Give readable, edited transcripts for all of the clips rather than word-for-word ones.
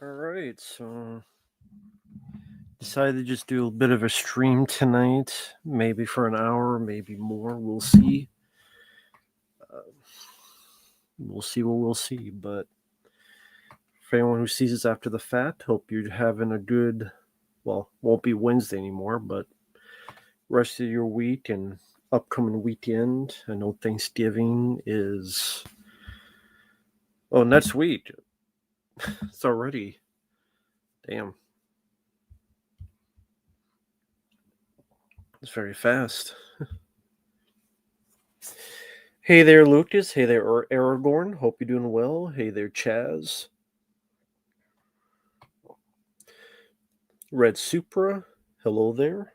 Alright, so decided to just do a bit of a stream tonight, maybe for an hour, maybe more. We'll see. We'll see what we'll see. But for anyone who sees this after the fact, hope you're having a good, well, won't be Wednesday anymore, but rest of your week and upcoming weekend. I know Thanksgiving is, oh, next week. It's already, damn, it's very fast. Hey there, Lucas. Hey there, Aragorn. Hope you're doing well. Hey there, Chaz. Red Supra. Hello there.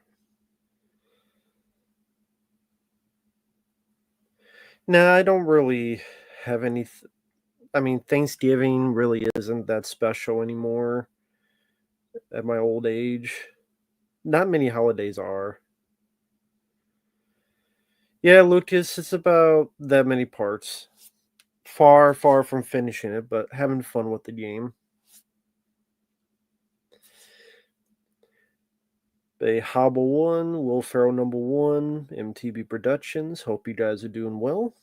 Nah, I don't really have any. I mean, Thanksgiving really isn't that special anymore at my old age. Not many holidays are. Yeah, Lucas, it's about that many parts. Far, far from finishing it, but having fun with the game. Bay Hobble 1, Will Ferrell number 1, MTB Productions. Hope you guys are doing well.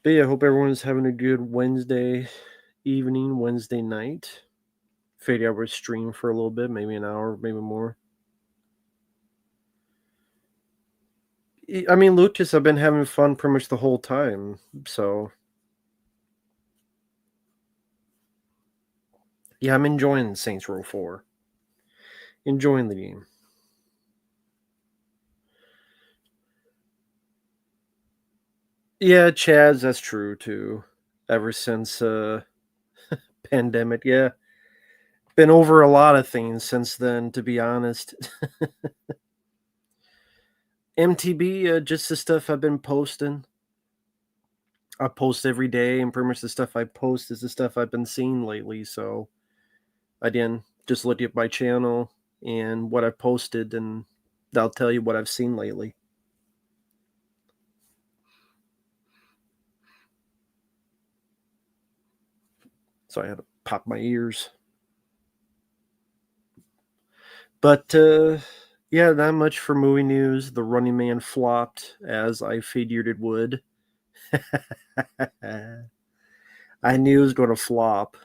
But yeah, I hope everyone's having a good Wednesday evening, Wednesday night. Figure out we're stream for a little bit, maybe an hour, maybe more. I mean, Lucas, I've been having fun pretty much the whole time, so yeah, I'm enjoying Saints Row 4. Enjoying the game. Yeah, Chaz, that's true too. Ever since pandemic, yeah. Been over a lot of things since then, to be honest. MTB, just the stuff I've been posting. I post every day, and pretty much the stuff I post is the stuff I've been seeing lately. So, again, just look at my channel and what I've posted, and that'll tell you what I've seen lately. So I had to pop my ears. But yeah, not much for movie news. The Running Man flopped as I figured it would. I knew it was going to flop.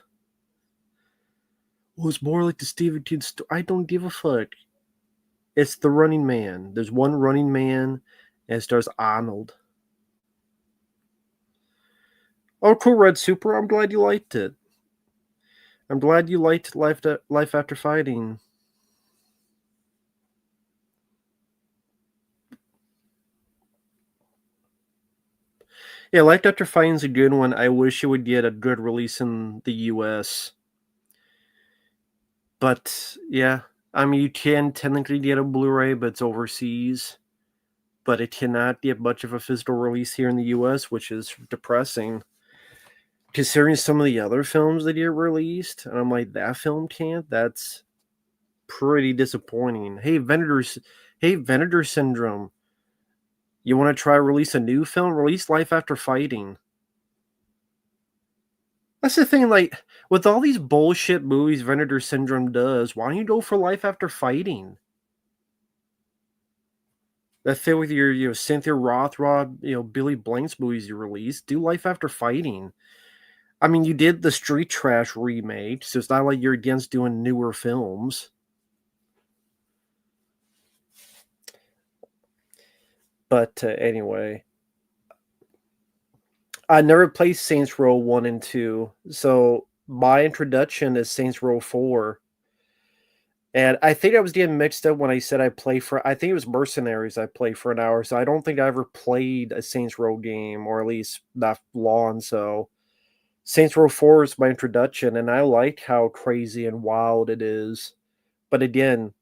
Well, it's more like the Stephen King story. I don't give a fuck. It's the Running Man. There's one Running Man, and it stars Arnold. Oh, cool, Red Super. I'm glad you liked it. I'm glad you liked Life After Fighting. Yeah, Life After Fighting's a good one. I wish it would get a good release in the US. But yeah, I mean, you can technically get a Blu-ray, but it's overseas. But it cannot get much of a physical release here in the US, which is depressing. Considering some of the other films that get released, and I'm like, that film can't? That's pretty disappointing. Hey, Venator Syndrome. You want to try release a new film? Release Life After Fighting. That's the thing, like, with all these bullshit movies Venator Syndrome does, why don't you go for Life After Fighting? That fit with your Cynthia Rothrock, Billy Blank's movies you released. Do Life After Fighting. I mean, you did the Street Trash remake, so it's not like you're against doing newer films. But anyway, I never played Saints Row 1 and 2, so my introduction is Saints Row 4. And I think I was getting mixed up when I said I think it was Mercenaries I played for an hour, so I don't think I ever played a Saints Row game, or at least not long, so Saints Row 4 is my introduction, and I like how crazy and wild it is. But again,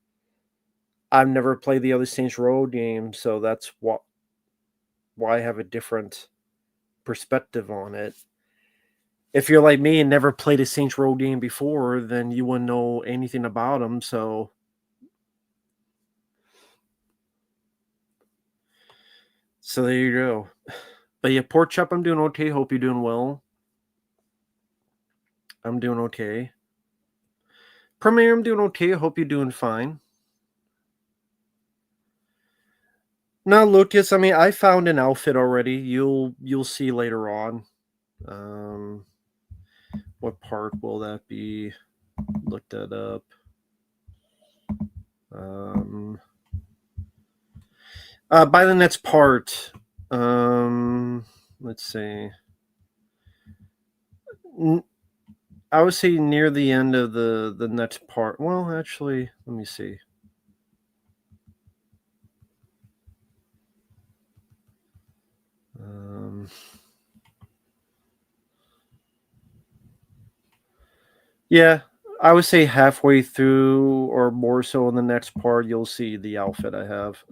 I've never played the other Saints Row games, so that's why I have a different perspective on it. If you're like me and never played a Saints Row game before, then you wouldn't know anything about them, so So there you go. But yeah, Pork Chop, I'm doing okay. Hope you're doing well. I'm doing okay. Premiere, I'm doing okay. Hope you're doing fine. Now, Lucas, I mean, I found an outfit already. You'll see later on. Um, what park will that be? Look that up. Um, by the next part. Let's see. I would say near the end of the next part. Well, actually, let me see. Yeah, I would say halfway through or more so in the next part, you'll see the outfit I have.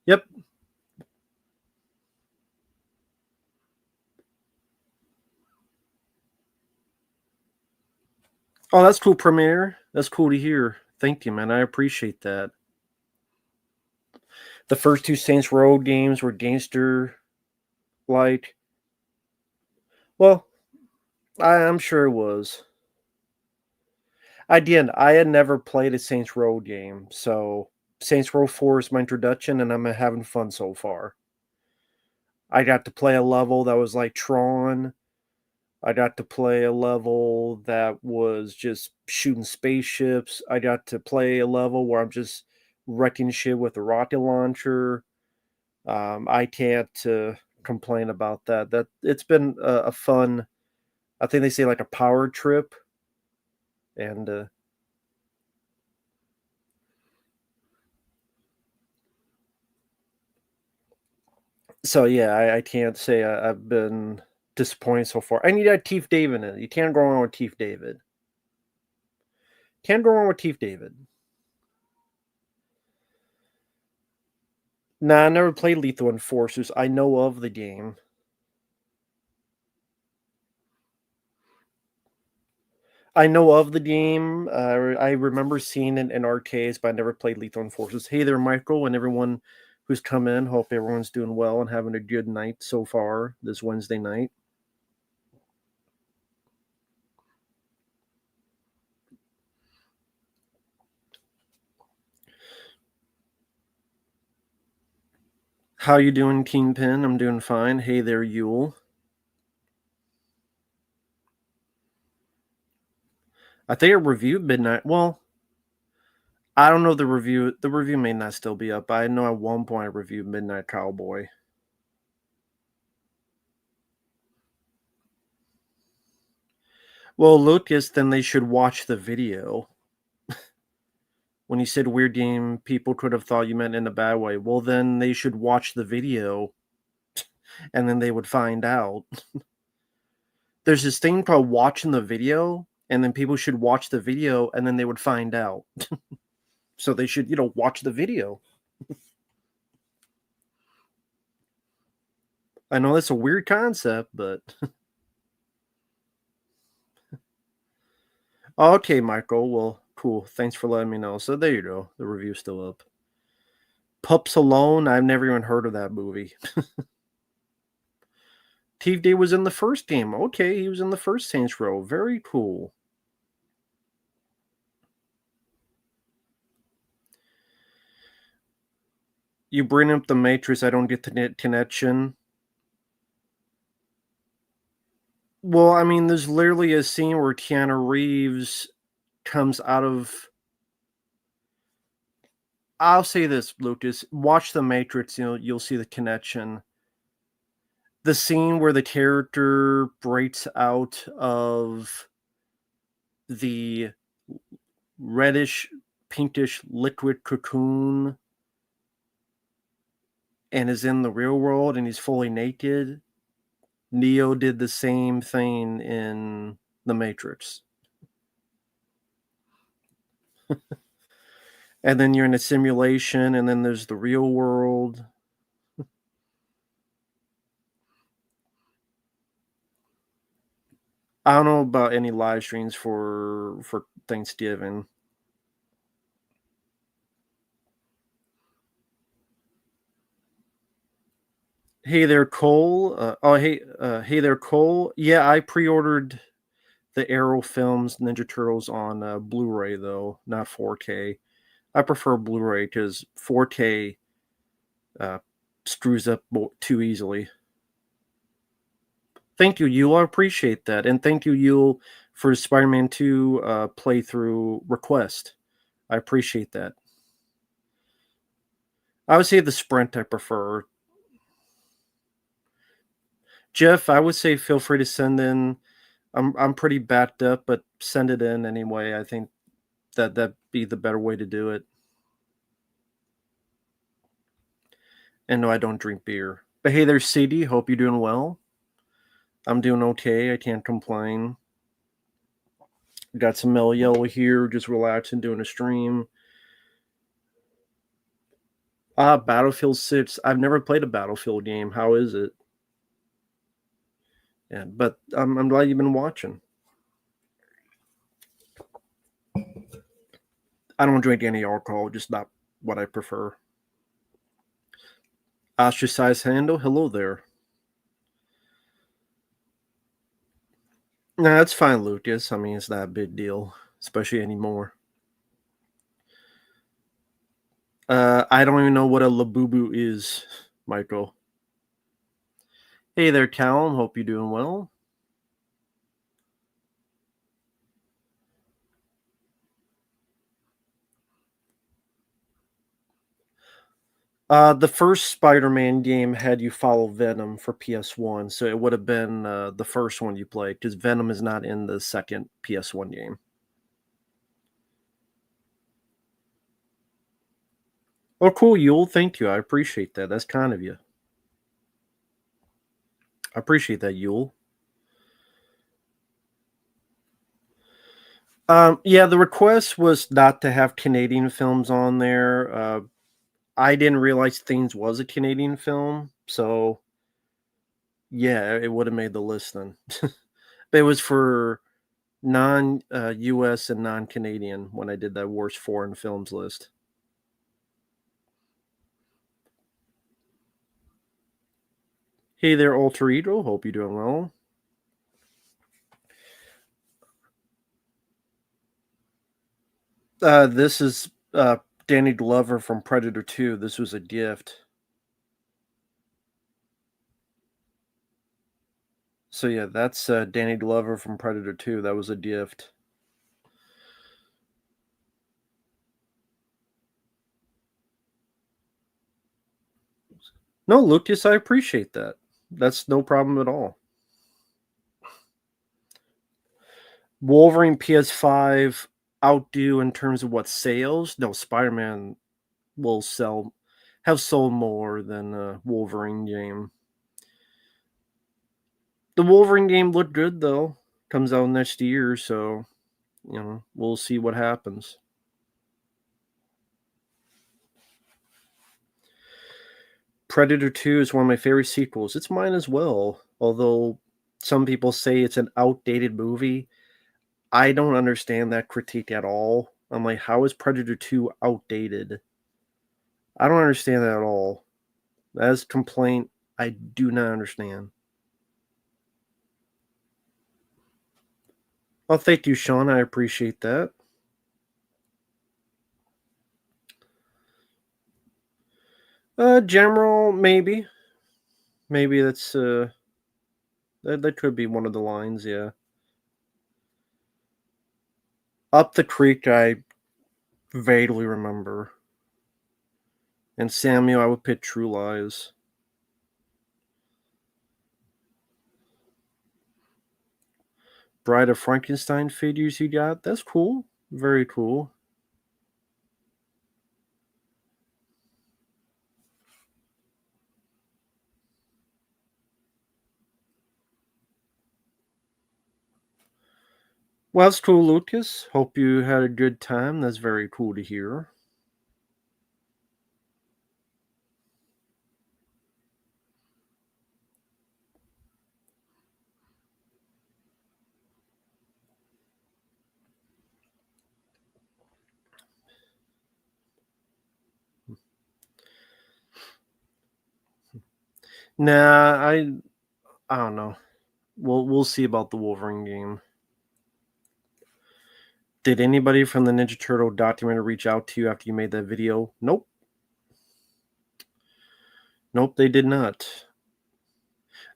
Yep. Oh, that's cool, Premiere. That's cool to hear. Thank you, man. I appreciate that. The first two Saints Row games were gangster like. Well, I'm sure it was. I had never played a Saints Row game, so Saints Row 4 is my introduction, and I'm having fun so far. I got to play a level that was like Tron. I got to play a level that was just shooting spaceships. I got to play a level where I'm just wrecking shit with a rocket launcher. I can't complain about that. That it's been a fun. I think they say like a power trip, and so yeah, I can't say I've been disappointed so far. And you got Teeth David in it. You can't go wrong with Teeth David. Can't go wrong with Teeth David. Nah, I never played Lethal Enforcers. I know of the game. I know of the game. I remember seeing it in arcades, but I never played Lethal Enforcers. Hey there, Michael, and everyone who's come in. Hope everyone's doing well and having a good night so far this Wednesday night. How you doing, Kingpin? I'm doing fine. Hey there, Yule. I think I reviewed Midnight. Well, I don't know the review. The review may not still be up. I know at one point I reviewed Midnight Cowboy. Well, Lucas, then they should watch the video. When you said weird game, people could have thought you meant in a bad way. Well, then they should watch the video and then they would find out. There's this thing called watching the video, and then people should watch the video and then they would find out. So they should, watch the video. I know that's a weird concept, but okay, Michael. Well, cool. Thanks for letting me know. So there you go. The review's still up. Pups Alone. I've never even heard of that movie. Steve D was in the first game. Okay, he was in the first Saints Row. Very cool. You bring up the Matrix. I don't get the connection. Well, I mean, there's literally a scene where Keanu Reeves comes out of. I'll say this, Lucas. Watch the Matrix. You'll see the connection. The scene where the character breaks out of the reddish, pinkish liquid cocoon and is in the real world and he's fully naked. Neo did the same thing in The Matrix. And then you're in a simulation, and then there's the real world. I don't know about any live streams for Thanksgiving. Hey there, Cole. Hey there, Cole. Yeah, I pre-ordered the Arrow Films Ninja Turtles on Blu-ray though, not 4K. I prefer Blu-ray because 4K uh, screws up too easily. Thank you, Yule. I appreciate that, and thank you, Yule, for the Spider-Man 2 playthrough request. I appreciate that. I would say the Sprint I prefer. Jeff, I would say feel free to send in. I'm pretty backed up, but send it in anyway. I think that'd be the better way to do it. And no, I don't drink beer. But hey there, CD. Hope you're doing well. I'm doing okay. I can't complain. Got some Mel Yellow here, just relaxing, doing a stream. Battlefield 6. I've never played a Battlefield game. How is it? Yeah, but I'm glad you've been watching. I don't drink any alcohol, just not what I prefer. Ostracized handle. Hello there. Nah, it's fine, Lucas. I mean, it's not a big deal, especially anymore. I don't even know what a labubu is, Michael. Hey there, Callum. Hope you're doing well. The first Spider-Man game had you follow Venom for PS1, so it would have been the first one you played because Venom is not in the second PS1 game. Oh, cool, Yule. Thank you. I appreciate that. That's kind of you. I appreciate that, Yule. Yeah, the request was not to have Canadian films on there. I didn't realize Things was a Canadian film, so yeah, it would have made the list then. But it was for non US and non Canadian when I did that worst foreign films list. Hey there, Alter Ego. Hope you're doing well. This is Danny Glover from Predator 2. This was a gift. So yeah, that's Danny Glover from Predator 2. That was a gift. No, Lucas, I appreciate that. That's no problem at all. Wolverine PS5 outdo in terms of what sales? No, Spider-Man will have sold more than Wolverine game. The Wolverine game looked good though. Comes out next year, so we'll see what happens. Predator 2 is one of my favorite sequels. It's mine as well. Although some people say it's an outdated movie, I don't understand that critique at all. I'm like, how is Predator 2 outdated? I don't understand that at all. That is a complaint I do not understand. Oh, thank you, Sean. I appreciate that. General, maybe. Maybe that could be one of the lines, yeah. Up the Creek, I vaguely remember. And Samuel, I would pick True Lies. Bride of Frankenstein figures you got? That's cool. Very cool. Well, that's cool, Lucas. Hope you had a good time. That's very cool to hear. Nah, I don't know. We'll see about the Wolverine game. Did anybody from the Ninja Turtle documentary reach out to you after you made that video? Nope. Nope, they did not.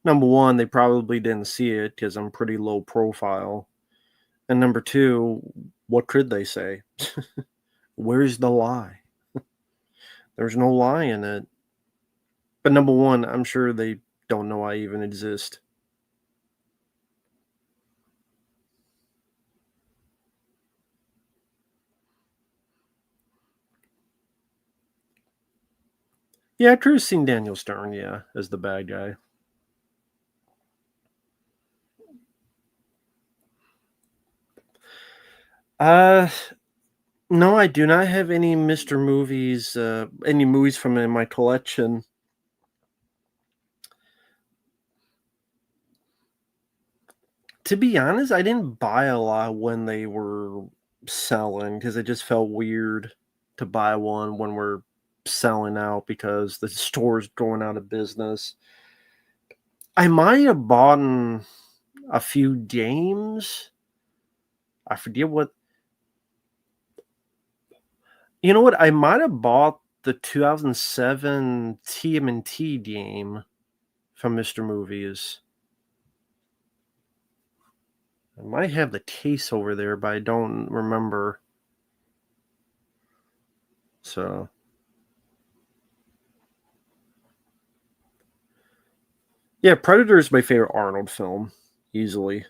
Number one, they probably didn't see it because I'm pretty low profile. And number two, what could they say? Where's the lie? There's no lie in it. But number one, I'm sure they don't know I even exist. Yeah, I could have seen Daniel Stern, yeah, as the bad guy. Uh, no, I do not have any Mr. Movies, any movies from in my collection. To be honest, I didn't buy a lot when they were selling because it just felt weird to buy one when we're selling out because the store's going out of business. I might have bought a few games. I forget what. You know what? I might have bought the 2007 TMNT game from Mr. Movies. I might have the case over there, but I don't remember. So, yeah, Predator is my favorite Arnold film, easily.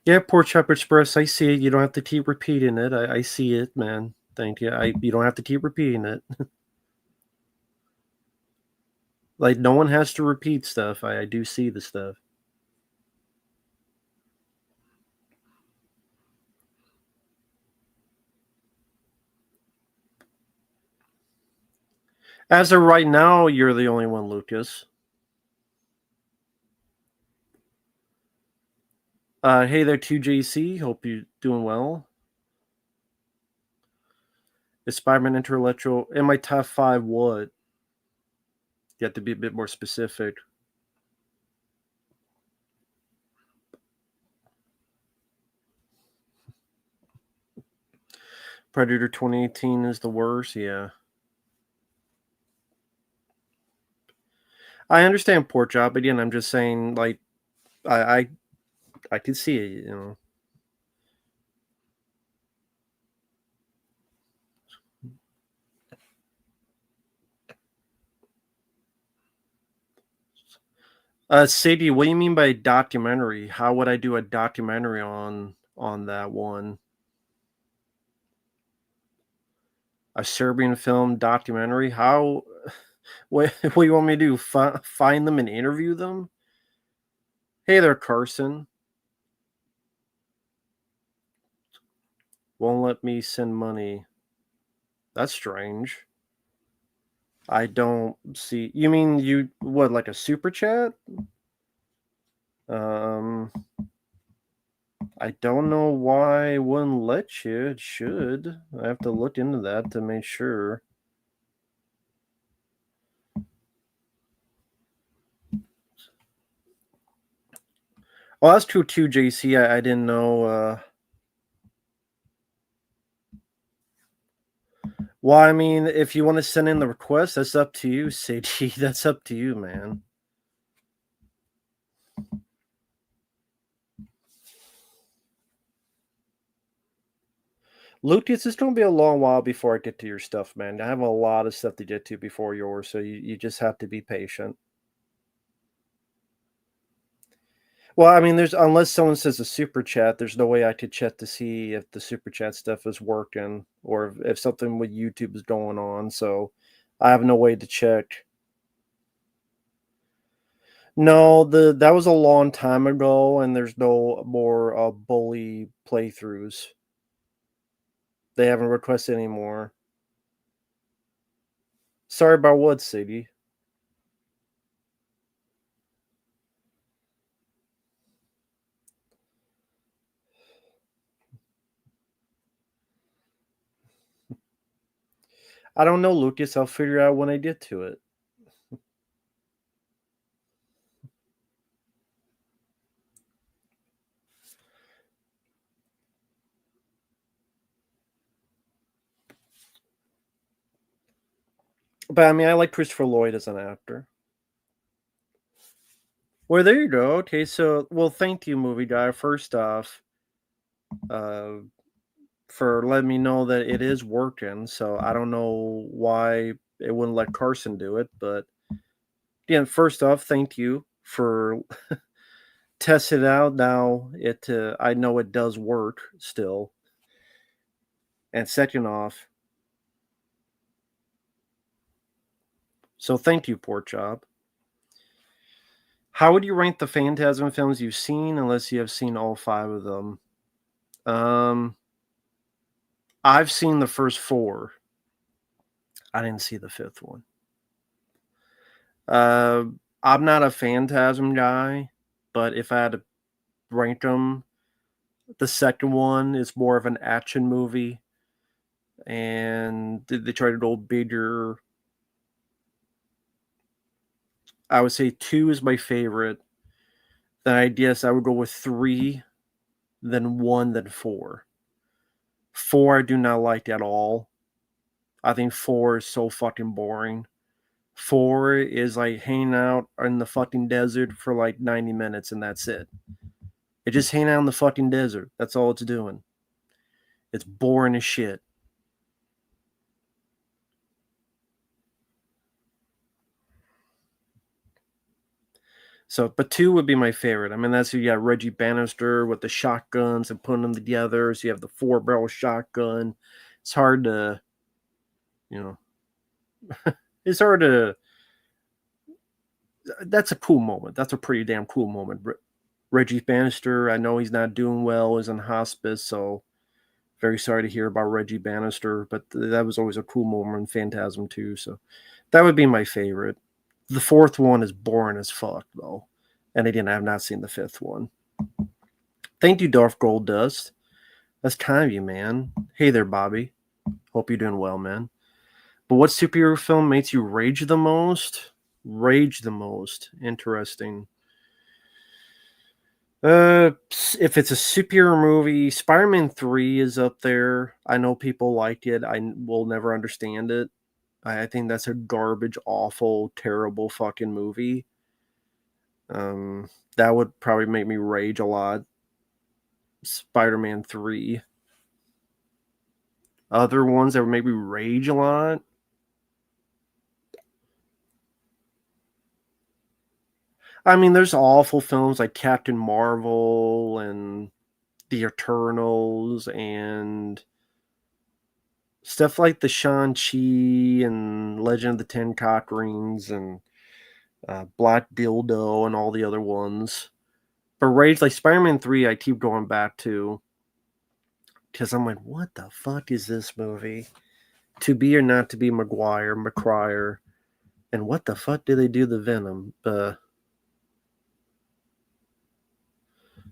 Yeah, Pork Chop Express, I see it. You don't have to keep repeating it. I see it, man. Thank you. You don't have to keep repeating it. Like no one has to repeat stuff. I do see the stuff. As of right now, you're the only one, Lucas. Hey there, 2JC. Hope you're doing well. Is Spider-Man intellectual in my top five? What? You have to be a bit more specific. Predator 2018 is the worst. Yeah, I understand Pork Chop. Again, I'm just saying, like, I I, I could see it. You know, Sadie, what do you mean by documentary? How would I do a documentary on that one? A Serbian film documentary? How? What do you want me to do? Find them and interview them? Hey there, Carson. Won't let me send money. That's strange. I don't see. You mean you what? Like a super chat? Um, I don't know why it wouldn't let you. It should. I have to look into that to make sure. Oh, that's true too, JC. I didn't know. Well, I mean, if you want to send in the request, that's up to you, Sadie. That's up to you, man. Lucas, it's going to be a long while before I get to your stuff, man. I have a lot of stuff to get to before yours, so you just have to be patient. Well, I mean, there's unless someone says a super chat, there's no way I could check to see if the super chat stuff is working or if something with YouTube is going on. So I have no way to check. No, the that was a long time ago, and there's no more bully playthroughs. They haven't requested anymore. Sorry about what, City? I don't know, Lucas. I'll figure out when I get to it. But I mean, I like Christopher Lloyd as an actor. Well, there you go. Okay, so well, thank you, movie guy. First off, uh, for letting me know that it is working. So I don't know why it wouldn't let Carson do it, but yeah. First off, thank you for testing it out. Now I know it does work still. And second off, so thank you, Pork Chop. How would you rank the Phantasm films you've seen, unless you have seen all 5 of them? Um, I've seen the first 4. I didn't see the 5th one. Uh, I'm not a Phantasm guy, but if I had to rank them, the second one is more of an action movie, and they try to go bigger. I would say 2 is my favorite. Then I guess I would go with 3, then 1, then 4. 4 I do not like at all. I think 4 is so fucking boring. 4 is like hanging out in the fucking desert for like 90 minutes and that's it. It just hanging out in the fucking desert. That's all it's doing. It's boring as shit. So, but 2 would be my favorite. I mean, that's you got Reggie Bannister with the shotguns and putting them together. So you have the 4-barrel shotgun. It's hard to, you know, it's hard to. That's a cool moment. That's a pretty damn cool moment. Reggie Bannister, I know he's not doing well, is in hospice, so very sorry to hear about Reggie Bannister, but that was always a cool moment in Phantasm 2, so that would be my favorite. The 4th one is boring as fuck, though, and again, I have not seen the 5th one. Thank you, Darth Gold-Dust. That's kind of you, man. Hey there, Bobby. Hope you're doing well, man. But what superhero film makes you rage the most? Rage the most. Interesting. If it's a superhero movie, Spider-Man 3 is up there. I know people like it. I will never understand it. I think that's a garbage, awful, terrible fucking movie. That would probably make me rage a lot. Spider-Man 3. Other ones that would make me rage a lot. I mean, there's awful films like Captain Marvel and The Eternals and stuff like the Shang-Chi and Legend of the Ten Cock Rings and Black Dildo and all the other ones. But Rage, like Spider-Man 3, I keep going back to because I'm like, what the fuck is this movie? To Be or Not to Be Maguire, McCryer, and what the fuck did they do to Venom?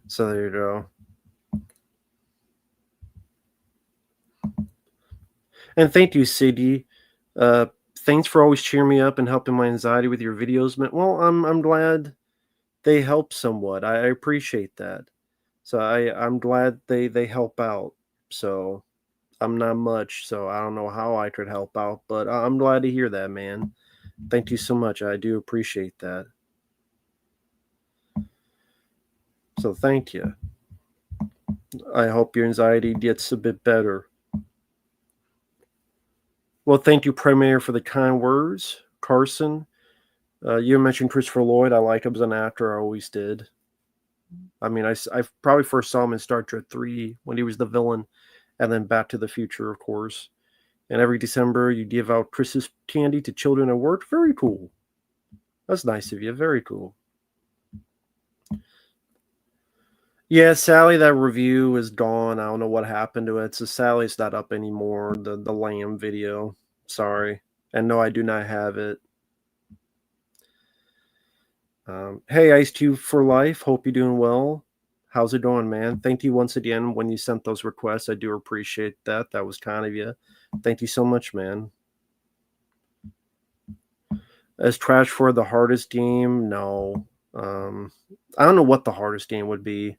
So there you go. And thank you, Siggy. Thanks for always cheering me up and helping my anxiety with your videos, man. Well, I'm glad they help somewhat. I appreciate that. So I'm glad they help out. So I'm not much, so I don't know how I could help out, but I'm glad to hear that, man. Thank you so much. I do appreciate that. So thank you. I hope your anxiety gets a bit better. Well, thank you, Premier, for the kind words. Carson, you mentioned Christopher Lloyd. I like him as an actor. I always did. I mean, I probably first saw him in Star Trek 3 when he was the villain, and then Back to the Future, of course. And every December, you give out Christmas candy to children at work. Very cool. That's nice of you. Very cool. Yeah, Sally, that review is gone. I don't know what happened to it. So Sally's not up anymore. The Lamb video. Sorry. And no, I do not have it. Hey, Ice Cube for life. Hope you're doing well. How's it going, man? Thank you once again when you sent those requests. I do appreciate that. That was kind of you. Thank you so much, man. As trash for the hardest game, no. I don't know what the hardest game would be.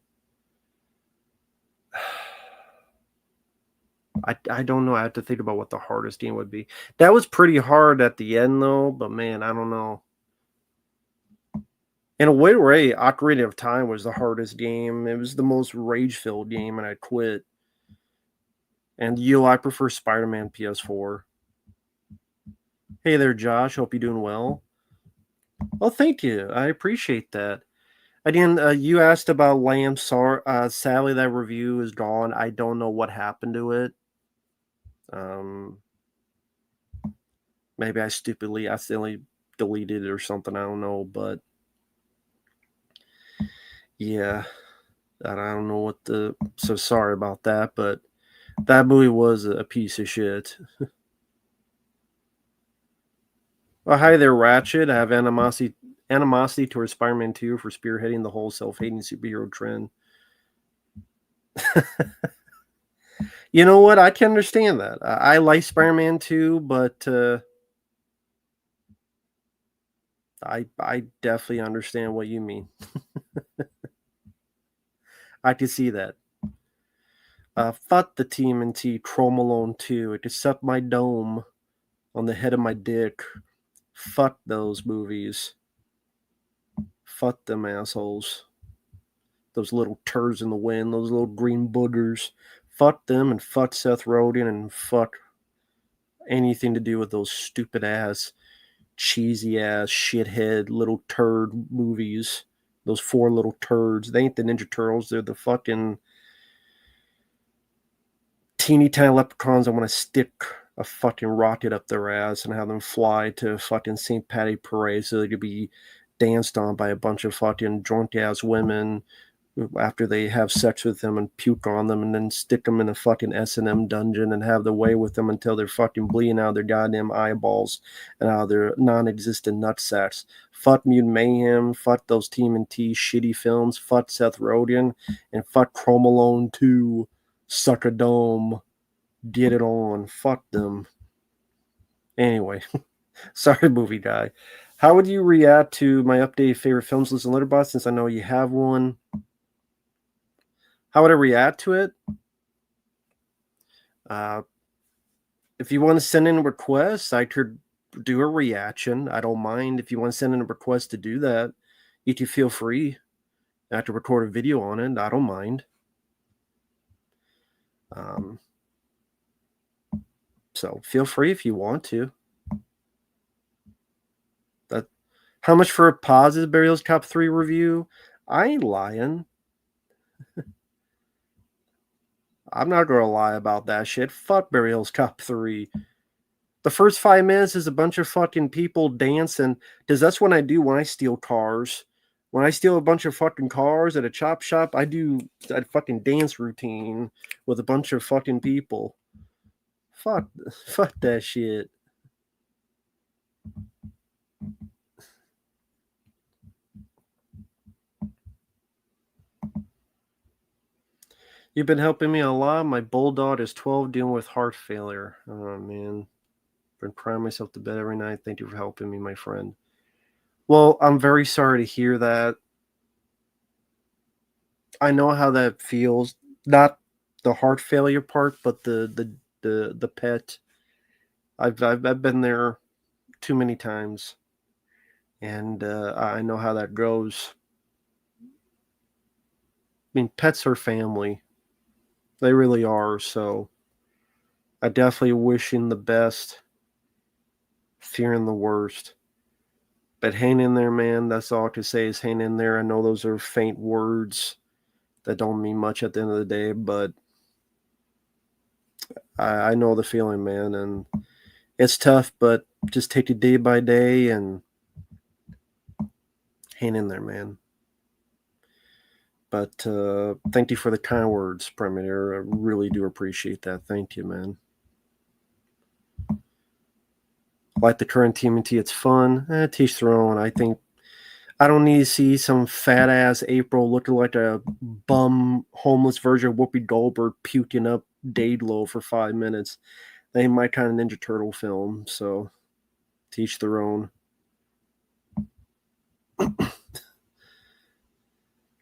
I don't know. I have to think about what the hardest game would be. That was pretty hard at the end, though. But man, I don't know. In a weird way, Ocarina of Time was the hardest game. It was the most rage-filled game, and I quit. And I prefer Spider-Man PS4. Hey there, Josh. Hope you're doing well. Well, thank you. I appreciate that. Again, you asked about Lamb. Sadly, that review is gone. I don't know what happened to it. Um, Maybe I stupidly, accidentally deleted it or something. I don't know, but yeah, I don't know what the. So sorry about that, but that movie was a piece of shit. Well, hi there, Ratchet. I have animosity towards Spider-Man 2 for spearheading the whole self-hating superhero trend. You know what? I can understand that. I like Spider-Man 2, but I definitely understand what you mean. I can see that. Fuck the TMNT Chrome Alone 2. It just sucked my dome on the head of my dick. Fuck those movies. Fuck them assholes. Those little turds in the wind, those little green boogers. Fuck them and fuck Seth Rogen and fuck anything to do with those stupid ass, cheesy ass, shithead little turd movies. Those four little turds. They ain't the Ninja Turtles. They're the fucking teeny tiny leprechauns. I want to stick a fucking rocket up their ass and have them fly to fucking St. Patty Parade so they could be danced on by a bunch of fucking drunk ass women after they have sex with them and puke on them and then stick them in a fucking S&M dungeon and have their way with them until they're fucking bleeding out of their goddamn eyeballs and out of their non-existent nutsacks. Fuck Mutant Mayhem, fuck those Team and T shitty films, fuck Seth Rogen, and fuck Chrome Alone 2, Suck a Dome, Get It On, fuck them. Anyway, sorry movie guy. How would you react to my updated favorite films list in Letterboxd since I know you have one? How would I react to it? If you want to send in requests, I could do a reaction. I don't mind. If you want to send in a request to do that, you can feel free. I have to record a video on it. I don't mind. So feel free if you want to. How much for a positive Beverly Hills Cop 3 review? I ain't lying. I'm not going to lie about that shit. Fuck Beverly Hills Cop 3. The first 5 minutes is a bunch of fucking people dancing, because that's what I do when I steal cars. When I steal a bunch of fucking cars at a chop shop, I do a fucking dance routine with a bunch of fucking people. Fuck that shit. You've been helping me a lot. My bulldog is 12 dealing with heart failure. Oh, man. Been crying myself to bed every night. Thank you for helping me, my friend. Well, I'm very sorry to hear that. I know how that feels. Not the heart failure part, but the pet. I've been there too many times, and I know how that goes. I mean, pets are family. They really are. So I definitely wishing the best, fearing the worst. But hang in there, man. That's all I can say is hang in there. I know those are faint words that don't mean much at the end of the day, but I know the feeling, man. And it's tough, but just take it day by day and hang in there, man. But thank you for the kind words, Premier. I really do appreciate that. Thank you, man. Like the current TMNT, it's fun. Teach their own. I think I don't need to see some fat ass April looking like a bum homeless version of Whoopi Goldberg puking up Daedalo for 5 minutes. They ain't my kind of Ninja Turtle film, so teach their own.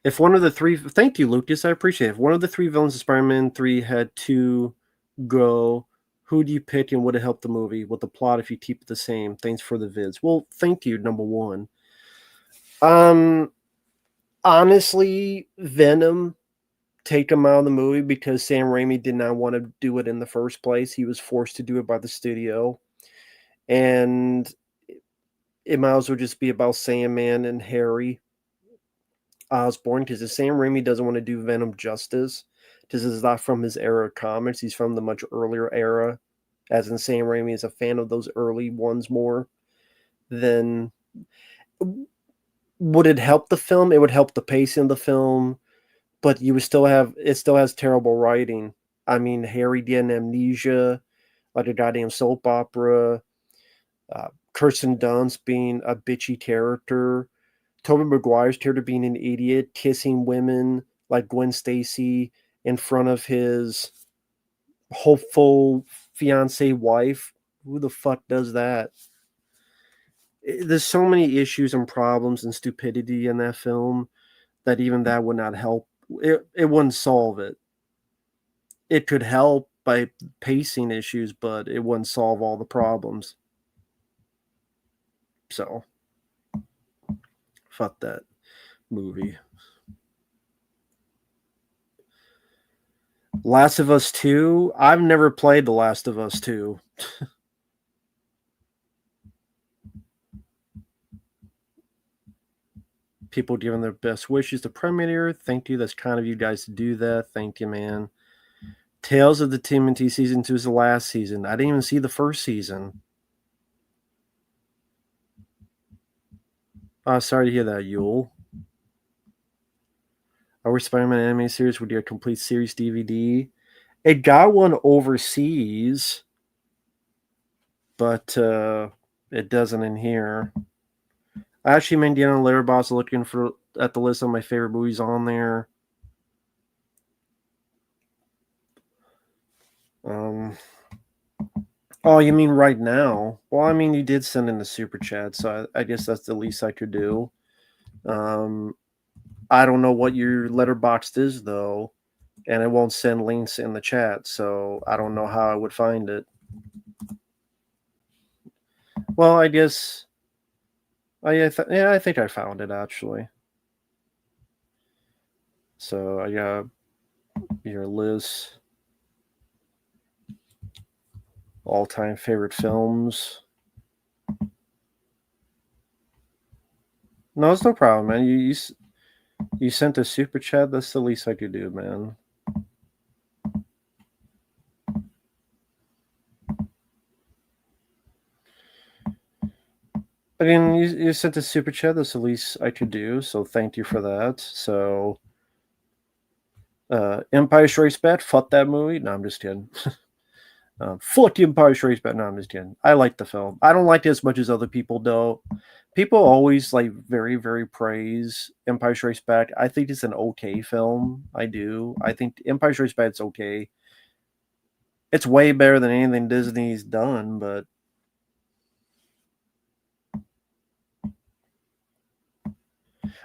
If one of the three, thank you, Lucas, I appreciate it. If one of the three villains of Spider-Man 3 had to go, who do you pick and would it help the movie with the plot if you keep it the same? Thanks for the vids. Well, thank you, number one. Um, honestly, Venom, take him out of the movie because Sam Raimi did not want to do it in the first place. He was forced to do it by the studio. And it might as well just be about Sandman and Harry Osborn because if Sam Raimi doesn't want to do Venom justice, this is not from his era of comics. He's from the much earlier era, as in Sam Raimi is a fan of those early ones more. Then would it help the film? It would help the pacing of the film, but you would still have it still has terrible writing. I mean, Harry getting amnesia, like a goddamn soap opera. Kirsten Dunst being a bitchy character. Tobey Maguire's character being an idiot, kissing women like Gwen Stacy in front of his hopeful fiance wife. Who the fuck does that? There's so many issues and problems and stupidity in that film that even that would not help. It wouldn't solve it. It could help by pacing issues, but it wouldn't solve all the problems. So, fuck that movie. Last of Us 2? I've never played The Last of Us 2. People giving their best wishes to Premiere. Thank you. That's kind of you guys to do that. Thank you, man. Tales of the TMNT Season 2 is the last season. I didn't even see the first season. Sorry to hear that, Yule. I wish Spider-Man anime series would get a complete series DVD. It got one overseas, but it doesn't in here. I actually made Deanna Letterboxd looking at the list of my favorite movies on there. Oh, you mean right now? Well, I mean, you did send in the super chat, so I guess that's the least I could do. I don't know what your letterboxd is though, and it won't send links in the chat, so I don't know how I would find it. Well, I guess. I think I found it actually. So I got your list, all-time favorite films. No, it's no problem, man. You sent a super chat. That's the least I could do, man. Again, you sent a super chat. That's the least I could do. So thank you for that. So, Empire Strikes Back. Fuck that movie. No, I'm just kidding. Fuck Empire Strikes Back. No, I'm just kidding. I like the film. I don't like it as much as other people do. People always like very, very praise Empire Strikes Back. I think it's an okay film. I do. I think Empire Strikes Back is okay. It's way better than anything Disney's done, but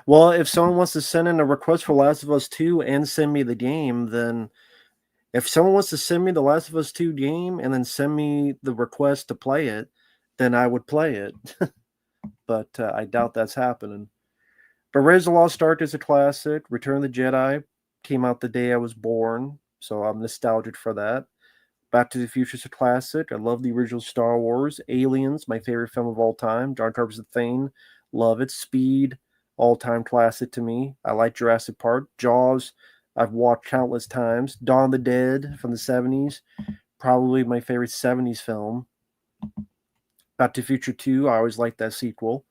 well, if someone wants to send in a request for Last of Us 2 and send me the game, then if someone wants to send me the Last of Us 2 game and then send me the request to play it, then I would play it. But I doubt that's happening. But Raiders of the Lost Ark is a classic. Return of the Jedi came out the day I was born, so I'm nostalgic for that. Back to the Future is a classic. I love the original Star Wars. Aliens, my favorite film of all time. John Carpenter's The Thing, love it. Speed, all-time classic to me. I like Jurassic Park. Jaws, I've watched countless times. Dawn of the Dead from the 70s, probably my favorite 70s film. Back to the Future 2, I always liked that sequel.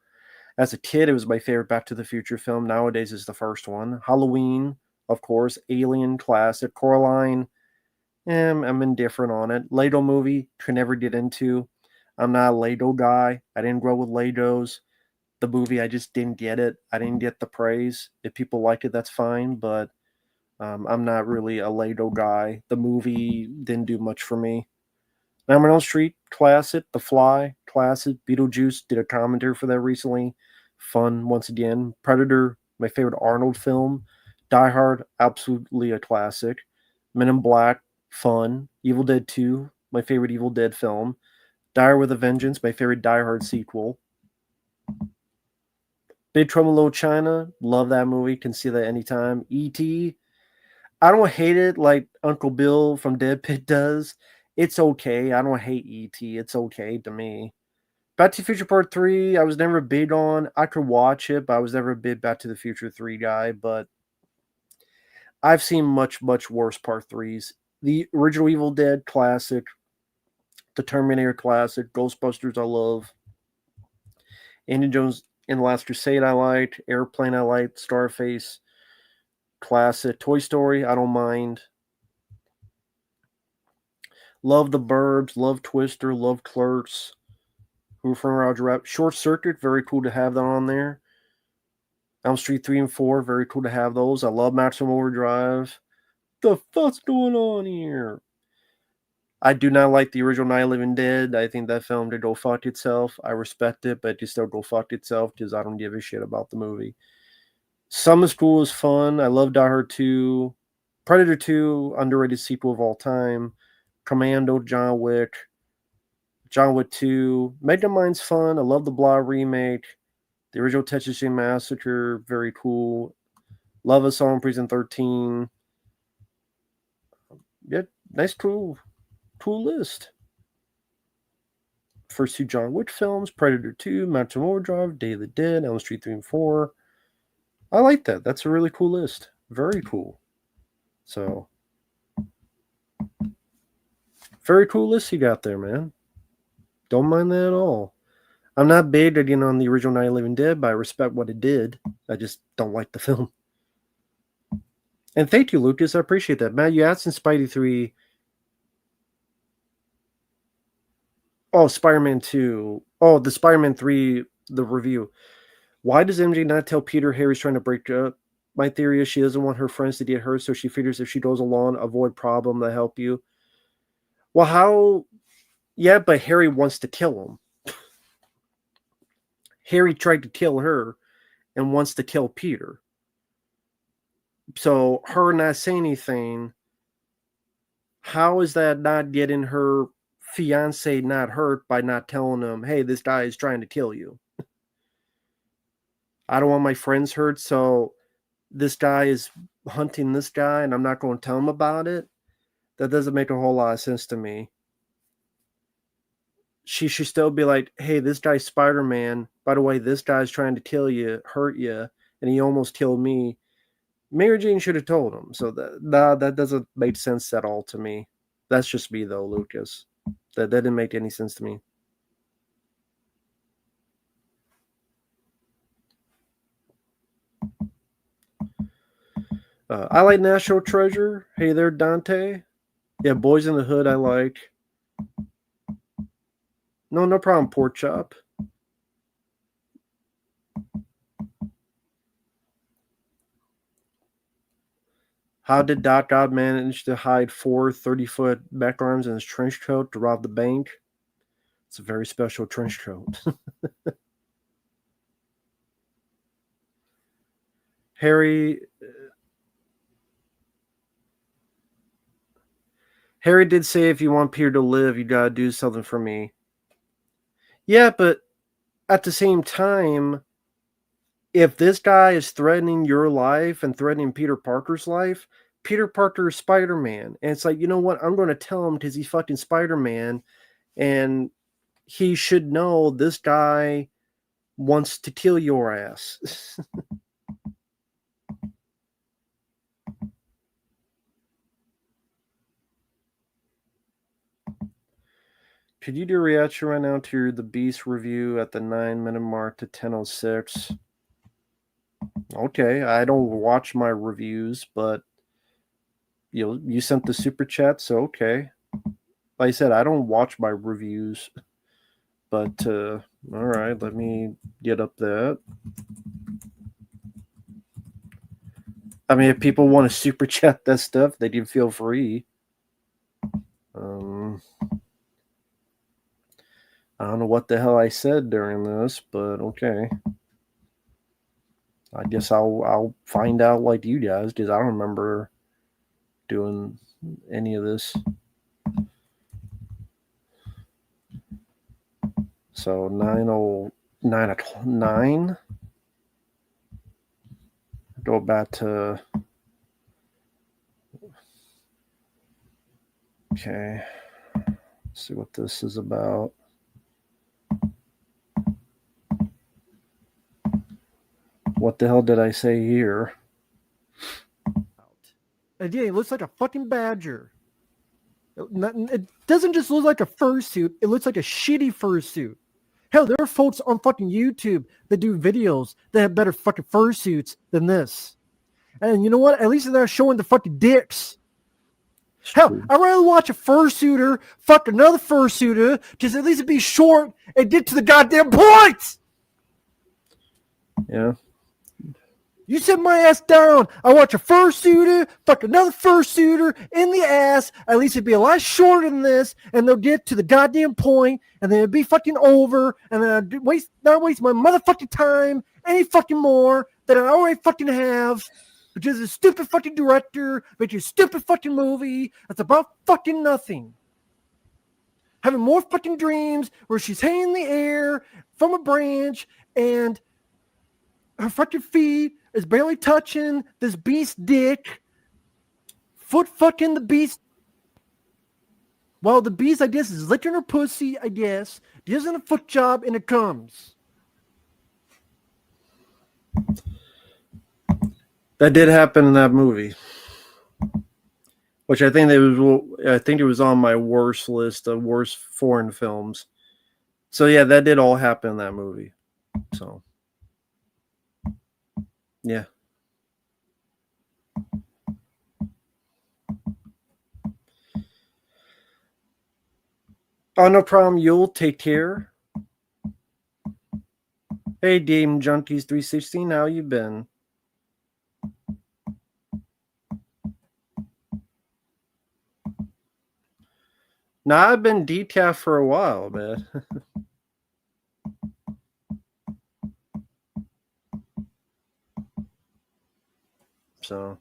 As a kid, it was my favorite Back to the Future film. Nowadays, is the first one. Halloween, of course. Alien, classic. Coraline, I'm indifferent on it. Lego movie, could never get into. I'm not a Lego guy. I didn't grow with Legos. The movie, I just didn't get it. I didn't get the praise. If people like it, that's fine, but I'm not really a Lego guy. The movie didn't do much for me. Nightmare on Elm Street, classic. The Fly, classic. Beetlejuice, did a commentary for that recently. fun once again. Predator, my favorite Arnold film. Die Hard, absolutely a classic. Men in Black, fun. Evil Dead 2, my favorite Evil Dead film. Die Hard with a Vengeance, my favorite Die Hard sequel. Big Trouble in Little China, love that movie, can see that anytime. E.T., I don't hate it like Uncle Bill from Dead Pit does. It's okay. I don't hate E.T., it's okay to me. Back to the Future Part 3, I was never big on. I could watch it, but I was never a big Back to the Future 3 guy. But I've seen much, much worse Part 3s. The original Evil Dead classic, the Terminator classic, Ghostbusters I love, Indiana Jones and the Last Crusade I liked, Airplane I liked, Starface, classic, Toy Story I don't mind. Love The Burbs, love Twister, love Clerks, Who Framed Roger Rabbit, Short Circuit, very cool to have that on there. Elm Street 3 and 4, very cool to have those. I love Maximum Overdrive. The fuck's going on here? I do not like the original Night of the Living Dead. I think that film did go fuck itself. I respect it, but it still go fuck itself because I don't give a shit about the movie. Summer School is fun. I love Die Hard 2. Predator 2, underrated sequel of all time. Commando, John Wick. John Wick 2. Megamind's fun. I love the Blah remake. The original Texas Chainsaw Massacre, very cool. Love Us All in Prison 13. Yeah, nice, cool list. First two John Wick films, Predator 2, Maximum Overdrive, Day of the Dead, Elm Street 3 and 4. I like that. That's a really cool list. Very cool. So, very cool list you got there, man. Don't mind that at all. I'm not big again on the original Night of the Living Dead, but I respect what it did. I just don't like the film. And thank you, Lucas. I appreciate that. Matt, you asked in Spidey 3. Oh, Spider-Man 2. Oh, the Spider-Man 3, the review. Why does MJ not tell Peter Harry's trying to break up? My theory is she doesn't want her friends to get hurt, so she figures if she goes along, avoid problem, to help you. Well, how? Yeah, but Harry wants to kill him. Harry tried to kill her and wants to kill Peter. So her not saying anything, how is that not getting her fiance not hurt by not telling him, hey, this guy is trying to kill you? I don't want my friends hurt, so this guy is hunting this guy and I'm not going to tell him about it. That doesn't make a whole lot of sense to me. She should still be like, hey, this guy's Spider-Man. By the way, this guy's trying to kill you, hurt you, and he almost killed me. Mary Jane should have told him. So that doesn't make sense at all to me. That's just me, though, Lucas. That didn't make any sense to me. I like National Treasure. Hey there, Dante. Yeah, Boys in the Hood I like. No problem, Pork Chop. How did Doc Ock manage to hide 4 30-foot back arms in his trench coat to rob the bank? It's a very special trench coat. Harry did say if you want Peter to live, you gotta do something for me. Yeah, but at the same time, if this guy is threatening your life and threatening Peter Parker's life, Peter Parker is Spider-Man. And it's like, you know what? I'm going to tell him because he's fucking Spider-Man. And he should know this guy wants to kill your ass. Could you do a reaction right now to the Beast review at the 9-minute mark to 10:06? Okay, I don't watch my reviews, but you sent the super chat, so okay. Like I said, I don't watch my reviews, but all right, let me get up that. I mean, if people want to super chat that stuff, they can feel free. I don't know what the hell I said during this, but okay. I guess I'll find out like you guys because I don't remember doing any of this. So 9:09. Go back to. Okay. Let's see what this is about. What the hell did I say here? Again, it looks like a fucking badger. It doesn't just look like a fursuit, it looks like a shitty fursuit. Hell, there are folks on fucking YouTube that do videos that have better fucking fursuits than this. And you know what? At least they're showing the fucking dicks. Hell, I'd rather watch a fursuiter fuck another fursuiter because at least it'd be short and get to the goddamn point. Yeah. You sit my ass down. I watch a fursuiter fuck another fursuiter in the ass. At least it'd be a lot shorter than this, and they'll get to the goddamn point, and then it'd be fucking over, and then I'd not waste my motherfucking time any fucking more than I already fucking have. Because a stupid fucking director makes a stupid fucking movie that's about fucking nothing. Having more fucking dreams where she's hanging in the air from a branch and her fucking feet is barely touching this beast's dick. Foot fucking the beast. While the beast, I guess, is licking her pussy, I guess. Gives it a foot job and it comes. That did happen in that movie, which I think it was on my worst list of worst foreign films. So yeah, that did all happen in that movie. So yeah. Oh, no problem. You'll take care. Hey, Game Junkies 316, how you been? Nah, I've been decaf for a while, man. So.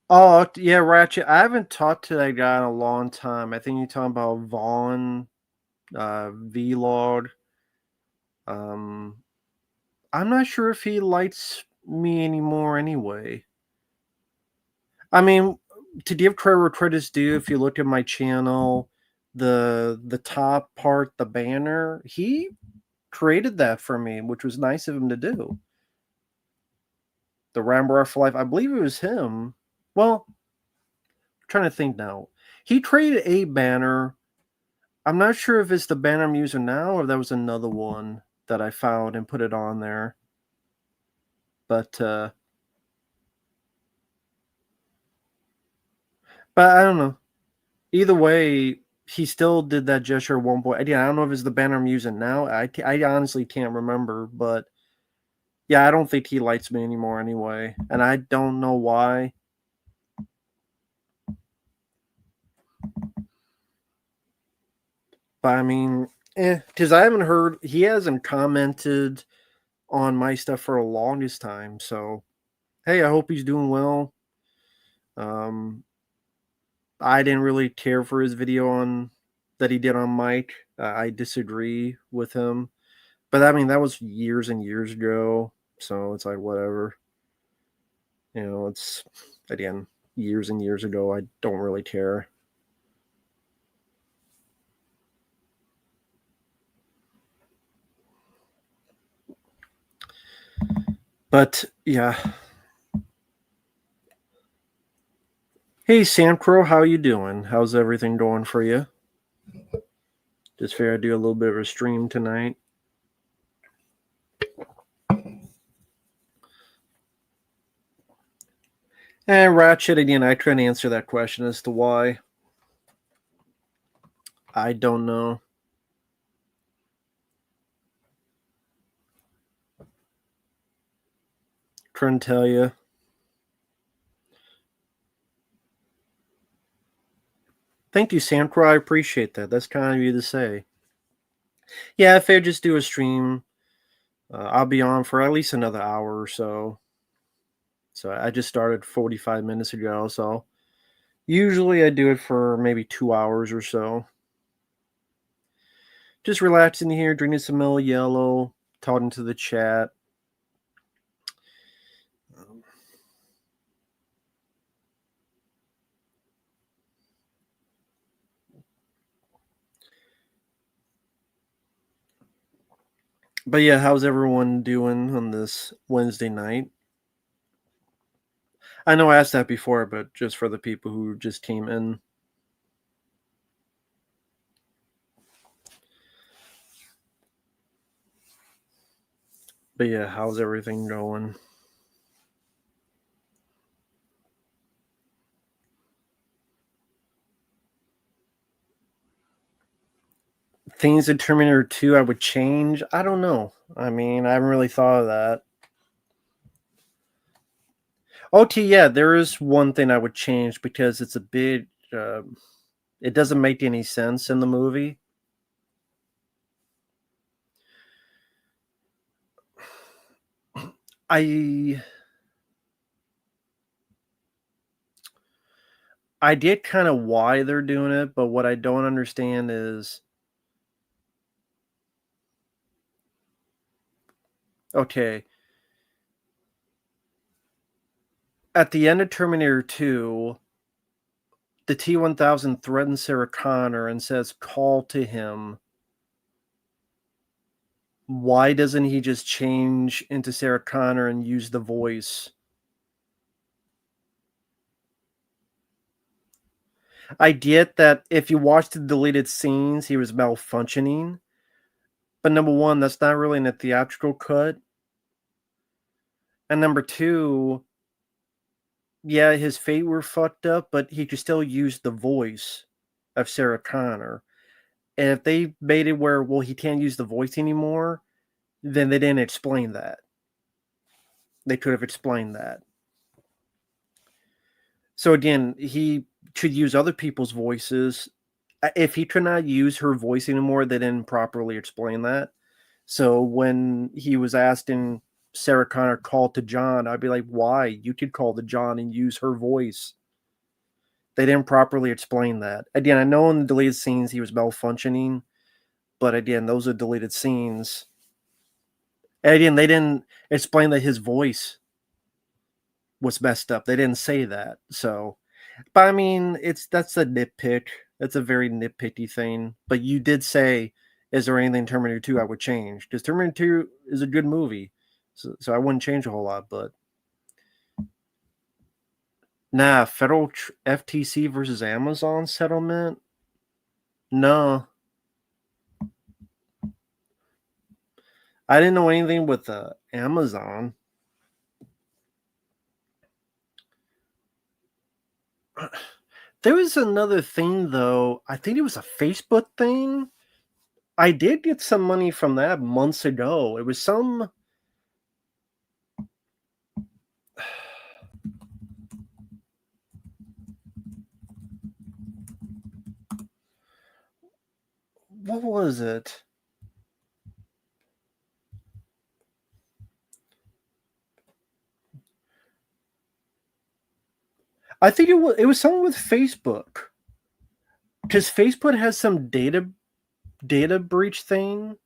Oh, yeah, Ratchet. I haven't talked to that guy in a long time. I think you're talking about Vaughn, Vlog. I'm not sure if he likes me anymore anyway. I mean, to give credit where credit's due, if you look at my channel, the top part, the banner, he created that for me, which was nice of him to do. The RamboraphMatt for Life, I believe it was him. Well, I'm trying to think now. He created a banner. I'm not sure if it's the banner I'm using now or that was another one that I found and put it on there. But I don't know. Either way, he still did that gesture at one point. Again, I don't know if it's the banner I'm using now. I honestly can't remember, but yeah, I don't think he likes me anymore anyway, and I don't know why. But I mean, because I haven't heard, he hasn't commented on my stuff for the longest time. So, hey, I hope he's doing well. I didn't really care for his video on that he did on Mike. I disagree with him, but I mean that was years and years ago. So it's like whatever. You know, it's again years and years ago. I don't really care. But yeah. Hey Samcro, how you doing? How's everything going for you? Just figured I'd do a little bit of a stream tonight. And Ratchet, again, I couldn't answer that question as to why. I don't know. Couldn't tell you. Thank you, Samcro. I appreciate that. That's kind of you to say. Yeah, if I just do a stream, I'll be on for at least another hour or so. So I just started 45 minutes ago. So usually I do it for maybe 2 hours or so. Just relaxing here, drinking some Mellow Yellow, talking to the chat. But yeah, how's everyone doing on this Wednesday night? I know I asked that before, but just for the people who just came in. But yeah, how's everything going? Things in Terminator 2 I would change? I don't know. I mean, I haven't really thought of that. OT, yeah, there is one thing I would change because it's a bit. It doesn't make any sense in the movie. I get kind of why they're doing it, but what I don't understand is, okay, at the end of Terminator 2, the T-1000 threatens Sarah Connor and says, call to him. Why doesn't he just change into Sarah Connor and use the voice? I get that if you watch the deleted scenes, he was malfunctioning. But number one, that's not really in a theatrical cut. And number two, yeah, his fate were fucked up, but he could still use the voice of Sarah Connor. And if they made it where, well, he can't use the voice anymore, then they didn't explain that. They could have explained that. So again, he could use other people's voices. If he could not use her voice anymore, they didn't properly explain that. So when he was asked in Sarah Connor called to John, I'd be like, why? You could call to John and use her voice. They didn't properly explain that. Again, I know in the deleted scenes he was malfunctioning, but again, those are deleted scenes. And again, they didn't explain that his voice was messed up. They didn't say that. So, but I mean, that's a nitpick. That's a very nitpicky thing. But you did say, is there anything in Terminator 2 I would change? Because Terminator 2 is a good movie. So I wouldn't change a whole lot, but nah, federal FTC versus Amazon settlement? No. I didn't know anything with Amazon. There was another thing though. I think it was a Facebook thing. I did get some money from that months ago. It was some. What was it? I think it was something with Facebook. Because Facebook has some data breach thing.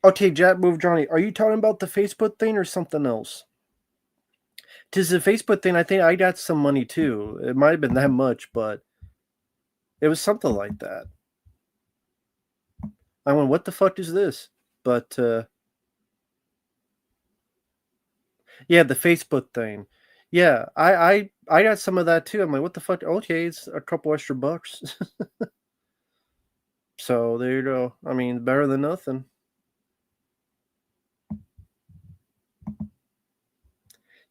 Okay, Jat Move Johnny, are you talking about the Facebook thing or something else? Because the Facebook thing, I think I got some money too. It might have been that much, but it was something like that. I went, what the fuck is this? But yeah, the Facebook thing. Yeah, I got some of that too. I'm like, what the fuck? Okay, it's a couple extra bucks. So there you go. I mean, better than nothing.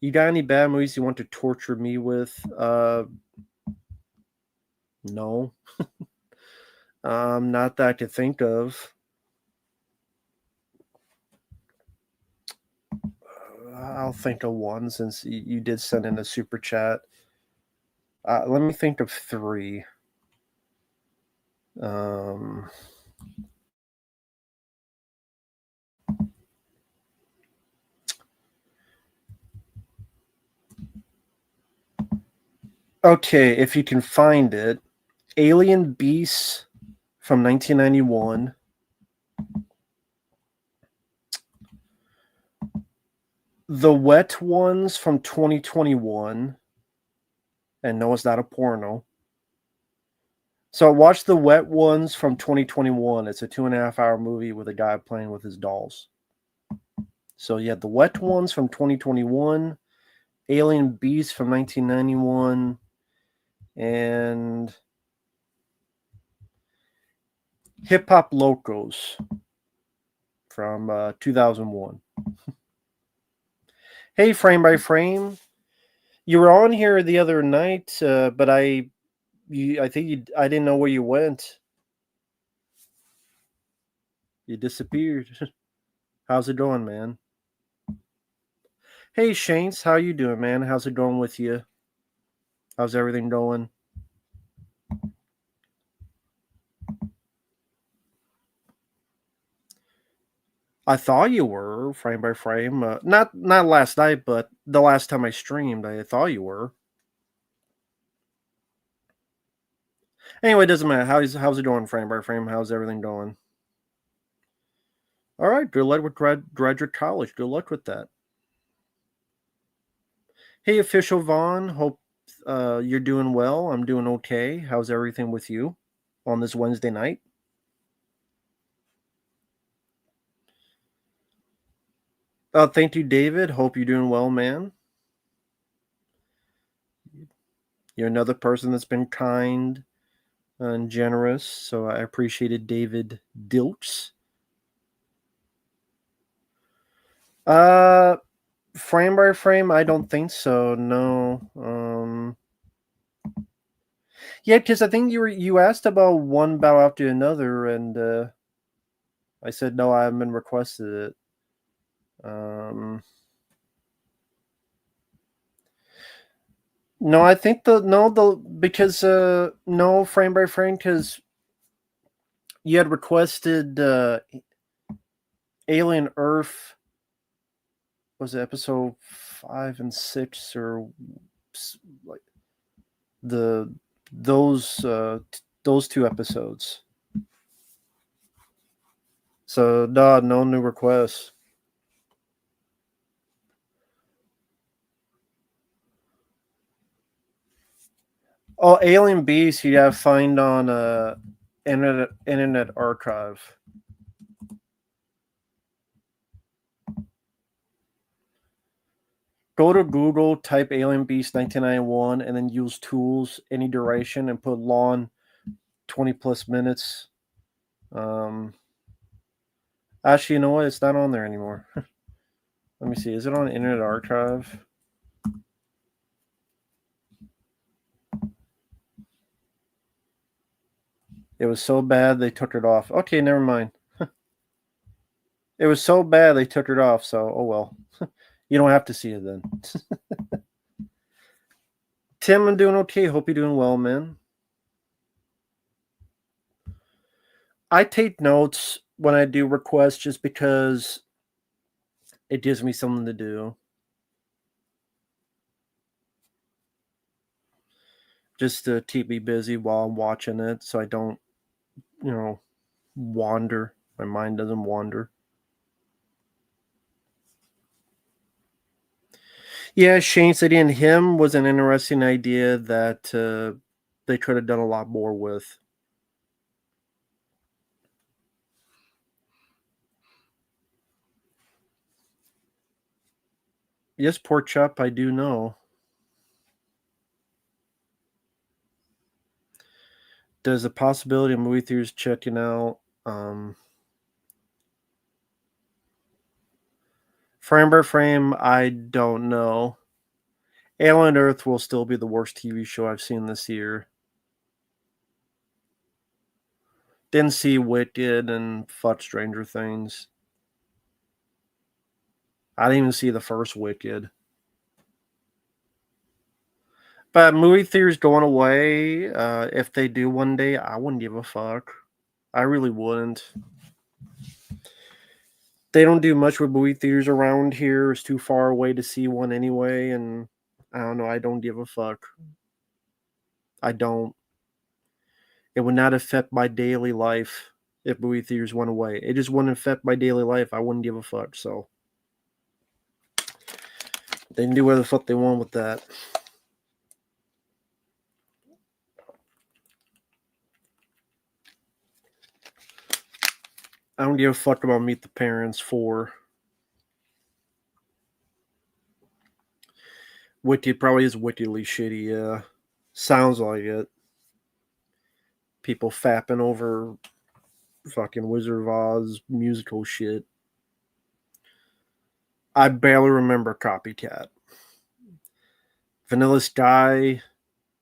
You got any bad movies you want to torture me with? No. Not that I could think of. I'll think of one since you did send in a super chat. Let me think of 3. Um, okay, if you can find it, Alien Beasts from 1991. The Wet Ones from 2021. And no, it's not a porno. So watch The Wet Ones from 2021. It's a 2.5 hour movie with a guy playing with his dolls. So you have The Wet Ones from 2021, Alien Beasts from 1991, and Hip Hop Locos from 2001. Hey, Frame by Frame, you were on here the other night, but I think I didn't know where you went. You disappeared. How's it going, man? Hey, Shanks, how you doing, man? How's it going with you? How's everything going? I thought you were frame by frame. Not last night, but the last time I streamed, I thought you were. Anyway, it doesn't matter. How's it going, frame by frame? How's everything going? All right, good luck with graduate college. Good luck with that. Hey, official Vaughn. Hope you're doing well. I'm doing okay. How's everything with you on this Wednesday night? Thank you, David. Hope you're doing well, man. You're another person that's been kind and generous, so I appreciated David Dilks. Frame by frame, I don't think so. No. Yeah, because I think you asked about one battle after another, and I said no, I haven't been requested it. No, I think because no frame by frame because you had requested Alien Earth. Was it episode 5 and 6 or like those 2 episodes? So no new requests. Oh, Alien Beast, you gotta find on Internet Archive. Go to Google, type Alien Beast 1991, and then use tools any duration and put long 20 plus minutes. Actually, you know what? It's not on there anymore. Let me see. Is it on Internet Archive? It was so bad they took it off. Okay, never mind. It was so bad they took it off, so oh well. You don't have to see it then. Tim, I'm doing okay. Hope you're doing well, man. I take notes when I do requests just because it gives me something to do. Just to keep me busy while I'm watching it so I don't, wander. My mind doesn't wander. Yeah, Shane said in him was an interesting idea that they could have done a lot more with. Yes, Pork Chop, I do know. There's a possibility of movie theaters checking out frame by frame. I don't know. Alien Earth will still be the worst TV show I've seen this year. Didn't see Wicked and fuck Stranger Things. I didn't even see the first Wicked. But movie theaters going away, if they do one day, I wouldn't give a fuck. I really wouldn't. They don't do much with movie theaters around here. It's too far away to see one anyway, and I don't know. I don't give a fuck. I don't. It would not affect my daily life if movie theaters went away. It just wouldn't affect my daily life. I wouldn't give a fuck. So they can do whatever the fuck they want with that. I don't give a fuck about Meet the Parents 4. Wicked probably is wickedly shitty, yeah. Sounds like it. People fapping over fucking Wizard of Oz musical shit. I barely remember Copycat. Vanilla Sky,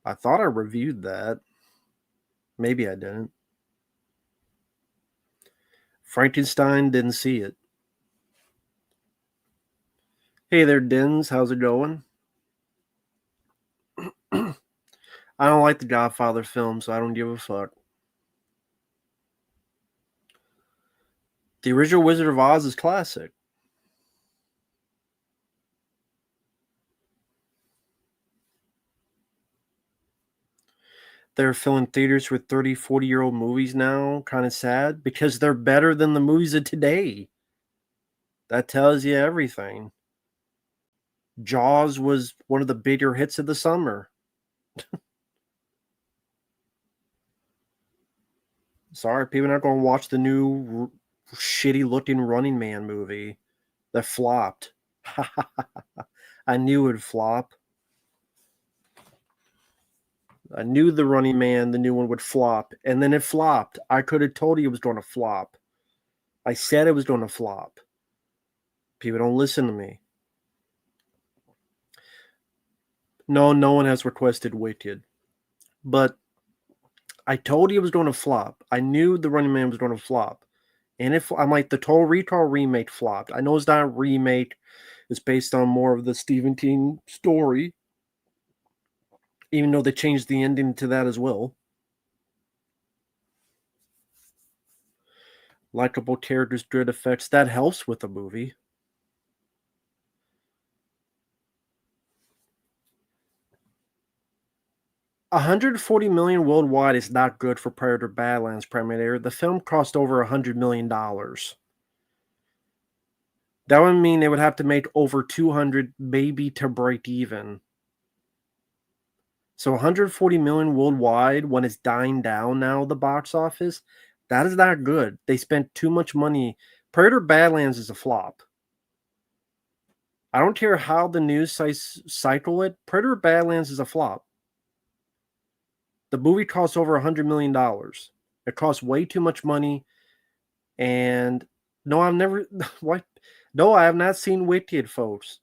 I thought I reviewed that. Maybe I didn't. Frankenstein, didn't see it. Hey there, Dins. How's it going? I don't like the Godfather film, so I don't give a fuck. The original Wizard of Oz is classic. They're filling theaters with 30, 40-year-old movies now. Kind of sad because they're better than the movies of today. That tells you everything. Jaws was one of the bigger hits of the summer. Sorry, people are not going to watch the new shitty looking Running Man movie that flopped. I knew it would flop. I knew the Running Man, the new one, would flop, and then it flopped. I could have told you it was going to flop. I said it was going to flop. People don't listen to me. No one has requested Wicked. But I told you it was going to flop. I knew the Running Man was going to flop. And if I'm like, the Total Recall remake flopped. I know it's not a remake. It's based on more of the Stephen King story. Even though they changed the ending to that as well. Likeable characters, good effects. That helps with the movie. $140 million worldwide is not good for Predator Badlands Predator. The film cost over $100 million. That would mean they would have to make over 200 maybe to break even. So 140 million worldwide when it's dying down now, the box office, that is not good. They spent too much money. Predator Badlands is a flop. I don't care how the news sites cycle it. Predator Badlands is a flop. The movie costs over $100 million. It costs way too much money. And no, I've never. What? No, I have not seen Wicked, folks.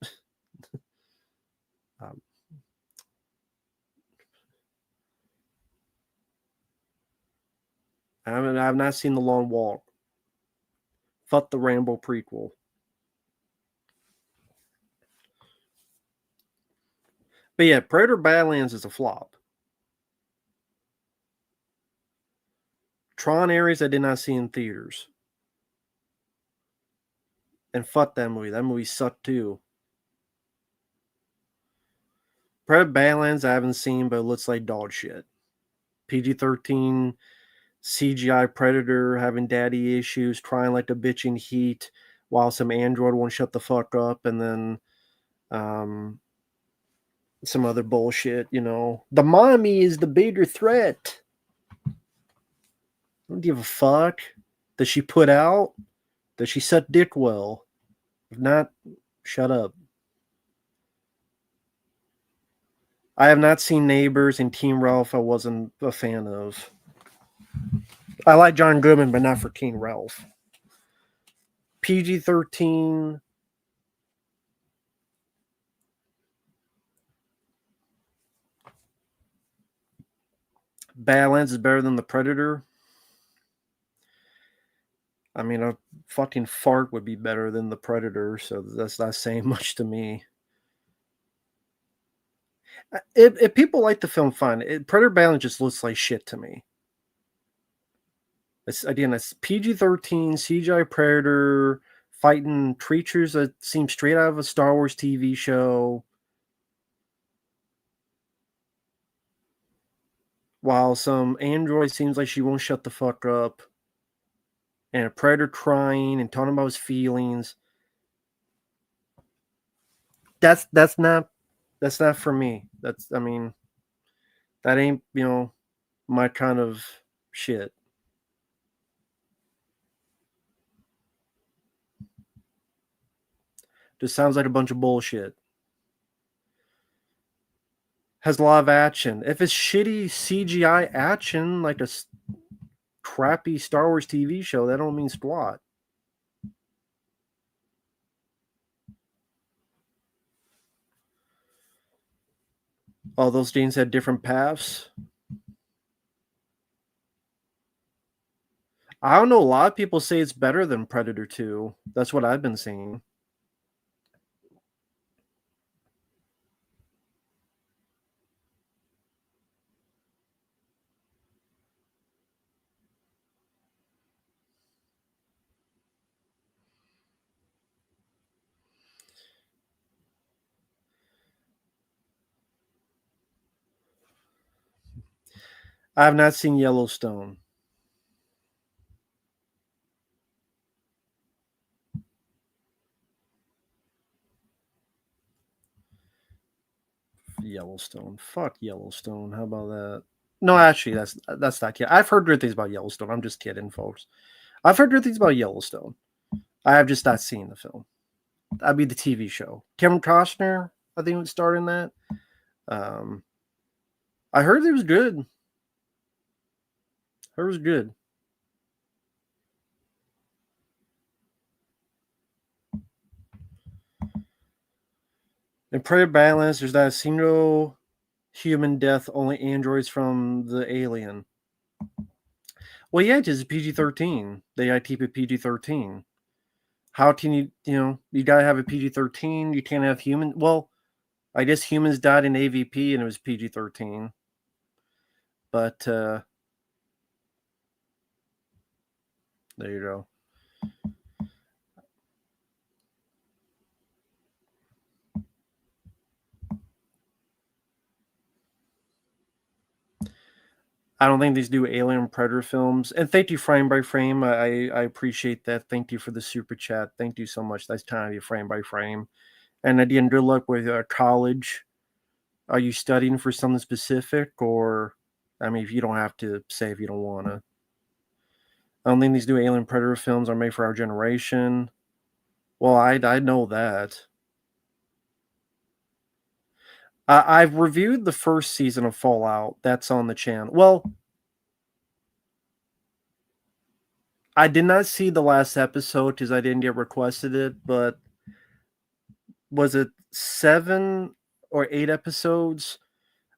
I have not seen The Long Walk. Fuck the Rambo prequel. But yeah, Predator Badlands is a flop. Tron Ares I did not see in theaters. And fuck that movie. That movie sucked too. Predator Badlands I haven't seen, but it looks like dog shit. PG-13 CGI Predator having daddy issues, crying like a bitch in heat, while some android won't shut the fuck up, and then some other bullshit, you know. The mommy is the bigger threat. I don't give a fuck. Does she put out? Does she suck dick well? If not, shut up. I have not seen Neighbors, and Teen Ralph I wasn't a fan of. I like John Goodman, but not for Teen Ralph. PG-13. Badlands is better than The Predator. I mean, a fucking fart would be better than The Predator, so that's not saying much to me. If people like the film, fine. Predator Balance just looks like shit to me. Again, it's PG-13 CGI Predator fighting creatures that seem straight out of a Star Wars TV show, while some android seems like she won't shut the fuck up, and a Predator crying and talking about his feelings. That's not for me. I mean, that ain't my kind of shit. Just sounds like a bunch of bullshit. Has a lot of action. If it's shitty CGI action, like a crappy Star Wars TV show, that don't mean squat. All those genes had different paths. I don't know. A lot of people say it's better than Predator 2. That's what I've been seeing. I have not seen Yellowstone. Yellowstone. Fuck Yellowstone. How about that? No, actually, that's not kidding. I've heard good things about Yellowstone. I'm just kidding, folks. I've heard good things about Yellowstone. I have just not seen the film. That'd be the TV show. Kevin Costner, I think, would star in that. I heard it was good. It was good. In Predator Balance, there's not a single human death, only androids from the alien. Well, yeah, it's PG-13. They gotta keep it PG-13. How can you gotta have a PG-13. You can't have human. Well, I guess humans died in AVP and it was PG-13. But there you go. I don't think these do Alien Predator films. And thank you, Frame by Frame. I appreciate that. Thank you for the super chat. Thank you so much. That's kind of you, Frame by Frame. And again, good luck with college. Are you studying for something specific, or I mean, if you don't have to say if you don't want to. I don't think these new Alien Predator films are made for our generation. Well, I know that. I've reviewed the first season of Fallout. That's on the channel. Well, I did not see the last episode because I didn't get requested it, but was it 7 or 8 episodes?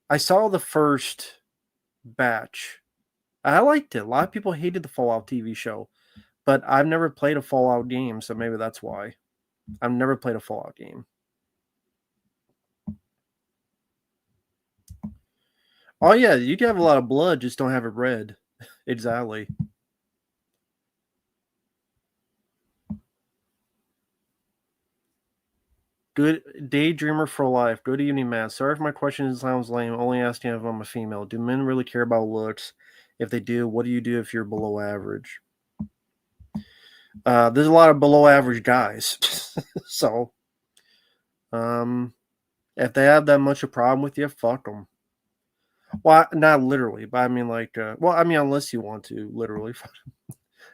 I saw the first batch. I liked it. A lot of people hated the Fallout TV show, but I've never played a Fallout game, so maybe that's why. I've never played a Fallout game. Oh yeah, you can have a lot of blood, just don't have it red. Exactly. Good daydreamer for life. Good evening, Matt. Sorry if my question sounds lame. Only asking if I'm a female. Do men really care about looks? If they do, what do you do if you're below average? There's a lot of below average guys. So, if they have that much a problem with you, fuck them. Well, not literally, but I mean, like, well, I mean, unless you want to literally,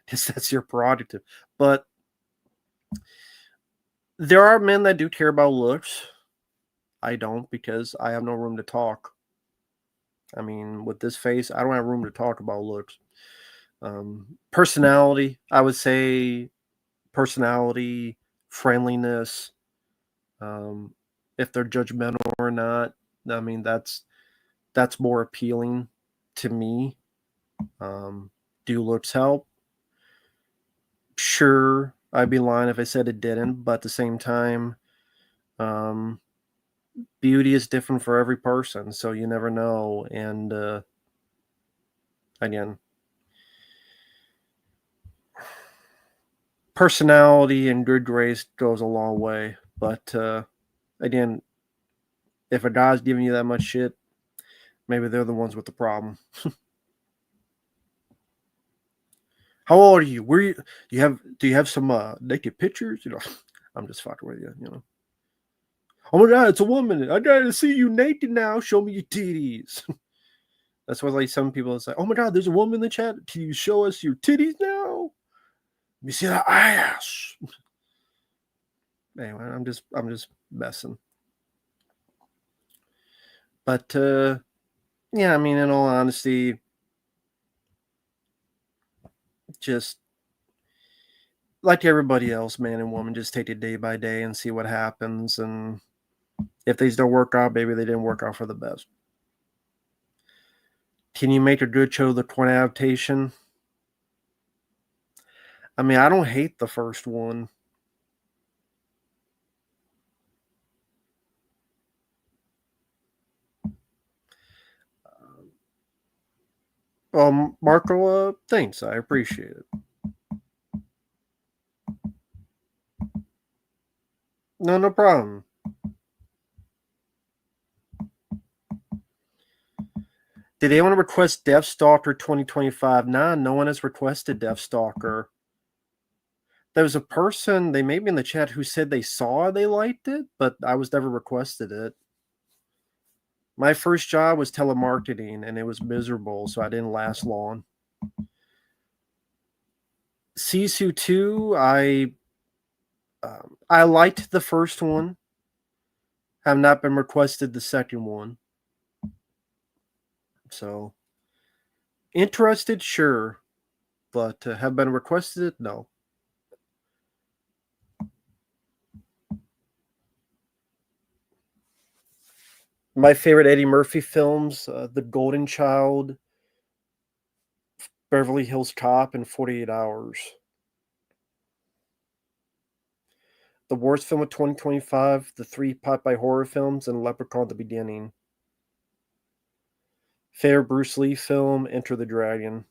because that's your prerogative. But there are men that do care about looks. I don't, because I have no room to talk. I mean, with this face, I don't have room to talk about looks. Personality, I would say personality, friendliness, if they're judgmental or not. I mean, that's more appealing to me. Do looks help? Sure, I'd be lying if I said it didn't, but at the same time, beauty is different for every person, so you never know. And again, personality and good grace goes a long way. But again, if a guy's giving you that much shit, maybe they're the ones with the problem. How old are you? Where you? Do you have some naked pictures? I'm just fucking with you. Oh my god, it's a woman. I gotta see you naked now. Show me your titties. That's what like some people say. Oh my god, there's a woman in the chat. Can you show us your titties now? Let me see that ass. Anyway, I'm just messing. But yeah, I mean, in all honesty, just like everybody else, man and woman, just take it day by day and see what happens. And if these don't work out, maybe they didn't work out for the best. Can you make a good show the porn adaptation? I mean, I don't hate the first one. Marco, thanks. I appreciate it. No problem. Did anyone request Deathstalker 2025? Nah, no one has requested Deathstalker. There was a person, they may be in the chat, who said they saw they liked it, but I was never requested it. My first job was telemarketing, and it was miserable, so I didn't last long. Sisu 2, I liked the first one. Have not been requested the second one. So, interested, sure, but have been requested, no. My favorite Eddie Murphy films: The Golden Child, Beverly Hills Cop, and 48 Hours. The worst film of 2025: the 3 Popeye horror films and Leprechaun at the Beginning. Favorite Bruce Lee film: Enter the Dragon.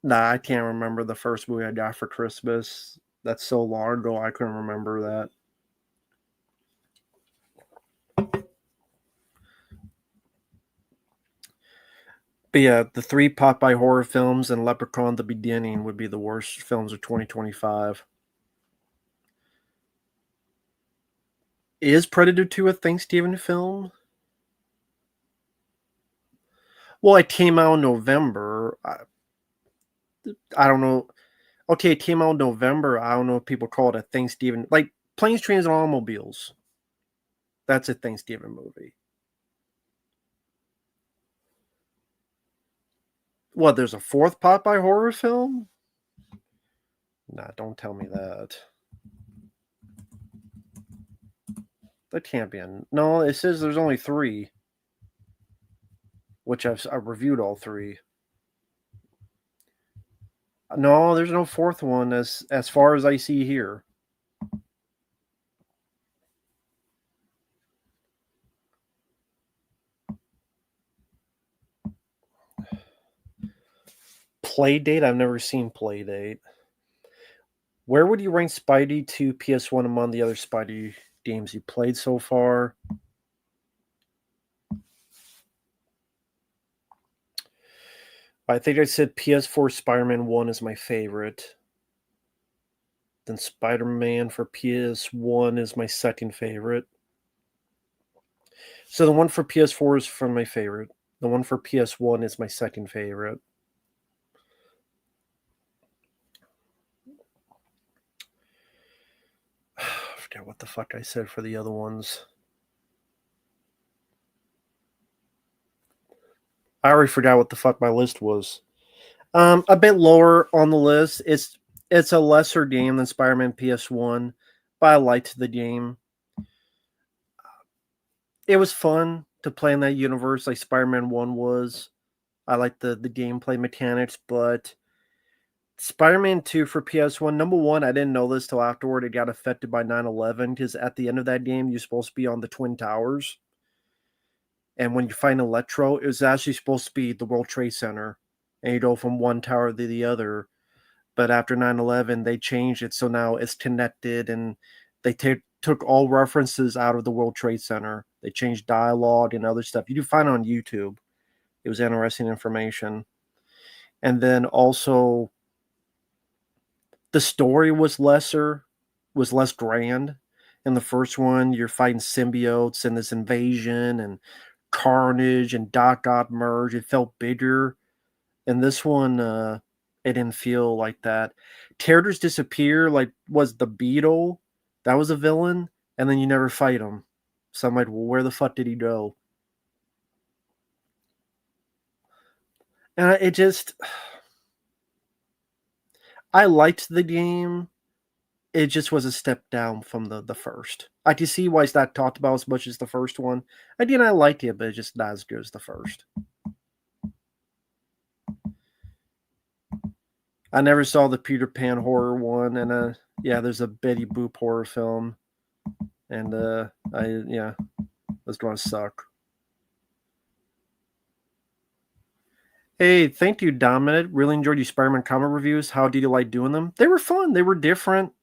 Nah, I can't remember the first movie I got for Christmas. That's so long ago, I couldn't remember that. But yeah, the 3 Popeye horror films and Leprechaun at the Beginning would be the worst films of 2025. Is Predator 2 a Thanksgiving film? Well, it came out in November. I don't know. Okay, it came out in November. I don't know if people call it a Thanksgiving. Like Planes, Trains, and Automobiles. That's a Thanksgiving movie. What, there's a 4th Popeye horror film? Nah, don't tell me that. That can't be a... No, it says there's only 3. Which I've reviewed all 3. No, there's no 4th one as far as I see here. Playdate? I've never seen Playdate. Where would you rank Spidey 2 PS1 among the other Spidey games you played so far? I think I said PS4 Spider-Man 1 is my favorite. Then Spider-Man for PS1 is my second favorite. So the one for PS4 is from my favorite. The one for PS1 is my second favorite. I forget what the fuck I said for the other ones. I already forgot what the fuck my list was. A bit lower on the list. It's a lesser game than Spider-Man PS1, but I liked the game. It was fun to play in that universe like Spider-Man 1 was. I like the gameplay mechanics, but Spider-Man 2 for PS1, number one, I didn't know this till afterward. It got affected by 9/11 because at the end of that game, you're supposed to be on the Twin Towers. And when you find Electro, it was actually supposed to be the World Trade Center. And you go from one tower to the other. But after 9/11, they changed it so now it's connected and they took all references out of the World Trade Center. They changed dialogue and other stuff. You can find it on YouTube. It was interesting information. And then also the story was less grand. In the first one, you're fighting symbiotes and this invasion and Carnage and Doc Ock merge. It felt bigger. And this one, it didn't feel like that. Characters disappear. Like, was the Beetle? That was a villain, and then you never fight him. So I'm like, well, where the fuck did he go? And it just, I liked the game. It just was a step down from the first. I can see why it's not talked about as much as the first one. Again, I liked it, but it's just not as good as the first. I never saw the Peter Pan horror one, and yeah, there's a Betty Boop horror film, and that's gonna suck. Hey, thank you, Dominic. Really enjoyed your Spider-Man comic reviews. How did you like doing them? They were fun. They were different.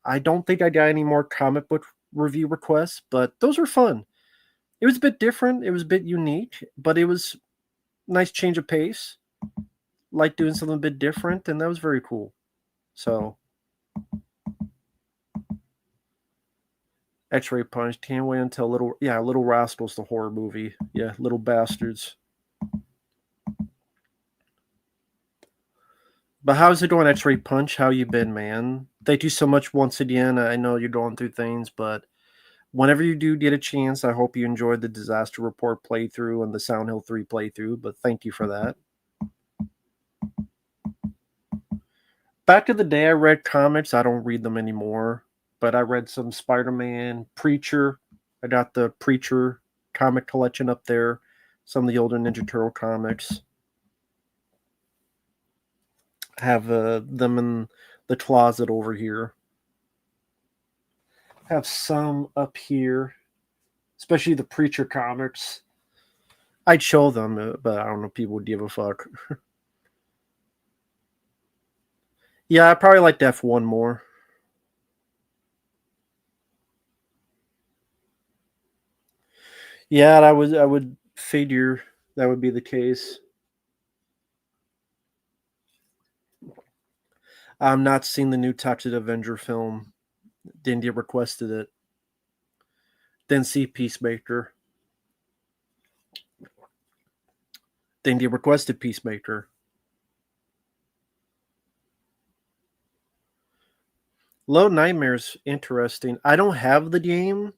I don't think I got any more comic book review requests, but those were fun. It was a bit different. It was a bit unique, but it was a nice change of pace. Like doing something a bit different, and that was very cool. So, X-Ray Punch. Can't wait until Little Rascals, the horror movie. Yeah, Little Bastards. But how's it going, X-Ray Punch? How you been, man? Thank you so much once again. I know you're going through things, but whenever you do get a chance, I hope you enjoyed the Disaster Report playthrough and the Sound Hill 3 playthrough, but thank you for that. Back in the day, I read comics. I don't read them anymore, but I read some Spider-Man, Preacher. I got the Preacher comic collection up there, some of the older Ninja Turtle comics. I have them in the closet over here. I have some up here, especially the Preacher comics. I'd show them, but I don't know if people would give a fuck. Yeah, I probably like F1 more. Yeah, I would figure that would be the case. I'm not seeing the new Toxic Avenger film. Didn't get requested it. Didn't see Peacemaker. Didn't get requested Peacemaker. Low Nightmares, interesting. I don't have the game.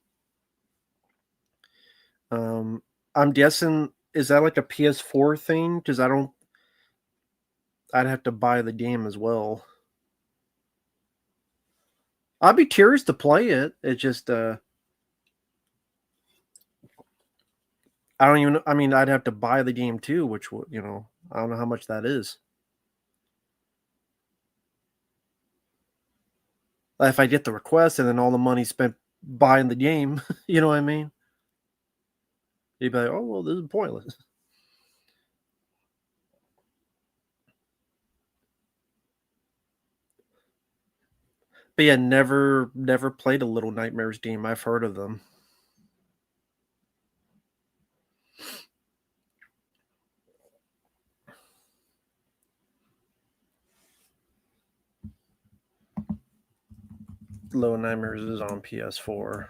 I'm guessing, is that like a PS4 thing? Because I'd have to buy the game as well. I'd be curious to play it. It just, I don't even, I mean, I'd have to buy the game too, which would, I don't know how much that is. If I get the request and then all the money spent buying the game, you know what I mean? You'd be like, oh, well, this is pointless. But yeah, never played a Little Nightmares game. I've heard of them. Little Nightmares is on PS4.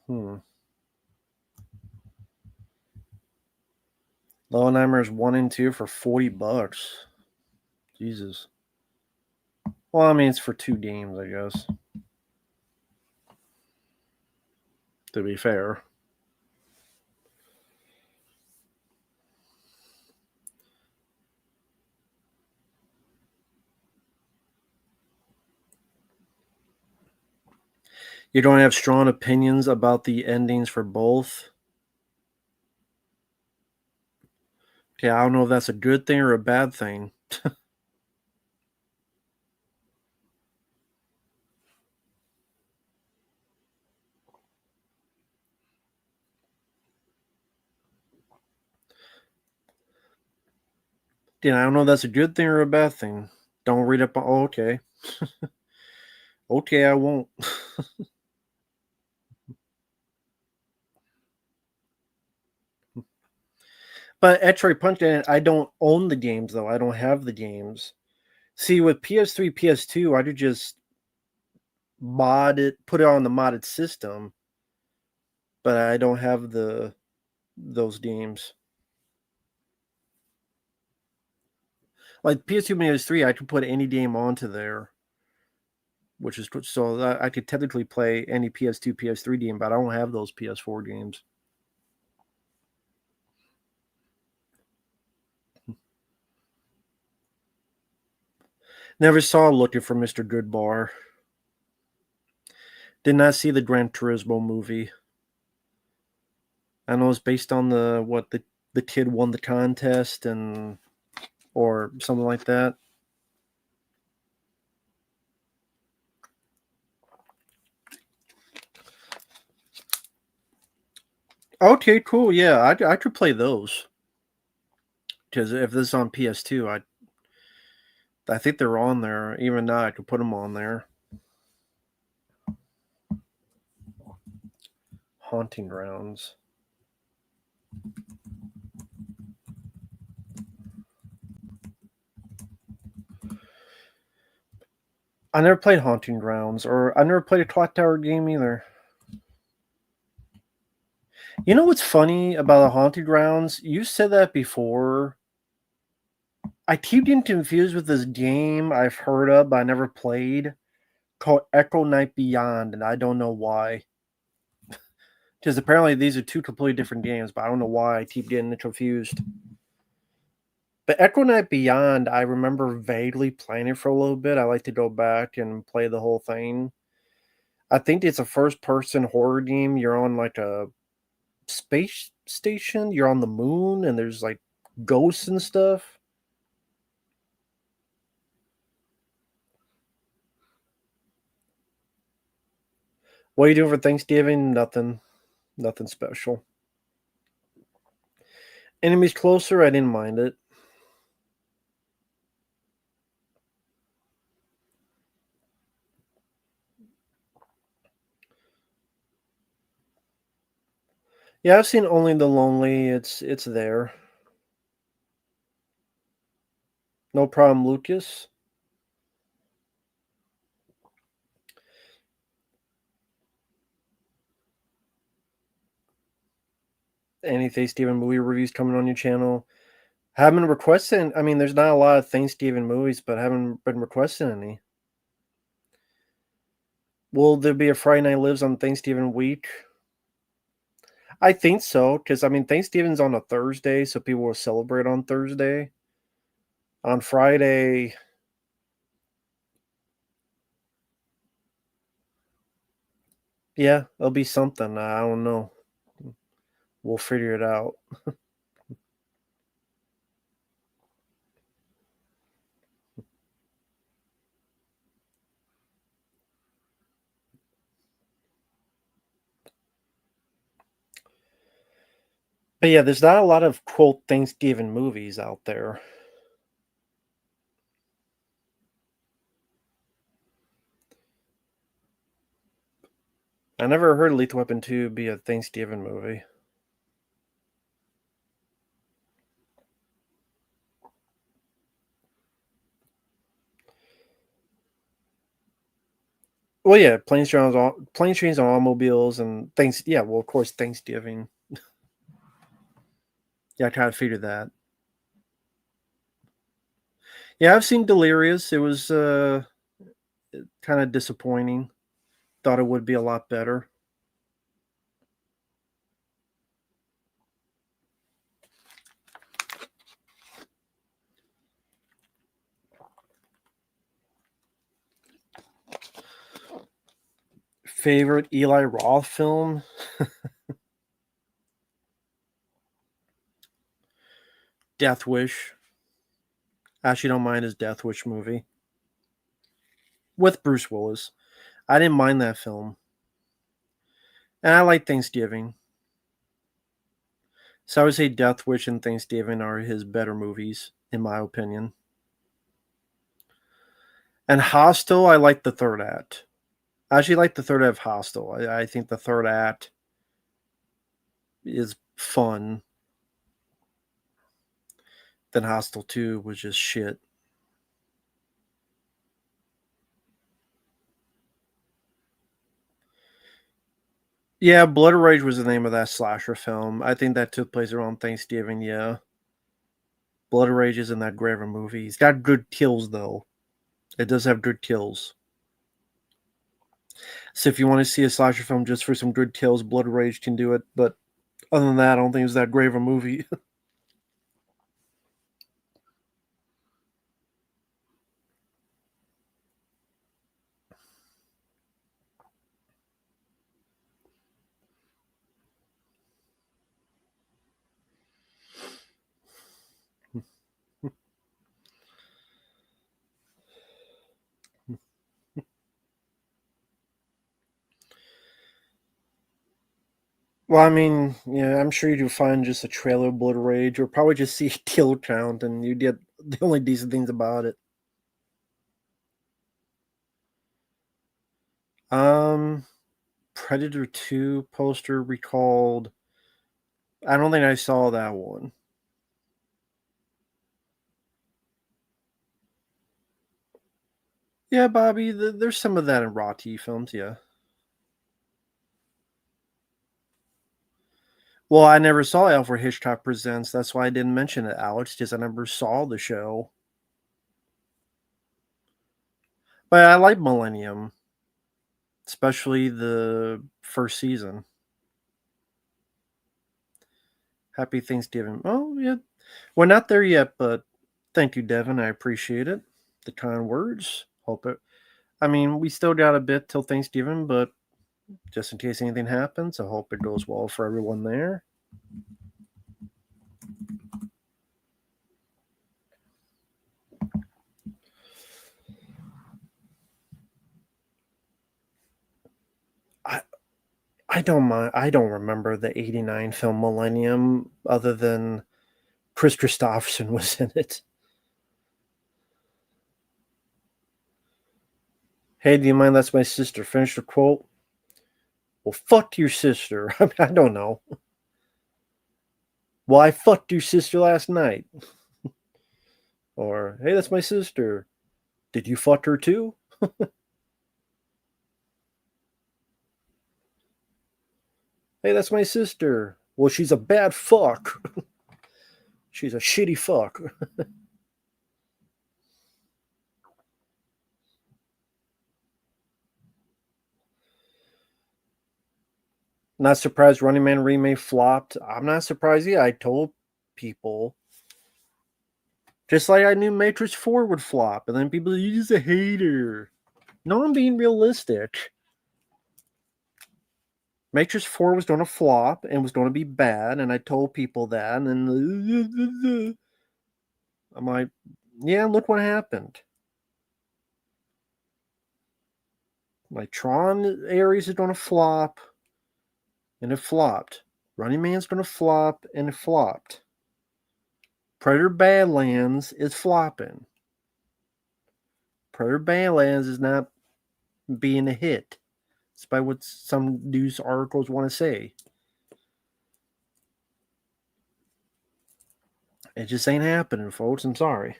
Little Nightmares 1 and 2 for $40. Jesus. Well, I mean, it's for 2 games, I guess. To be fair. You don't have strong opinions about the endings for both? Okay, I don't know if that's a good thing or a bad thing. Yeah, I don't know if that's a good thing or a bad thing. Don't read up on. Oh, okay. Okay, I won't. But Metroid Punch, I don't own the games though. I don't have the games. See, with PS3, PS2, I could just mod it, put it on the modded system, but I don't have those games. Like PS2, PS3, I could put any game onto there, which is so that I could technically play any PS2, PS3 game, but I don't have those PS4 games. Never saw Looking for Mr. Goodbar. Did not see the Gran Turismo movie. I know it's based on the kid won the contest and or something like that. Okay, cool. Yeah, I could play those because if this is on PS2, I think they're on there. Even now, I could put them on there. Haunting Grounds. I never played Haunting Grounds, or I never played a Clock Tower game either. You know what's funny about the Haunted Grounds? You said that before. I keep getting confused with this game I've heard of, but I never played, called Echo Night Beyond, and I don't know why. Because apparently these are two completely different games, but I don't know why I keep getting confused. But Echo Night Beyond, I remember vaguely playing it for a little bit. I like to go back and play the whole thing. I think it's a first-person horror game. You're on like a space station. You're on the moon, and there's like ghosts and stuff. What are you doing for Thanksgiving? Nothing. Nothing special. Enemies closer. I didn't mind it. Yeah, I've seen Only the Lonely. It's there. No problem, Lucas. Any Thanksgiving movie reviews coming on your channel? Haven't been requesting. I mean, there's not a lot of Thanksgiving movies, but haven't been requesting any. Will there be a Friday Night Lives on Thanksgiving week? I think so, because I mean, Thanksgiving's on a Thursday, so people will celebrate on Thursday. On Friday, yeah, it'll be something. I don't know. We'll figure it out. But yeah, there's not a lot of quote Thanksgiving movies out there. I never heard Lethal Weapon 2 be a Thanksgiving movie. Well, yeah, planes, trains, and automobiles, and things. Yeah, well, of course, Thanksgiving. Yeah, I kind of figured that. Yeah, I've seen Delirious. It was kind of disappointing. Thought it would be a lot better. Favorite Eli Roth film? Death Wish. I actually don't mind his Death Wish movie with Bruce Willis. I didn't mind that film, and I like Thanksgiving. So I would say Death Wish and Thanksgiving are his better movies, in my opinion. And Hostel, I like the third act. I actually like the third act of Hostel. I think the third act is fun. Then Hostel 2 was just shit. Yeah, Blood Rage was the name of that slasher film. I think that took place around Thanksgiving, yeah. Blood Rage isn't that great of a movie. It's got good kills, though. It does have good kills. So if you want to see a slasher film just for some good kills, Blood Rage can do it. But other than that, I don't think it's that great of a movie. Well, I mean, yeah, I'm sure you do find just a trailer of Blood Rage, or probably just see a kill count, and you get the only decent things about it. Um, Predator 2 poster recalled. I don't think I saw that one. Yeah, Bobby, there's some of that in Raw T films, yeah. Well, I never saw Alfred Hitchcock Presents. That's why I didn't mention it, Alex, because I never saw the show. But I like Millennium, especially the first season. Happy Thanksgiving. Oh, yeah. We're not there yet, but thank you, Devin. I appreciate it. The kind words. Hope it. I mean, we still got a bit till Thanksgiving, but just in case anything happens, I hope it goes well for everyone there. I don't mind. I don't remember the '89 film Millennium, other than Chris Christopherson was in it. Hey, do you mind? That's my sister. Finish the quote. Well, fuck your sister. I mean, I don't know. Well, I fucked your sister last night. Or, hey, that's my sister. Did you fuck her too? Hey, that's my sister. Well, she's a bad fuck. She's a shitty fuck. Not surprised Running Man remake flopped. I'm not surprised. Yeah, I told people. Just like I knew Matrix 4 would flop. And then people, you're just a hater. No, I'm being realistic. Matrix 4 was going to flop and was going to be bad. And I told people that. And then I'm like, yeah, look what happened. Like Tron Ares is going to flop. And it flopped. Running Man's going to flop. And it flopped. Predator Badlands is flopping. Predator Badlands is not being a hit, despite what some news articles want to say. It just ain't happening, folks. I'm sorry.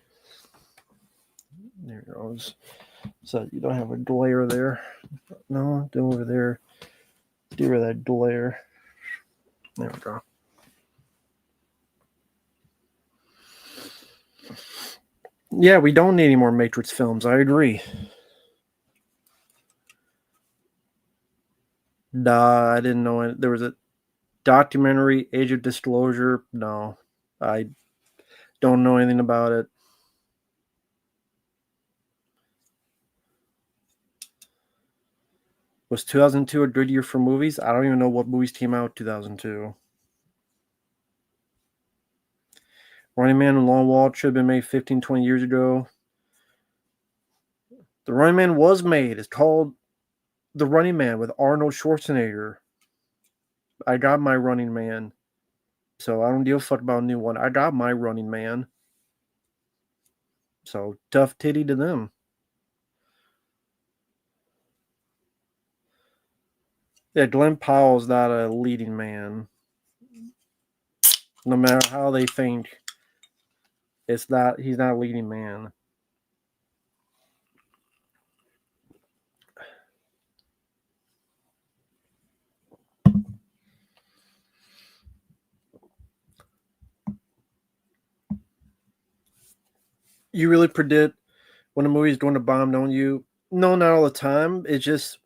There it goes. So you don't have a glare there. No, do over there. Get rid of that glare. There we go. Yeah, we don't need any more Matrix films. I agree. Nah, I didn't know it. There was a documentary, Age of Disclosure. No, I don't know anything about it. Was 2002 a good year for movies? I don't even know what movies came out 2002. Running Man and Long Walk should have been made 15, 20 years ago. The Running Man was made. It's called The Running Man with Arnold Schwarzenegger. I got my Running Man. So I don't give a fuck about a new one. I got my Running Man. So tough titty to them. Yeah, Glenn Powell's not a leading man. No matter how they think, he's not a leading man. You really predict when a movie's going to bomb, don't you? No, not all the time. It's just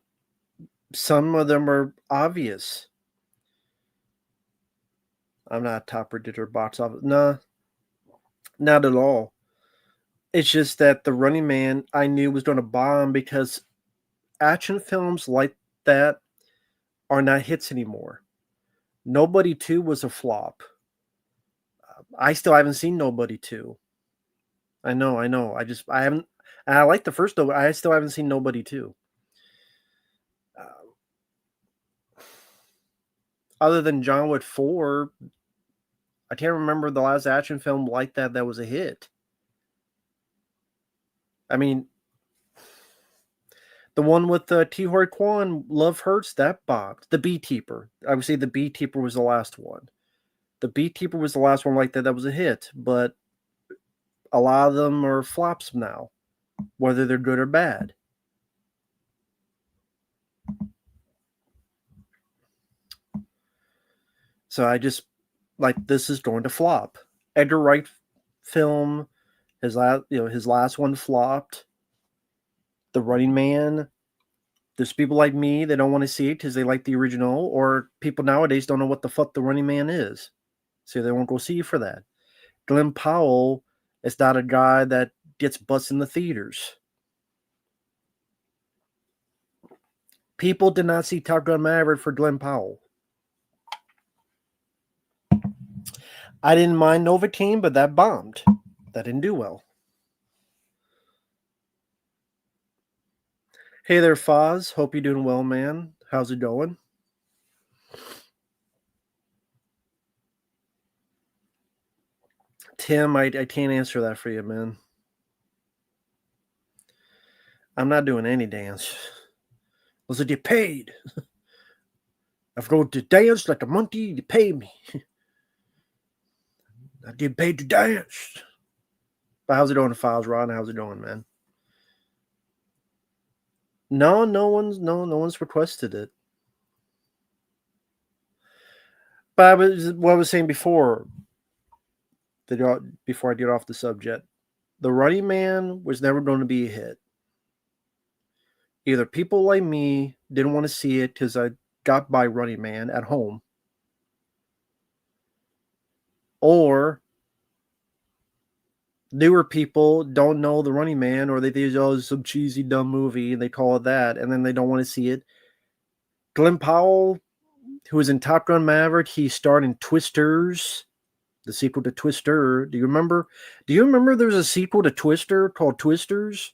some of them are obvious. I'm not a top predictor box office. Nah, not at all. It's just that The Running Man I knew was going to bomb because action films like that are not hits anymore. Nobody 2 was a flop. I still haven't seen Nobody 2. I know. I haven't. I like the first though. I still haven't seen Nobody 2. Other than John Wick 4, I can't remember the last action film like that was a hit. I mean, the one with T-Hoi Kwan, Love Hurts, that bombed. The Beekeeper. I would say The Beekeeper was the last one. The Beekeeper was the last one like that was a hit, but a lot of them are flops now, whether they're good or bad. So I just, like, this is going to flop. Edgar Wright film, his last one flopped. The Running Man. There's people like me that don't want to see it because they like the original, or people nowadays don't know what the fuck The Running Man is, so they won't go see you for that. Glenn Powell is not a guy that gets butts in the theaters. People did not see Top Gun Maverick for Glenn Powell. I didn't mind Novocaine, but that bombed. That didn't do well. Hey there, Foz. Hope you're doing well, man. How's it going? Tim, I can't answer that for you, man. I'm not doing any dance. Was it you paid? I've got to dance like a monkey, you pay me. I get paid to dance. But how's it going, Files Ron? How's it going, man? No one's requested it. But what I was saying before I get off the subject, The Running Man was never going to be a hit. Either people like me didn't want to see it because I got by Running Man at home, or newer people don't know The Running Man, or they think, oh, it's some cheesy, dumb movie, and they call it that, and then they don't want to see it. Glenn Powell, who was in Top Gun Maverick, he starred in Twisters, the sequel to Twister. Do you remember there's a sequel to Twister called Twisters?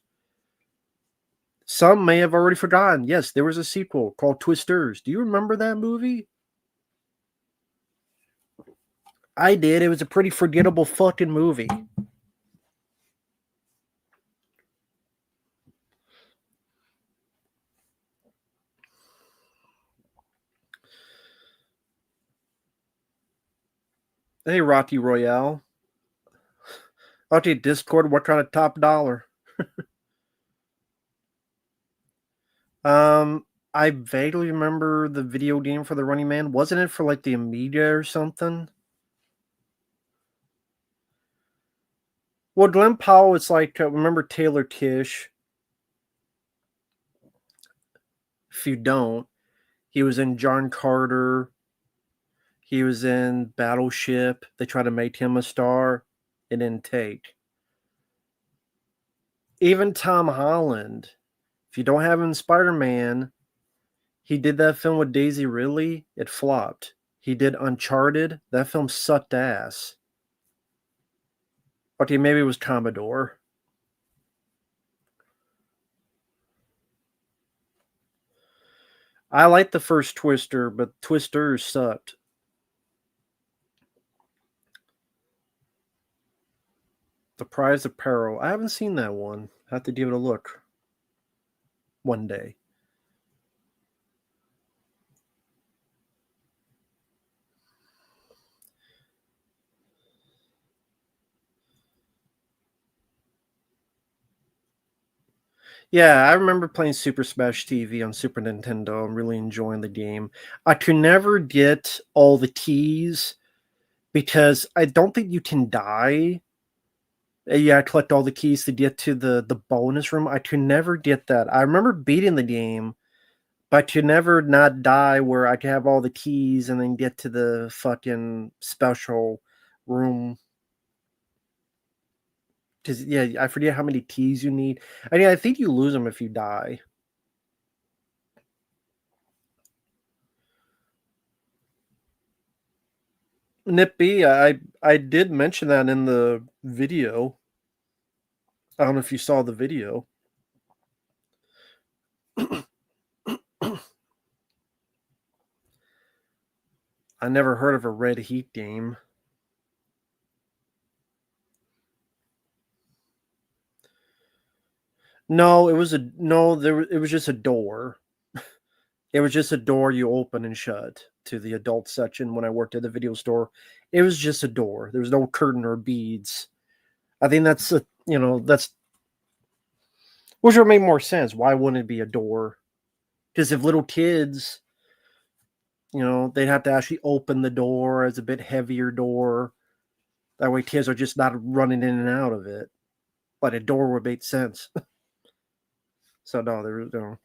Some may have already forgotten. Yes, there was a sequel called Twisters. Do you remember that movie? I did. It was a pretty forgettable fucking movie. Hey, Rocky Royale. Okay, Discord, what kind of top dollar? I vaguely remember the video game for the Running Man. Wasn't it for like the Amiga or something? Well, Glenn Powell, it's like, remember Taylor Kish? If you don't, he was in John Carter. He was in Battleship. They tried to make him a star. It didn't take. Even Tom Holland, if you don't have him in Spider-Man, he did that film with Daisy Ridley. It flopped. He did Uncharted. That film sucked ass. Okay, maybe it was Commodore. I liked the first Twister, but Twisters sucked. The Prize of Peril. I haven't seen that one. I have to give it a look one day. Yeah, I remember playing Super Smash TV on Super Nintendo and really enjoying the game. I could never get all the keys because I don't think you can die. Yeah, I collect all the keys to get to the bonus room. I could never get that. I remember beating the game, but I could never not die where I could have all the keys and then get to the fucking special room. Because, yeah, I forget how many keys you need. I mean, I think you lose them if you die. Nip B, I did mention that in the video. I don't know if you saw the video. I never heard of a red heat game. No, it was a no. It was just a door. It was just a door you open and shut to the adult section. When I worked at the video store, it was just a door. There was no curtain or beads. I think that's that's which would make more sense. Why wouldn't it be a door? Because if little kids, they'd have to actually open the door as a bit heavier door. That way, kids are just not running in and out of it. But a door would make sense. So no, there was no.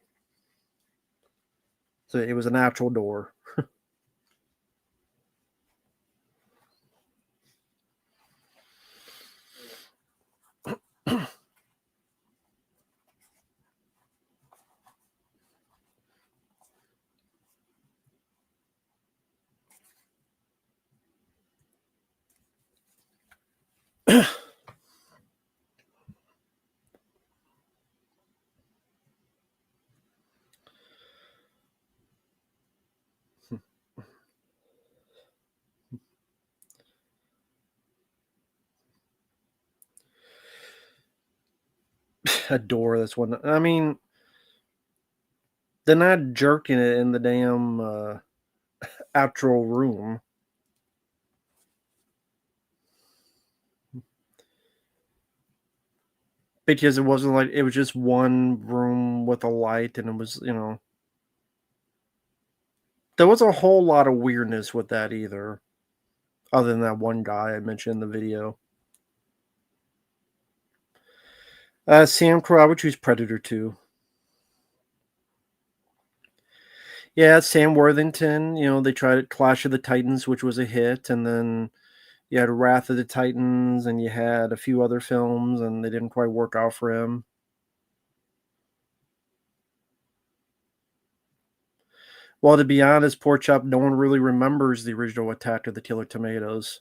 So it was an actual door. A door. That's one. I mean, they're not jerking it in the damn actual room. Because it wasn't like it was just one room with a light, and it was there was a whole lot of weirdness with that either, other than that one guy I mentioned in the video. Sam Crow, I would choose Predator 2. Yeah, Sam Worthington. They tried Clash of the Titans, which was a hit, and then you had Wrath of the Titans, and you had a few other films, and they didn't quite work out for him. Well, to be honest, Pork Chop, no one really remembers the original Attack of the Killer Tomatoes.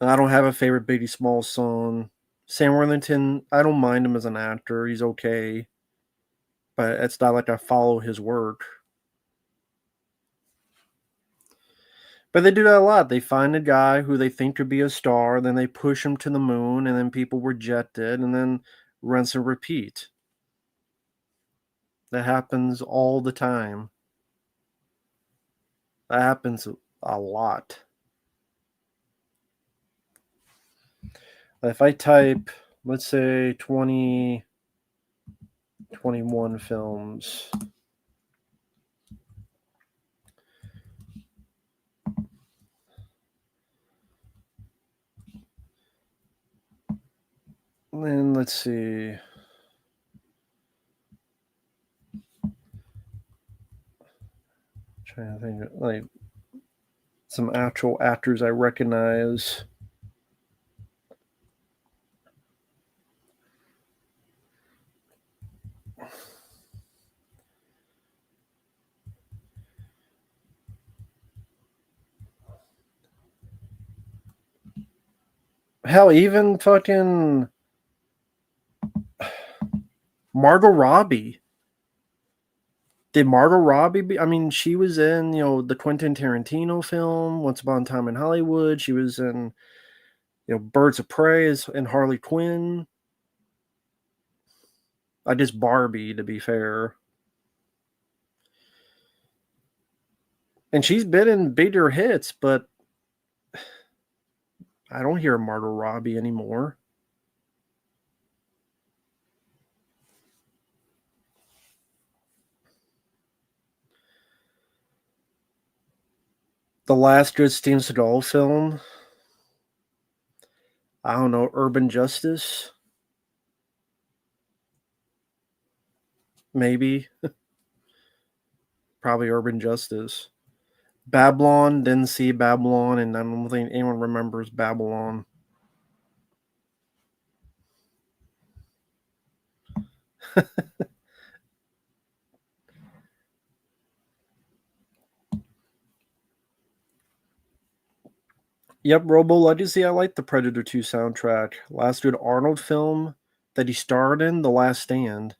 I don't have a favorite Biggie Smalls song. Sam Worthington, I don't mind him as an actor. He's okay. But it's not like I follow his work. But they do that a lot. They find a guy who they think could be a star, then they push him to the moon, and then people reject it, and then rinse and repeat. That happens all the time. That happens a lot. If I type, let's say 2021 films, then let's see. Trying to think of, like some actual actors I recognize. Hell, even fucking Margot Robbie. Did Margot Robbie I mean, she was in, the Quentin Tarantino film, Once Upon a Time in Hollywood. She was in, Birds of Prey and Harley Quinn. I just Barbie, to be fair. And she's been in bigger hits, but I don't hear Margot Robbie anymore. The last good Steven Seagal film, I don't know, Urban Justice? Maybe. Probably Urban Justice. Babylon, didn't see Babylon, and I don't think anyone remembers Babylon. Yep, Robo Legacy, I like the Predator 2 soundtrack. Last good Arnold film that he starred in, The Last Stand.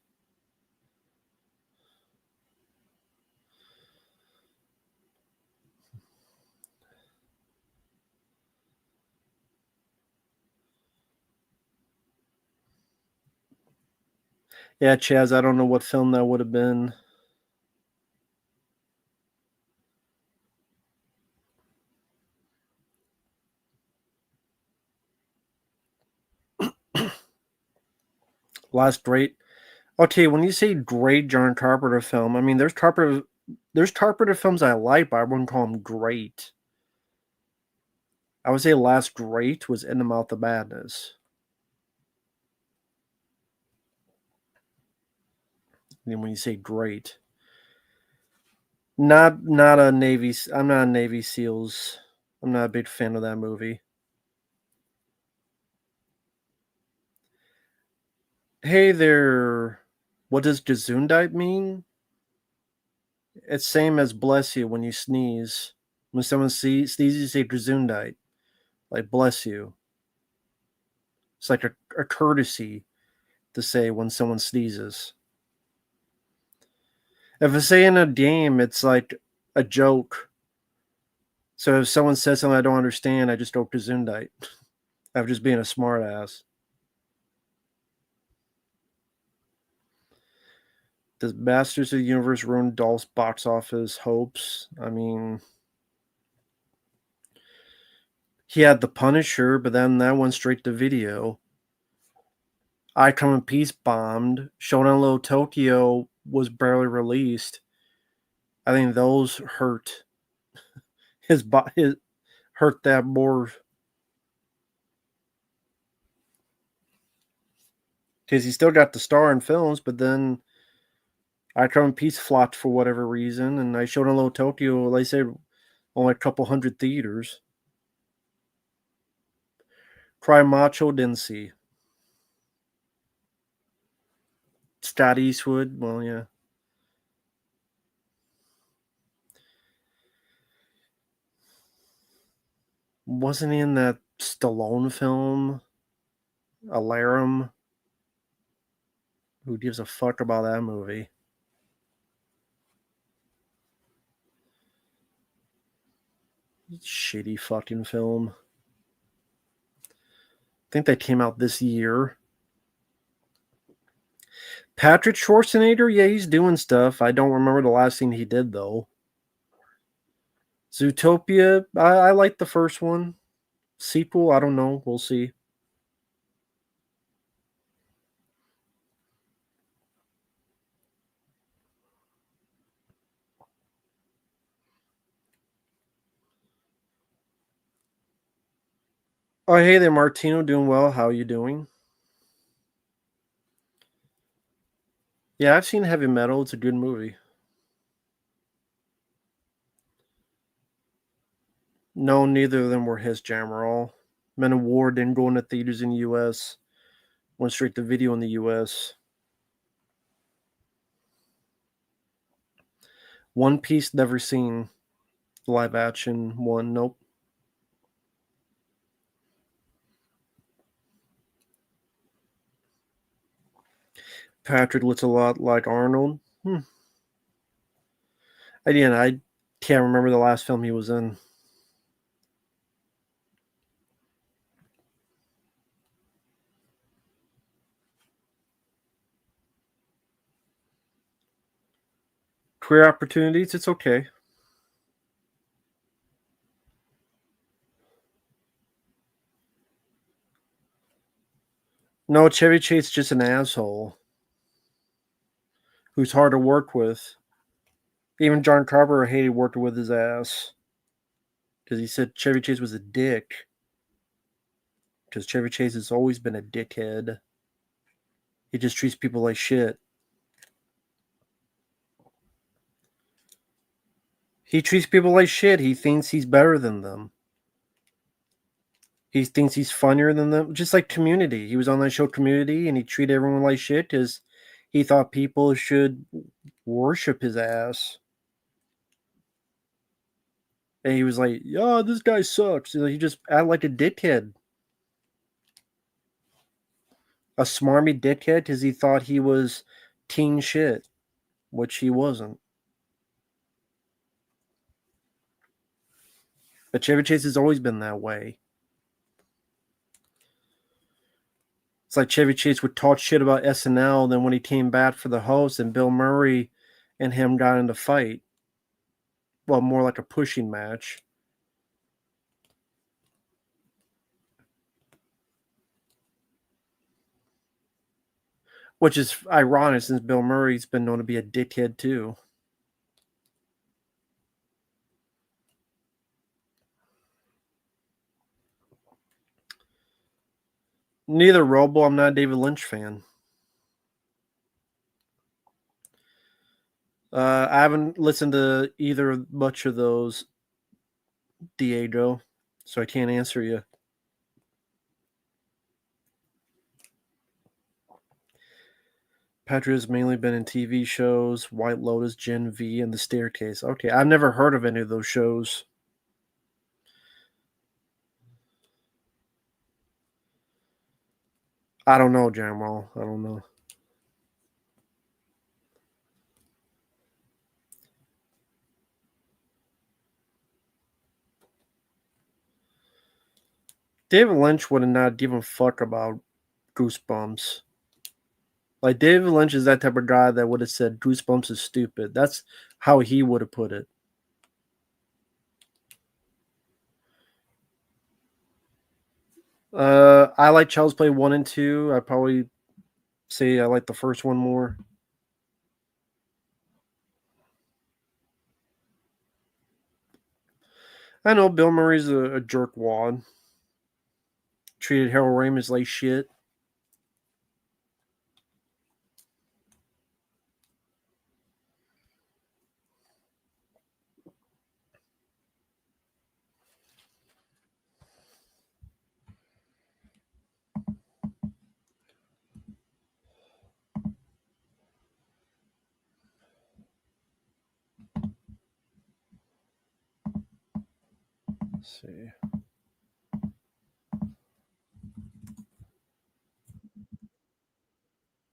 Yeah, Chaz, I don't know what film that would have been. Last great. Okay, when you say great John Carpenter film, I mean there's Carpenter films I like, but I wouldn't call them great. I would say last great was In the Mouth of Madness. And when you say great, not a Navy. I'm not a Navy SEALs. I'm not a big fan of that movie. Hey there. What does Gesundheit mean? It's same as bless you when you sneeze. When someone sneezes, you say Gesundheit, like bless you. It's like a courtesy to say when someone sneezes. If I say in a game, it's like a joke. So if someone says something I don't understand, I just go Gesundheit. I'm just being a smartass. Does Masters of the Universe ruin Dolph's box office hopes? I mean, he had The Punisher, but then that went straight to video. I Come in Peace bombed. Shonen Low Tokyo was barely released. I think those hurt his hurt that more because he still got the star in films, but then I Come in Peace flopped for whatever reason, and I showed in Low Tokyo, like I said, only a couple hundred theaters. Cry Macho didn't see. Scott Eastwood, well, yeah. Wasn't he in that Stallone film, Alarum? Who gives a fuck about that movie? Shitty fucking film. I think that came out this year. Patrick Schwarzenegger, yeah, he's doing stuff. I don't remember the last thing he did, though. Zootopia, I like the first one. Sequel, I don't know. We'll see. Oh, hey there, Martino. Doing well. How are you doing? Yeah, I've seen Heavy Metal. It's a good movie. No, neither of them were his Jammerall. Men of War didn't go into theaters in the U.S. Went straight to video in the U.S. One Piece, never seen. Live action one, nope. Patrick looks a lot like Arnold. Again, I can't remember the last film he was in. Career opportunities, it's okay. No, Chevy Chase is just an asshole who's hard to work with. Even John Carpenter hated working with his ass because he said Chevy Chase was a dick. Because Chevy Chase has always been a dickhead. He just treats people like shit. He treats people like shit. He thinks he's better than them. He thinks he's funnier than them. Just like Community. He was on that show Community and he treated everyone like shit because he thought people should worship his ass. And he was like, "Yeah, this guy sucks." He just acted like a dickhead. A smarmy dickhead because he thought he was teen shit, which he wasn't. But Chevy Chase has always been that way. It's like Chevy Chase would talk shit about SNL, then when he came back for the host and Bill Murray and him got into a fight, well, more like a pushing match. Which is ironic since Bill Murray's been known to be a dickhead too. Neither Robo, I'm not a David Lynch fan. I haven't listened to either much of those, Diego, so I can't answer you. Patrick has mainly been in TV shows, White Lotus, Gen V, and The Staircase. Okay, I've never heard of any of those shows. I don't know, Jamal. I don't know. David Lynch would have not given a fuck about Goosebumps. Like, David Lynch is that type of guy that would have said Goosebumps is stupid. That's how he would have put it. I like Child's Play 1 and 2. I probably say I like the first one more. I know Bill Murray's a jerkwad. Treated Harold Ramis like shit. Let's see.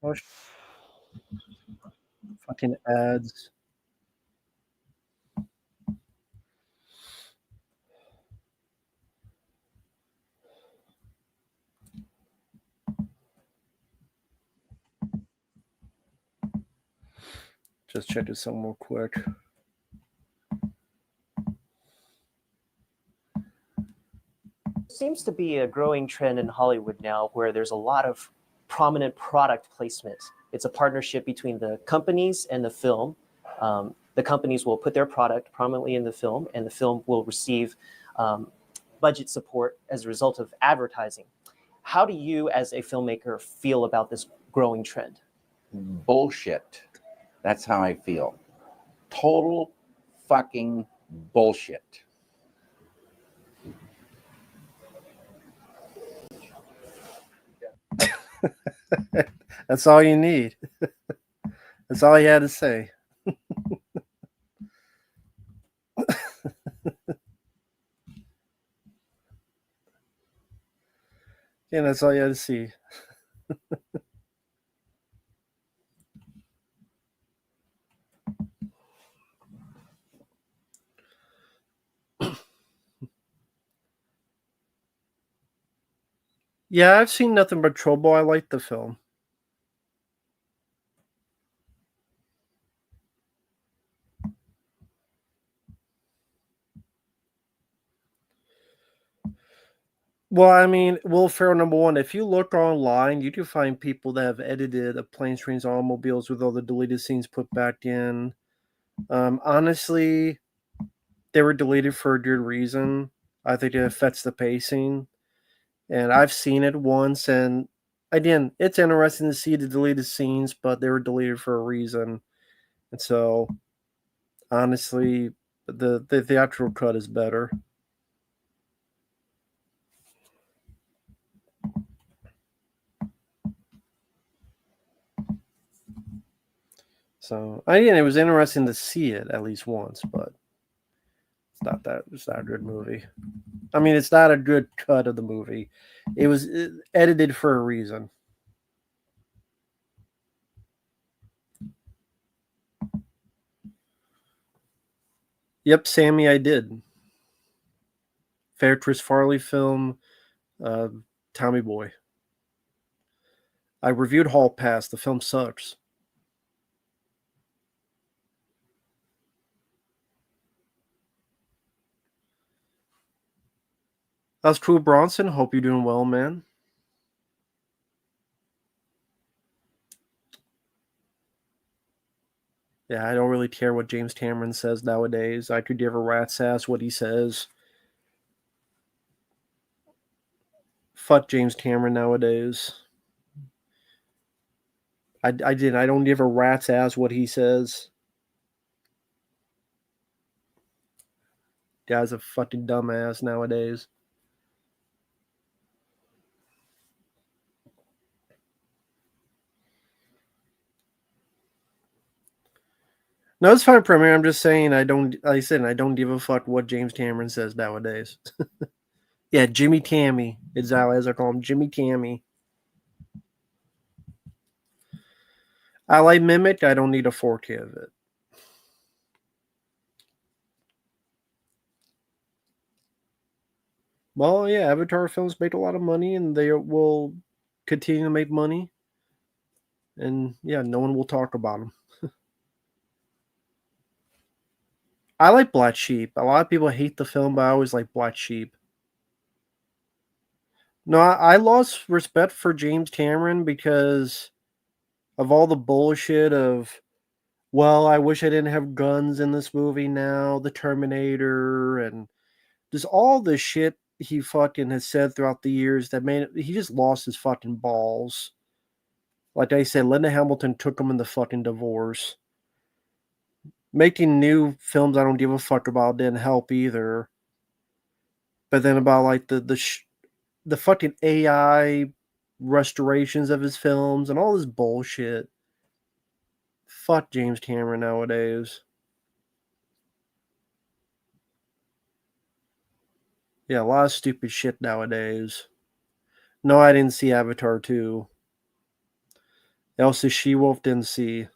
Oh, fucking ads. Just check this out real quick. Seems to be a growing trend in Hollywood now where there's a lot of prominent product placement. It's a partnership between the companies and the film. The companies will put their product prominently in the film, and the film will receive budget support as a result of advertising. How do you, as a filmmaker, feel about this growing trend? Bullshit. That's how I feel. Total fucking bullshit. That's all you need. That's all he had to say. Yeah, that's all you had to see. Yeah, I've seen Nothing But Trouble. I like the film. Well, I mean, Will Ferrell, number one, if you look online, you can find people that have edited a Planes, Trains, Automobiles with all the deleted scenes put back in. Honestly, they were deleted for a good reason. I think it affects the pacing. And I've seen it once, and again, it's interesting to see the deleted scenes, but they were deleted for a reason. And so, honestly, the theatrical cut is better. So again, it was interesting to see it at least once, but it's not a good movie. I mean, it's not a good cut of the movie. It was edited for a reason. Yep, Sammy, I did. Fair Chris Farley film, uh, Tommy Boy. I reviewed Hall Pass. The film sucks. That's cool, Bronson. Hope you're doing well, man. Yeah, I don't really care what James Cameron says nowadays. I could give a rat's ass what he says. Fuck James Cameron nowadays. I didn't. I don't give a rat's ass what he says. Guy's a fucking dumbass nowadays. No, it's fine, Premier. I'm just saying I don't. Like I said, I don't give a fuck what James Cameron says nowadays. Yeah, Jimmy Tammy. Exactly as I call him, Jimmy Tammy. I like Mimic. I don't need a 4K of it. Well, yeah, Avatar films make a lot of money, and they will continue to make money. And yeah, no one will talk about them. I like Black Sheep. A lot of people hate the film, but I always like Black Sheep. No, I lost respect for James Cameron because of all the bullshit of, well, I wish I didn't have guns in this movie now, the Terminator, and just all the shit he fucking has said throughout the years that made he just lost his fucking balls. Like I said, Linda Hamilton took him in the fucking divorce. Making new films I don't give a fuck about didn't help either. But then about like the fucking AI restorations of his films and all this bullshit. Fuck James Cameron nowadays. Yeah, a lot of stupid shit nowadays. No, I didn't see Avatar 2. Elsa She-Wolf didn't see.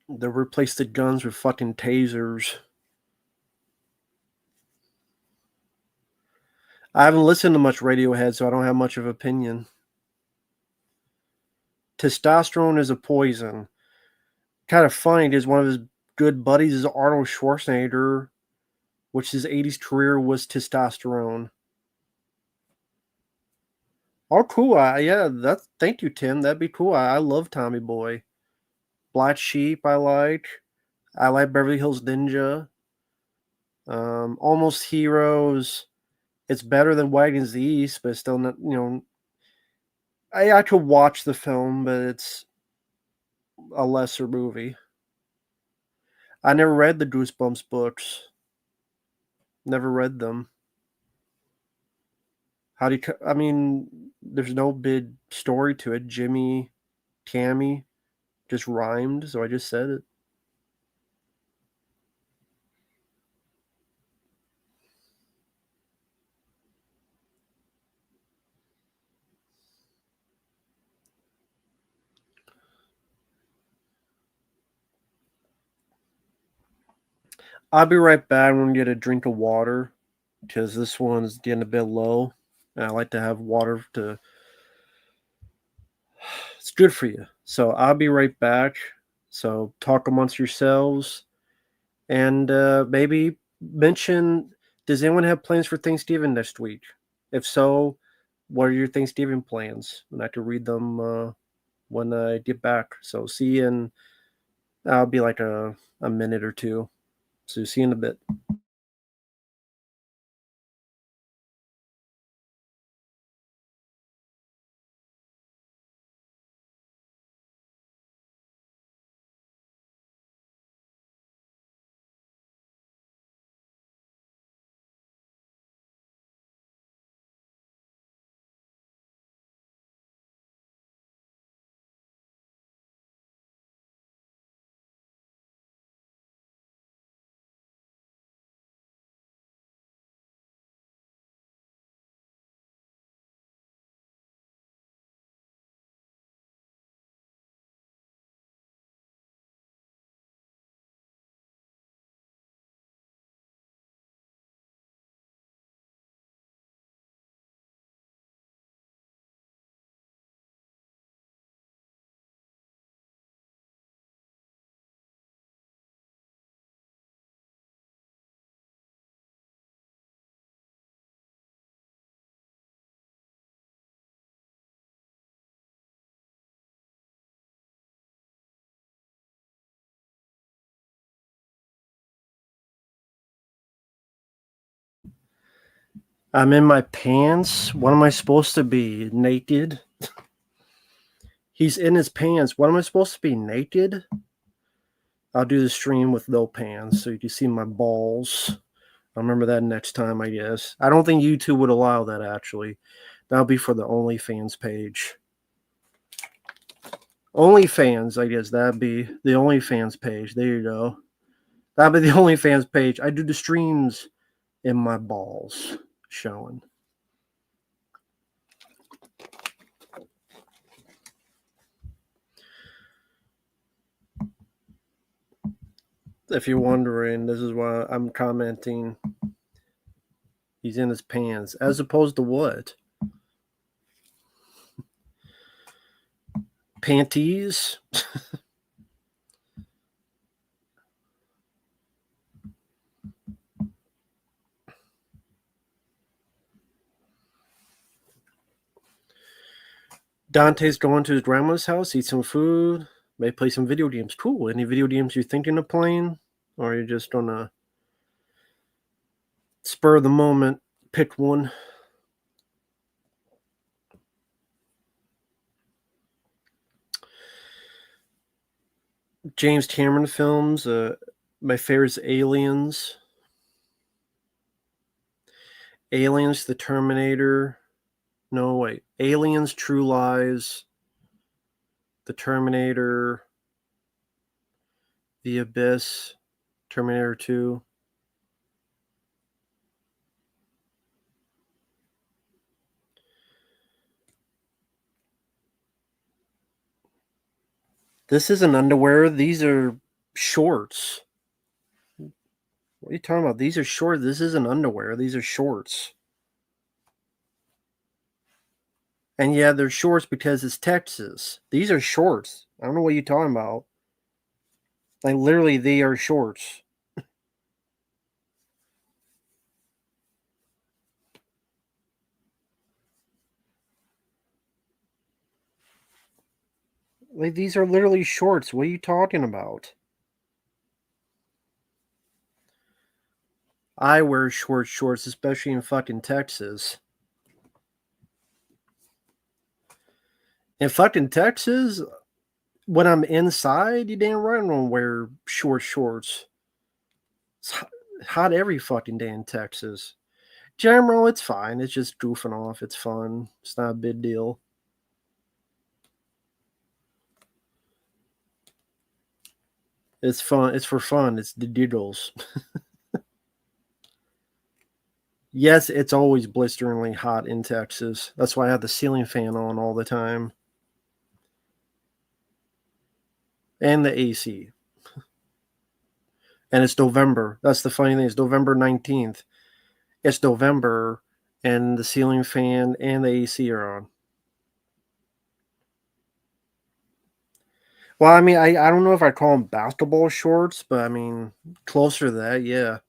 They replaced the guns with fucking tasers. I haven't listened to much Radiohead, so I don't have much of an opinion. Testosterone is a poison. Kind of funny because one of his good buddies is Arnold Schwarzenegger, which his 80s career was Testosterone. Oh, cool. Yeah, that's thank you, Tim. That'd be cool. I love Tommy Boy. Black Sheep, I like. I like Beverly Hills Ninja. Almost Heroes. It's better than Wagons the East, but it's still not, I could watch the film, but it's a lesser movie. I never read the Goosebumps books. Never read them. How do you? I mean, there's no big story to it. Jimmy, Tammy, just rhymed, so I just said it. I'll be right back. I'm going to get a drink of water because this one's getting a bit low. And I like to have water to. It's good for you. So I'll be right back. So talk amongst yourselves and maybe mention, does anyone have plans for Thanksgiving next week? If so, what are your Thanksgiving plans? And I can read them when I get back. So see you in, I'll be like a minute or two. So see you in a bit. I'm in my pants. What am I supposed to be? Naked? He's in his pants. What am I supposed to be? Naked? I'll do the stream with no pants so you can see my balls. I'll remember that next time, I guess. I don't think YouTube would allow that, actually. That'll be for the OnlyFans page. OnlyFans, I guess that'd be the OnlyFans page. There you go. That'd be the OnlyFans page. I do the streams in my balls showing. If you're wondering, this is why I'm commenting. He's in his pants. As opposed to what? Panties? Dante's going to his grandma's house, eat some food, may play some video games. Cool. Any video games you're thinking of playing? Or are you just gonna spur of the moment, pick one? James Cameron films. My favorite is Aliens. Aliens, The Terminator. No, wait. Aliens, True Lies, The Terminator, The Abyss, Terminator 2. This isn't underwear. These are shorts. What are you talking about? These are shorts. This isn't underwear. These are shorts. And yeah, they're shorts because it's Texas. These are shorts. I don't know what you're talking about. Like, literally, they are shorts. Like, these are literally shorts. What are you talking about? I wear shorts, especially in fucking Texas. In fucking Texas, when I'm inside, you damn right I'm gonna wear shorts. It's hot every fucking day in Texas. General, it's fine. It's just goofing off. It's fun. It's not a big deal. It's fun. It's for fun. It's the giggles. Yes, it's always blisteringly hot in Texas. That's why I have the ceiling fan on all the time. And the AC. And it's November. That's the funny thing. It's November 19th. It's November, and the ceiling fan and the AC are on. Well, I mean, I don't know if I call them basketball shorts, but I mean, closer to that, yeah.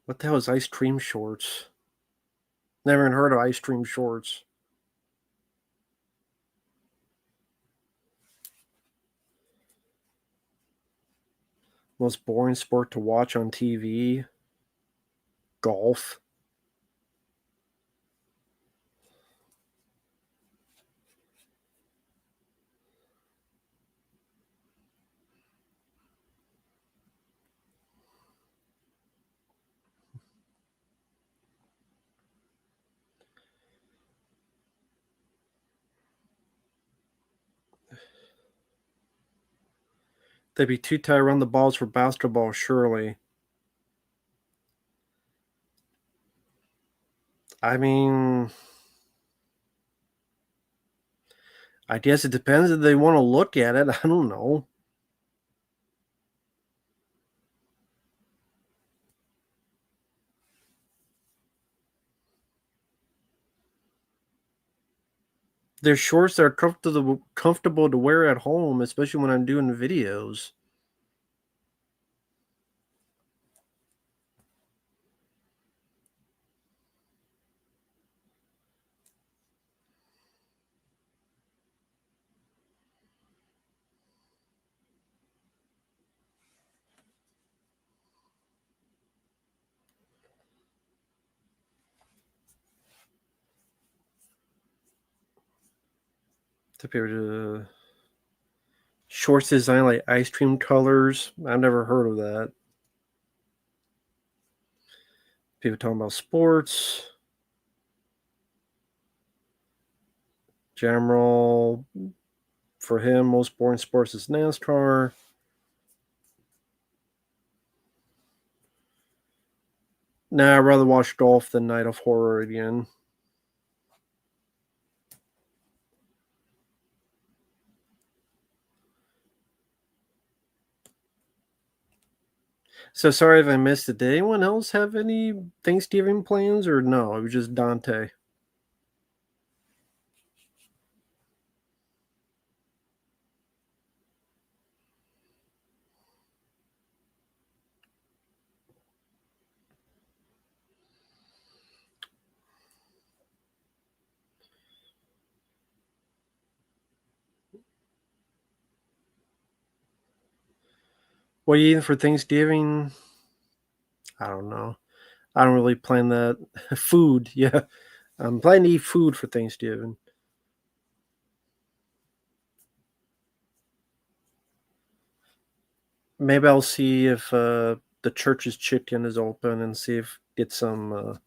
What the hell is ice cream shorts? Never even heard of ice cream shorts. Most boring sport to watch on TV? Golf. They'd be too tight around the balls for basketball, surely. I mean, I guess it depends if they want to look at it. I don't know. They're shorts that are comfortable to wear at home, especially when I'm doing videos. To be able to shorts designed like ice cream colors. I've never heard of that. People talking about sports. General, for him, most boring sports is NASCAR. Nah, I'd rather watch golf than Night of Horror again. So sorry if I missed it. Did anyone else have any Thanksgiving plans, or no? It was just Dante. What are you eating for Thanksgiving? I don't know. I don't really plan that. Food, yeah. I'm planning to eat food for Thanksgiving. Maybe I'll see if the church's chicken is open and see if get some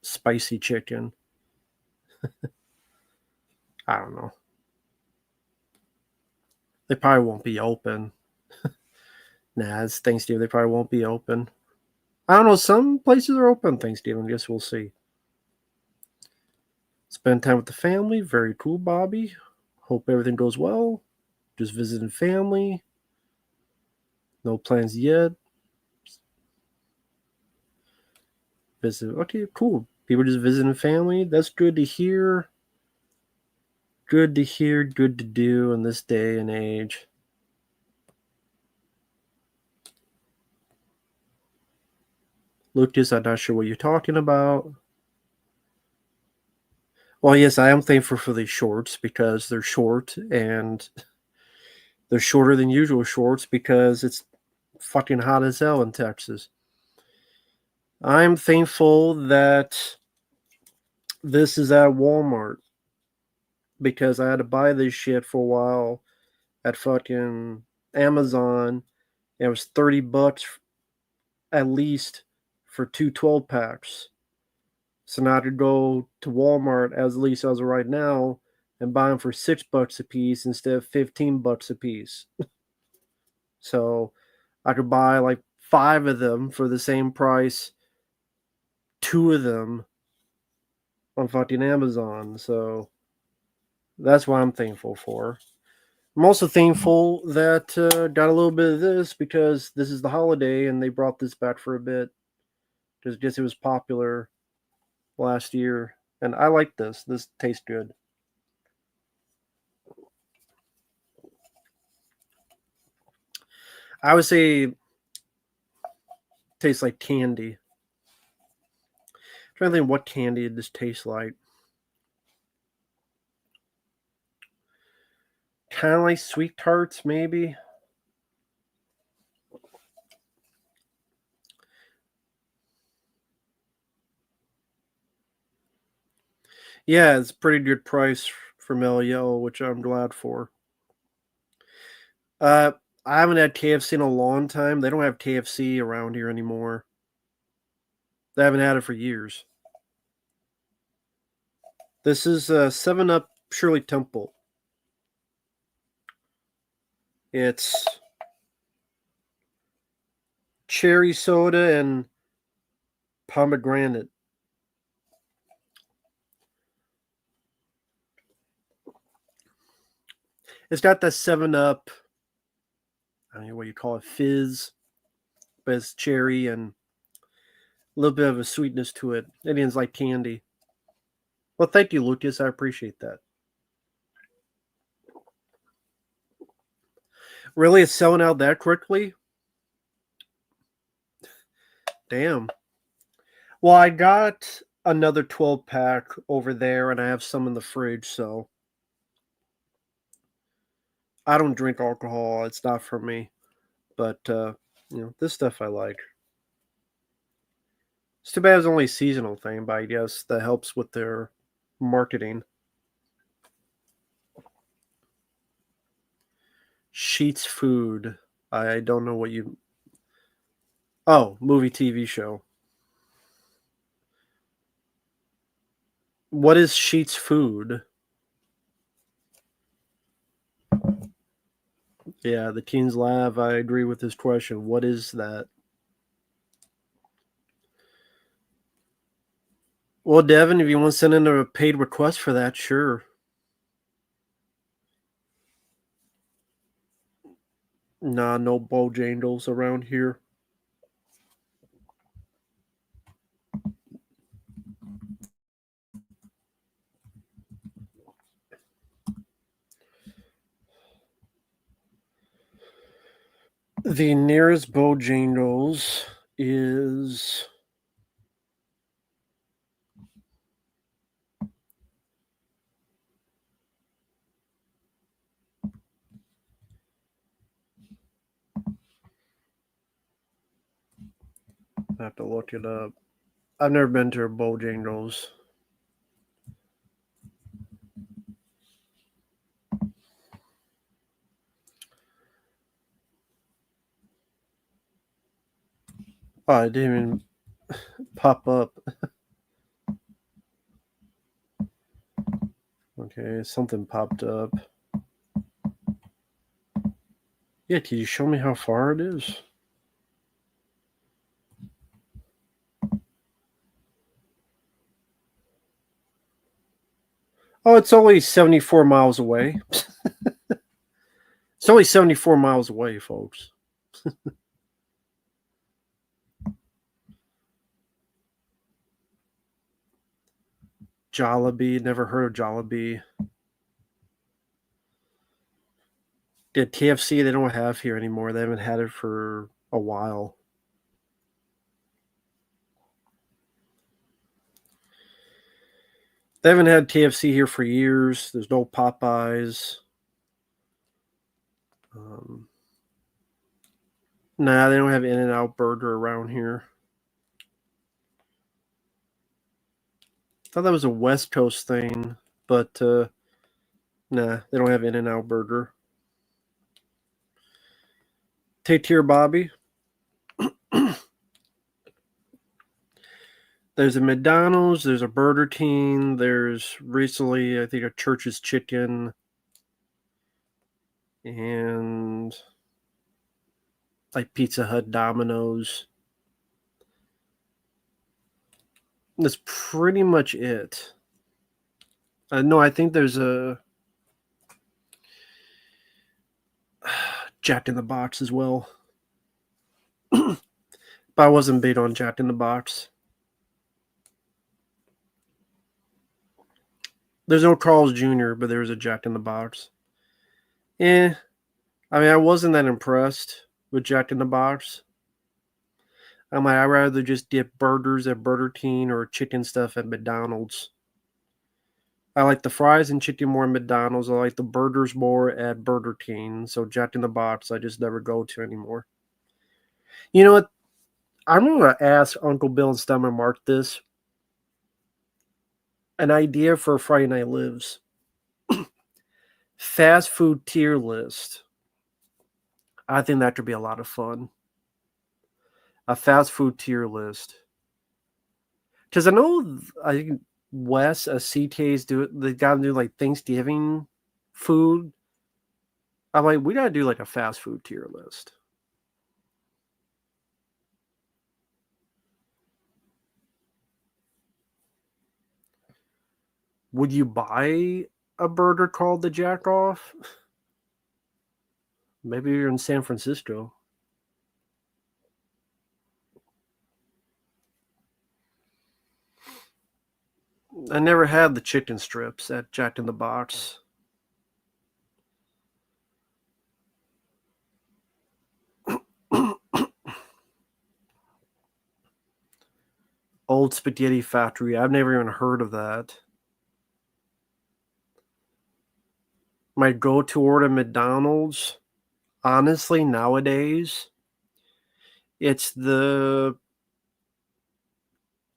spicy chicken. I don't know. They probably won't be open. Nah, it's Thanksgiving. They probably won't be open. I don't know. Some places are open Thanksgiving. Guess we'll see. Spend time with the family. Very cool, Bobby. Hope everything goes well. Just visiting family. No plans yet. Visit. Okay, cool. People just visiting family. That's good to hear. Good to hear. Good to do in this day and age. Lucas, I'm not sure what you're talking about. Well, yes, I am thankful for these shorts because they're short and they're shorter than usual shorts because it's fucking hot as hell in Texas. I'm thankful that this is at Walmart because I had to buy this shit for a while at fucking Amazon. And it was $30 at least for two 12 packs. So now I could go to Walmart as least as of right now and buy them for $6 a piece instead of $15 a piece. So I could buy like 5 of them for the same price, 2 of them, on fucking Amazon. So that's what I'm thankful for. I'm also thankful that got a little bit of this because this is the holiday and they brought this back for a bit. Just guess it was popular last year. And I like this. This tastes good. I would say it tastes like candy. I'm trying to think what candy this tastes like. Kind of like sweet tarts, maybe. Yeah, it's a pretty good price for Mellow Yellow, which I'm glad for. I haven't had KFC in a long time. They don't have KFC around here anymore. They haven't had it for years. This is 7-Up Shirley Temple. It's cherry soda and pomegranate. It's got that 7-Up, I don't know what you call it, fizz, but it's cherry and a little bit of a sweetness to it. It ends like candy. Well, thank you, Lucas. I appreciate that. Really, it's selling out that quickly? Damn. Well, I got another 12-pack over there, and I have some in the fridge, so I don't drink alcohol. It's not for me. But, this stuff I like. It's too bad it's only a seasonal thing, but I guess that helps with their marketing. Sheets Food. I don't know what you... Oh, movie TV show. What is Sheets Food? Yeah, the Teens Lab. I agree with this question. What is that? Well, Devin, if you want to send in a paid request for that, sure. Nah, no Bojangles around here. The nearest Bojangles is... I have to look it up. I've never been to a Bojangles. Oh, it didn't even pop up. Okay, something popped up. Yeah, can you show me how far it is? Oh, it's only 74 miles away. It's only 74 miles away, folks. Jollibee, never heard of Jollibee. Yeah, KFC, they don't have here anymore. They haven't had it for a while. They haven't had KFC here for years. There's no Popeyes. Nah, they don't have In-N-Out Burger around here. Thought that was a West Coast thing, but nah, they don't have In-N-Out Burger. Take care, Bobby. There's a McDonald's, there's a Burger King, there's recently, I think, a Church's Chicken, and like Pizza Hut, Domino's. That's pretty much it. No, I think there's a Jack in the Box as well. But I wasn't big on Jack in the Box. There's no Carl's Jr., but there's a Jack in the Box. I mean, I wasn't that impressed with Jack in the Box. I'm like, I'd rather just get burgers at Burger King or chicken stuff at McDonald's. I like the fries and chicken more at McDonald's. I like the burgers more at Burger King. So Jack in the Box, I just never go to anymore. You know what? I'm going to ask Uncle Bill and Stomach Mark this. An idea for Friday Night Lives. Fast food tier list. I think that could be a lot of fun. A fast food tier list. Because I know, I think Wes, CTA's they got to do like Thanksgiving food. I'm like, we got to do like a fast food tier list. Would you buy a burger called the Jack Off? Maybe you're in San Francisco. I never had the chicken strips at Jack in the Box. Old Spaghetti Factory. I've never even heard of that. My go-to order at McDonald's, honestly, nowadays, it's the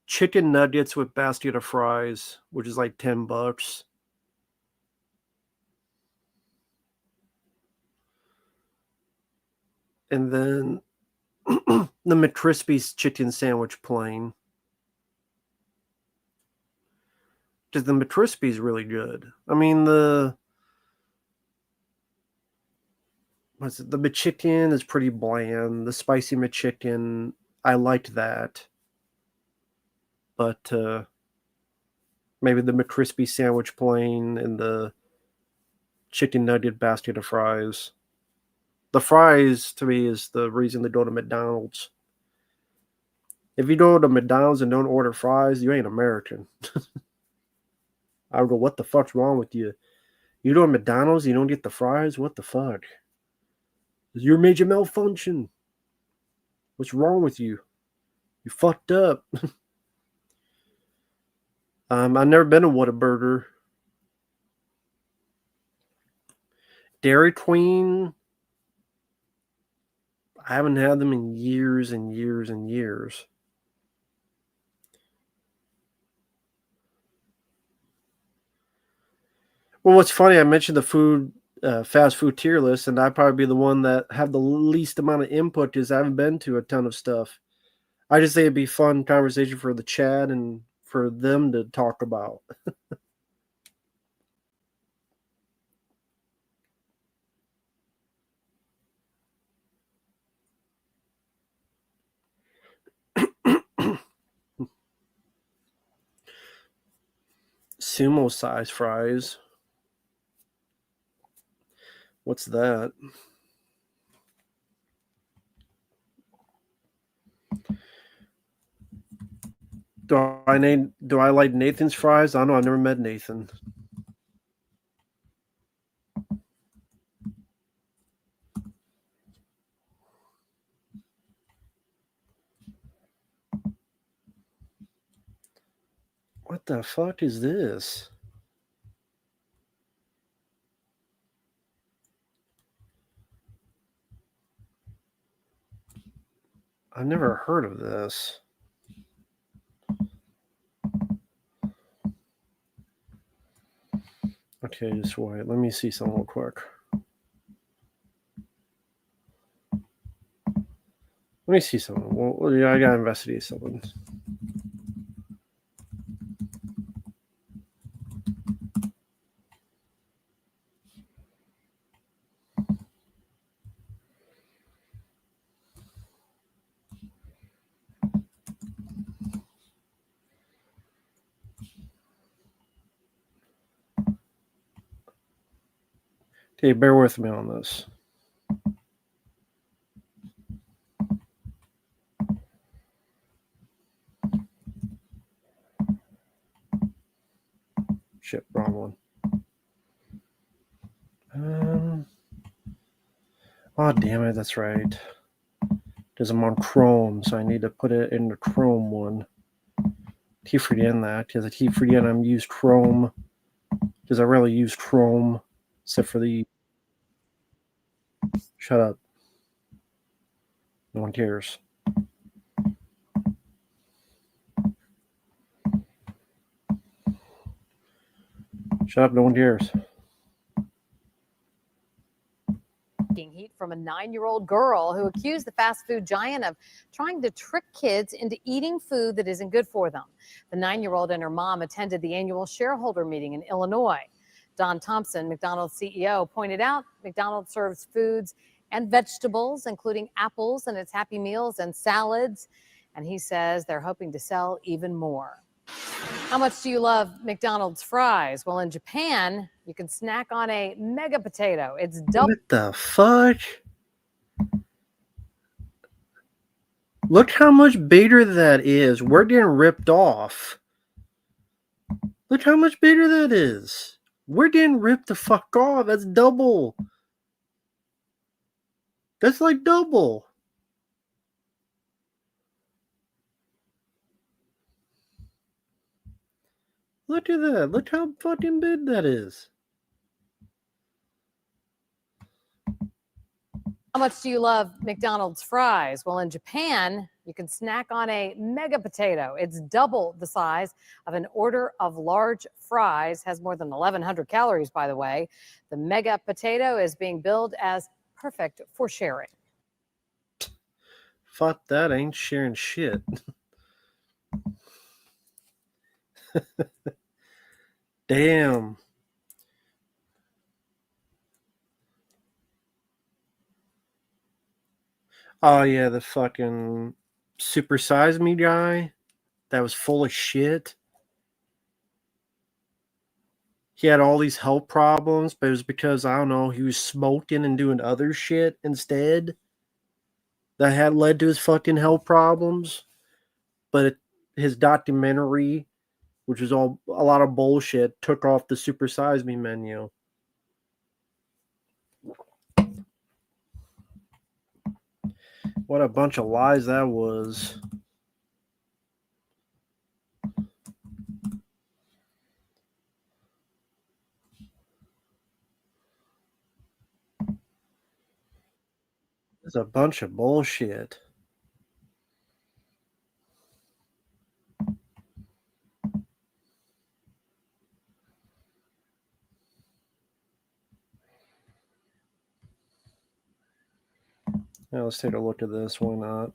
chicken nuggets with basket of fries, which is like $10. And then the McCrispy's chicken sandwich plain. Because the McCrispy's really good. I mean, the McChicken is pretty bland. The spicy McChicken, I liked that. But maybe the McCrispy sandwich plain and the chicken nugget basket of fries. The fries, to me, is the reason to go to McDonald's. If you go to McDonald's and don't order fries, you ain't American. I would go, what the fuck's wrong with you? You go to McDonald's, you don't get the fries? What the fuck? Your major malfunction. What's wrong with you? You fucked up. I've never been to Whataburger. Dairy Queen, I haven't had them in years and years and years. Well, what's funny, I mentioned the fast food tier list, and I'd probably be the one that have the least amount of input because I haven't been to a ton of stuff. I just think it'd be fun conversation for the chat and for them to talk about. Sumo size fries. What's that? Do I like Nathan's fries? I don't know. I've never met Nathan. What the fuck is this? I've never heard of this. Okay, just wait. Let me see something real quick. Let me see something. Well, yeah, I gotta investigate something. Okay, bear with me on this. Shit, wrong one. Oh, damn it, that's right. Because I'm on Chrome, so I need to put it in the Chrome one. Keep forgetting that, because I keep forgetting I'm used Chrome. Because I rarely use Chrome, except for the... Shut up. No one cares. Shut up, no one cares. Heat from a 9-year-old girl who accused the fast food giant of trying to trick kids into eating food that isn't good for them. The 9-year-old and her mom attended the annual shareholder meeting in Illinois. Don Thompson, McDonald's CEO, pointed out McDonald's serves foods and vegetables, including apples in its Happy Meals and salads. And he says they're hoping to sell even more. How much do you love McDonald's fries? Well, in Japan, you can snack on a mega potato. It's double. What the fuck? Look how much bigger that is. We're getting ripped off. Look how much bigger that is. We're getting ripped the fuck off. That's double. That's like double. Look at that. Look how fucking big that is. How much do you love McDonald's fries? Well, in Japan, you can snack on a mega potato. It's double the size of an order of large fries, has more than 1,100 calories, by the way. The mega potato is being billed as perfect for sharing. Fuck that, I ain't sharing shit. Damn. Oh yeah, the fucking Super Size Me guy that was full of shit. He had all these health problems, but it was because, I don't know, he was smoking and doing other shit instead that had led to his fucking health problems. But his documentary, which was all a lot of bullshit, took off the Super Size Me menu. What a bunch of lies that was. It's a bunch of bullshit. Now let's take a look at this. Why not?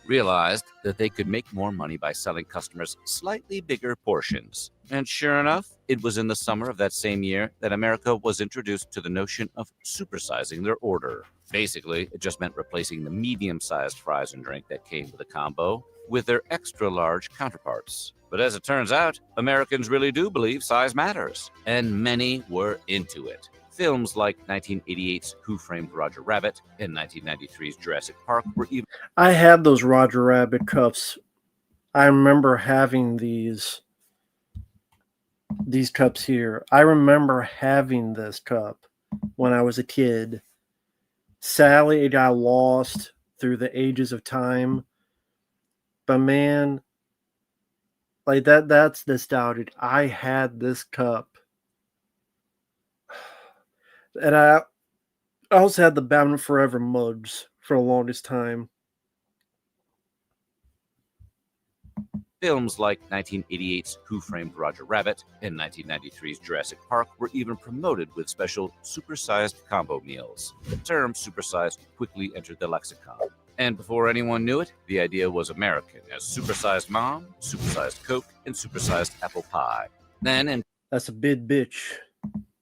Realized that they could make more money by selling customers slightly bigger portions. And sure enough, it was in the summer of that same year that America was introduced to the notion of supersizing their order. Basically, it just meant replacing the medium-sized fries and drink that came with a combo with their extra-large counterparts. But as it turns out, Americans really do believe size matters, and many were into it. Films like 1988's Who Framed Roger Rabbit and 1993's Jurassic Park were even... I had those Roger Rabbit cups. I remember having these cups here. I remember having this cup when I was a kid. Sadly, it got lost through the ages of time. But man, like that's nostalgic. I had this cup. And I also had the Batman Forever mugs for the longest time. Films like 1988's Who Framed Roger Rabbit and 1993's Jurassic Park were even promoted with special supersized combo meals. The term supersized quickly entered the lexicon. And before anyone knew it, the idea was American, as supersized mom, supersized Coke, and supersized apple pie. Then in That's a big bitch.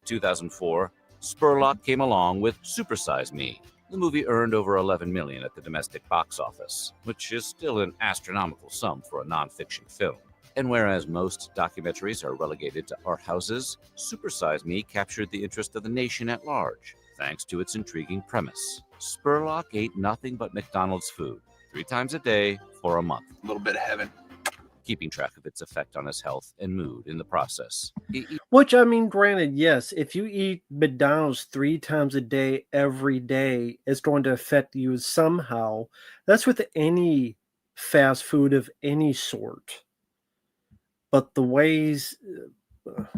2004, Spurlock came along with Super Size Me. The movie earned over $11 million at the domestic box office, which is still an astronomical sum for a nonfiction film. And whereas most documentaries are relegated to art houses, Super Size Me captured the interest of the nation at large, thanks to its intriguing premise. Spurlock ate nothing but McDonald's food 3 times a day for a month. A little bit of heaven. Keeping track of its effect on his health and mood in the process. Which, I mean, granted, yes, if you eat McDonald's 3 times a day, every day, it's going to affect you somehow. That's with any fast food of any sort. But the ways...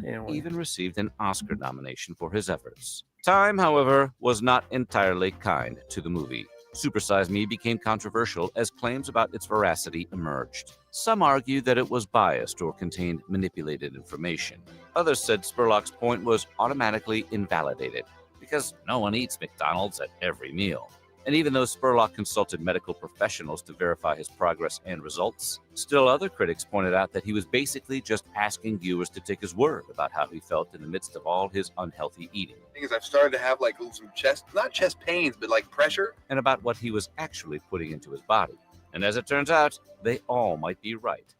anyway. Even received an Oscar nomination for his efforts. Time, however, was not entirely kind to the movie. Super Size Me became controversial as claims about its veracity emerged. Some argued that it was biased or contained manipulated information. Others said Spurlock's point was automatically invalidated because no one eats McDonald's at every meal. And even though Spurlock consulted medical professionals to verify his progress and results, still other critics pointed out that he was basically just asking viewers to take his word about how he felt in the midst of all his unhealthy eating. The thing is, I've started to have like some not chest pains, but like pressure. And about what he was actually putting into his body. And as it turns out, they all might be right.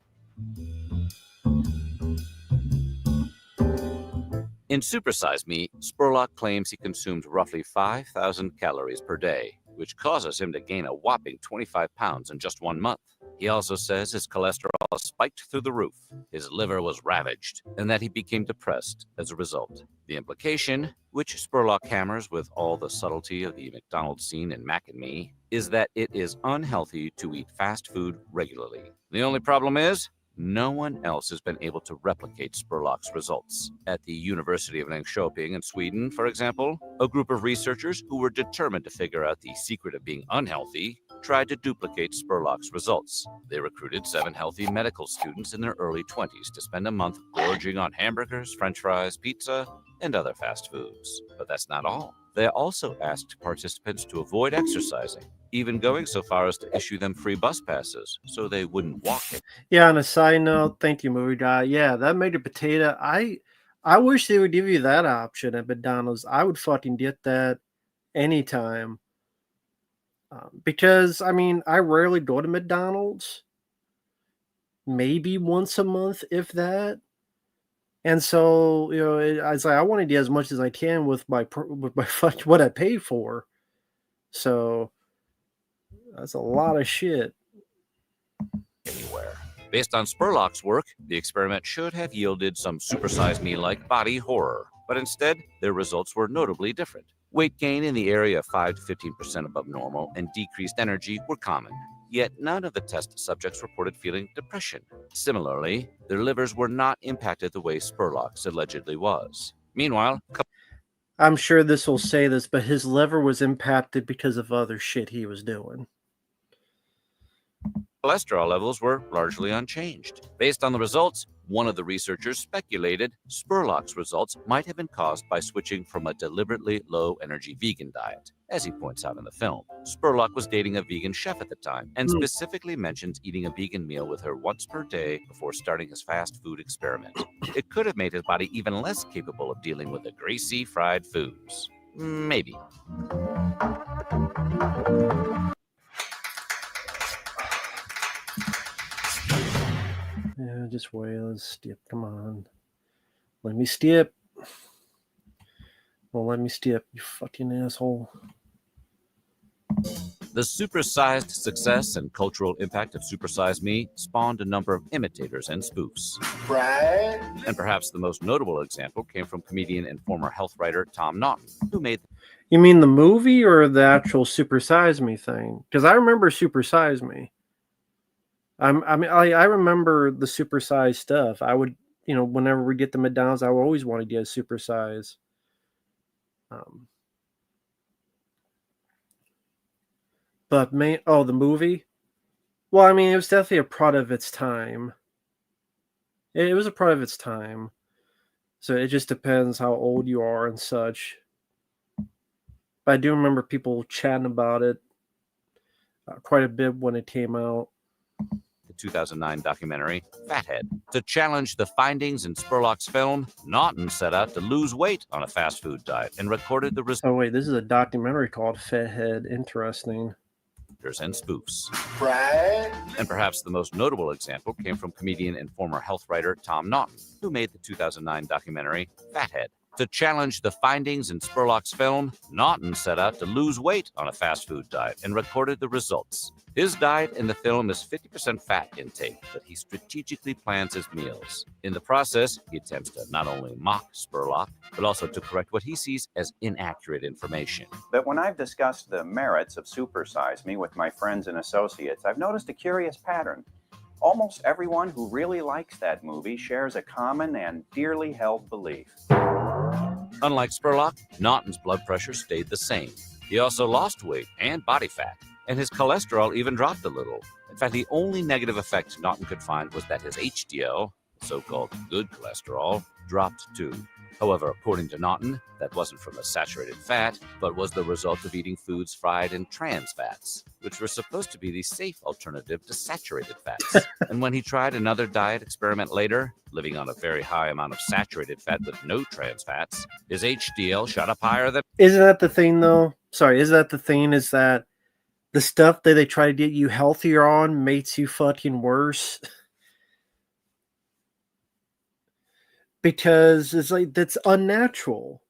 In Super Size Me, Spurlock claims he consumed roughly 5,000 calories per day, which causes him to gain a whopping 25 pounds in just 1 month. He also says his cholesterol spiked through the roof, his liver was ravaged, and that he became depressed as a result. The implication, which Spurlock hammers with all the subtlety of the McDonald's scene in Mac and Me, is that it is unhealthy to eat fast food regularly. The only problem is, no one else has been able to replicate Spurlock's results. At the University of Linköping in Sweden, for example, a group of researchers who were determined to figure out the secret of being unhealthy tried to duplicate Spurlock's results. They recruited 7 healthy medical students in their early 20s to spend a month gorging on hamburgers, french fries, pizza, and other fast foods. But that's not all. They also asked participants to avoid exercising, even going so far as to issue them free bus passes so they wouldn't walk it. Yeah, on a side note, thank you, movie guy. Yeah, that mashed potato. I wish they would give you that option at McDonald's. I would fucking get that anytime. Because, I mean, I rarely go to McDonald's. Maybe once a month, if that. And so, you know, I was like, I want to do as much as I can with my what I pay for. So that's a lot of shit. Anywhere. Based on Spurlock's work, the experiment should have yielded some Super Size Me-like body horror, but instead, their results were notably different. Weight gain in the area of 5 to 15% above normal and decreased energy were common. Yet none of the test subjects reported feeling depression. Similarly, their livers were not impacted the way Spurlock's allegedly was. Meanwhile, I'm sure this will say this, but his liver was impacted because of other shit he was doing. cholesterol levels were largely unchanged. Based on the results, one of the researchers speculated Spurlock's results might have been caused by switching from a deliberately low-energy vegan diet. As he points out in the film, Spurlock was dating a vegan chef at the time and specifically mentions eating a vegan meal with her once per day before starting his fast food experiment. It could have made his body even less capable of dealing with the greasy fried foods. Maybe. Yeah, just wait. Let's skip. Come on. Let me skip. Well, let me skip, you fucking asshole. The supersized success and cultural impact of Super Size Me spawned a number of imitators and spoofs. Right? And perhaps the most notable example came from comedian and former health writer Tom Naughton, who made... You mean the movie or the actual Super Size Me thing? Because I remember Super Size Me. I remember the Super Size stuff. I would, whenever we get the McDonald's, I would always want to get a Super Size. But the movie? Well, I mean, it was definitely a product of its time. It was a product of its time. So it just depends how old you are and such. But I do remember people chatting about it quite a bit when it came out. The 2009 documentary, Fathead. To challenge the findings in Spurlock's film, Naughton set out to lose weight on a fast food diet and recorded the results. Oh, wait, this is a documentary called Fathead. Interesting. characters and spoofs. Right? And perhaps the most notable example came from comedian and former health writer Tom Naughton, who made the 2009 documentary Fathead. To challenge the findings in Spurlock's film, Naughton set out to lose weight on a fast food diet and recorded the results. His diet in the film is 50% fat intake, but he strategically plans his meals. In the process, he attempts to not only mock Spurlock, but also to correct what he sees as inaccurate information. But when I've discussed the merits of Super Size Me with my friends and associates, I've noticed a curious pattern. Almost everyone who really likes that movie shares a common and dearly held belief. Unlike Spurlock, Naughton's blood pressure stayed the same. He also lost weight and body fat, and his cholesterol even dropped a little. In fact, the only negative effect Naughton could find was that his HDL, so-called good cholesterol, dropped too. However, according to Naughton, that wasn't from a saturated fat, but was the result of eating foods fried in trans fats, which were supposed to be the safe alternative to saturated fats. And when he tried another diet experiment later, living on a very high amount of saturated fat with no trans fats, his HDL shot up higher than... Isn't that the thing, though? Sorry, is that the thing, is that the stuff that they try to get you healthier on makes you fucking worse? Because it's like, that's unnatural.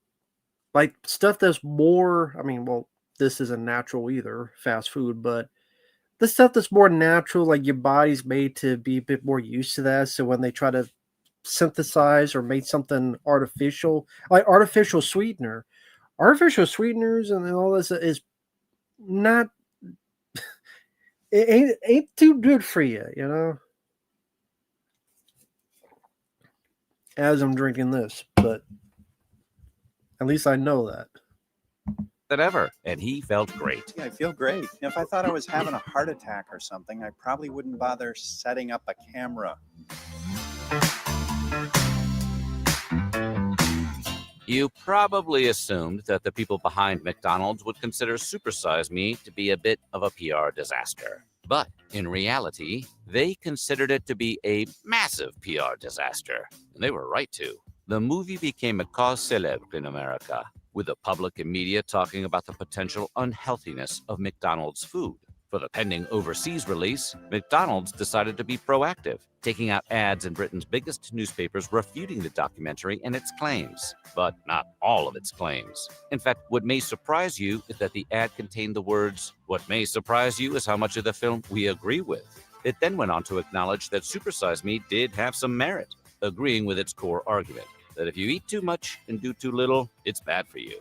Like, stuff that's more, I mean, well, this isn't natural either, fast food, but the stuff that's more natural, like your body's made to be a bit more used to that. So when they try to synthesize or make something artificial, like artificial sweeteners and all this is not, it ain't too good for you, you know? As I'm drinking this, but at least I know that. than ever, and he felt great. Yeah, I feel great. If I thought I was having a heart attack or something, I probably wouldn't bother setting up a camera. You probably assumed that the people behind McDonald's would consider Super Size Me to be a bit of a PR disaster. But in reality, they considered it to be a massive PR disaster, and they were right to. The movie became a cause célèbre in America, with the public and media talking about the potential unhealthiness of McDonald's food. For the pending overseas release, McDonald's decided to be proactive, taking out ads in Britain's biggest newspapers refuting the documentary and its claims. But not all of its claims. In fact, what may surprise you is that the ad contained the words, "What may surprise you is how much of the film we agree with." It then went on to acknowledge that Super Size Me did have some merit, agreeing with its core argument, that if you eat too much and do too little, it's bad for you.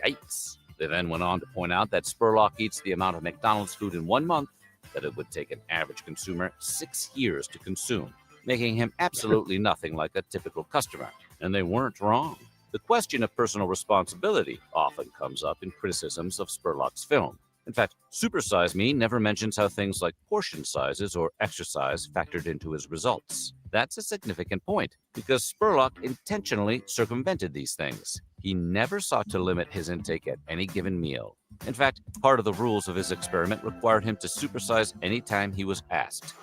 Yikes. They then went on to point out that Spurlock eats the amount of McDonald's food in 1 month that it would take an average consumer 6 years to consume, making him absolutely nothing like a typical customer. And they weren't wrong. The question of personal responsibility often comes up in criticisms of Spurlock's film. In fact, Super Size Me never mentions how things like portion sizes or exercise factored into his results. That's a significant point, because Spurlock intentionally circumvented these things. He never sought to limit his intake at any given meal. In fact, part of the rules of his experiment required him to supersize anytime he was asked.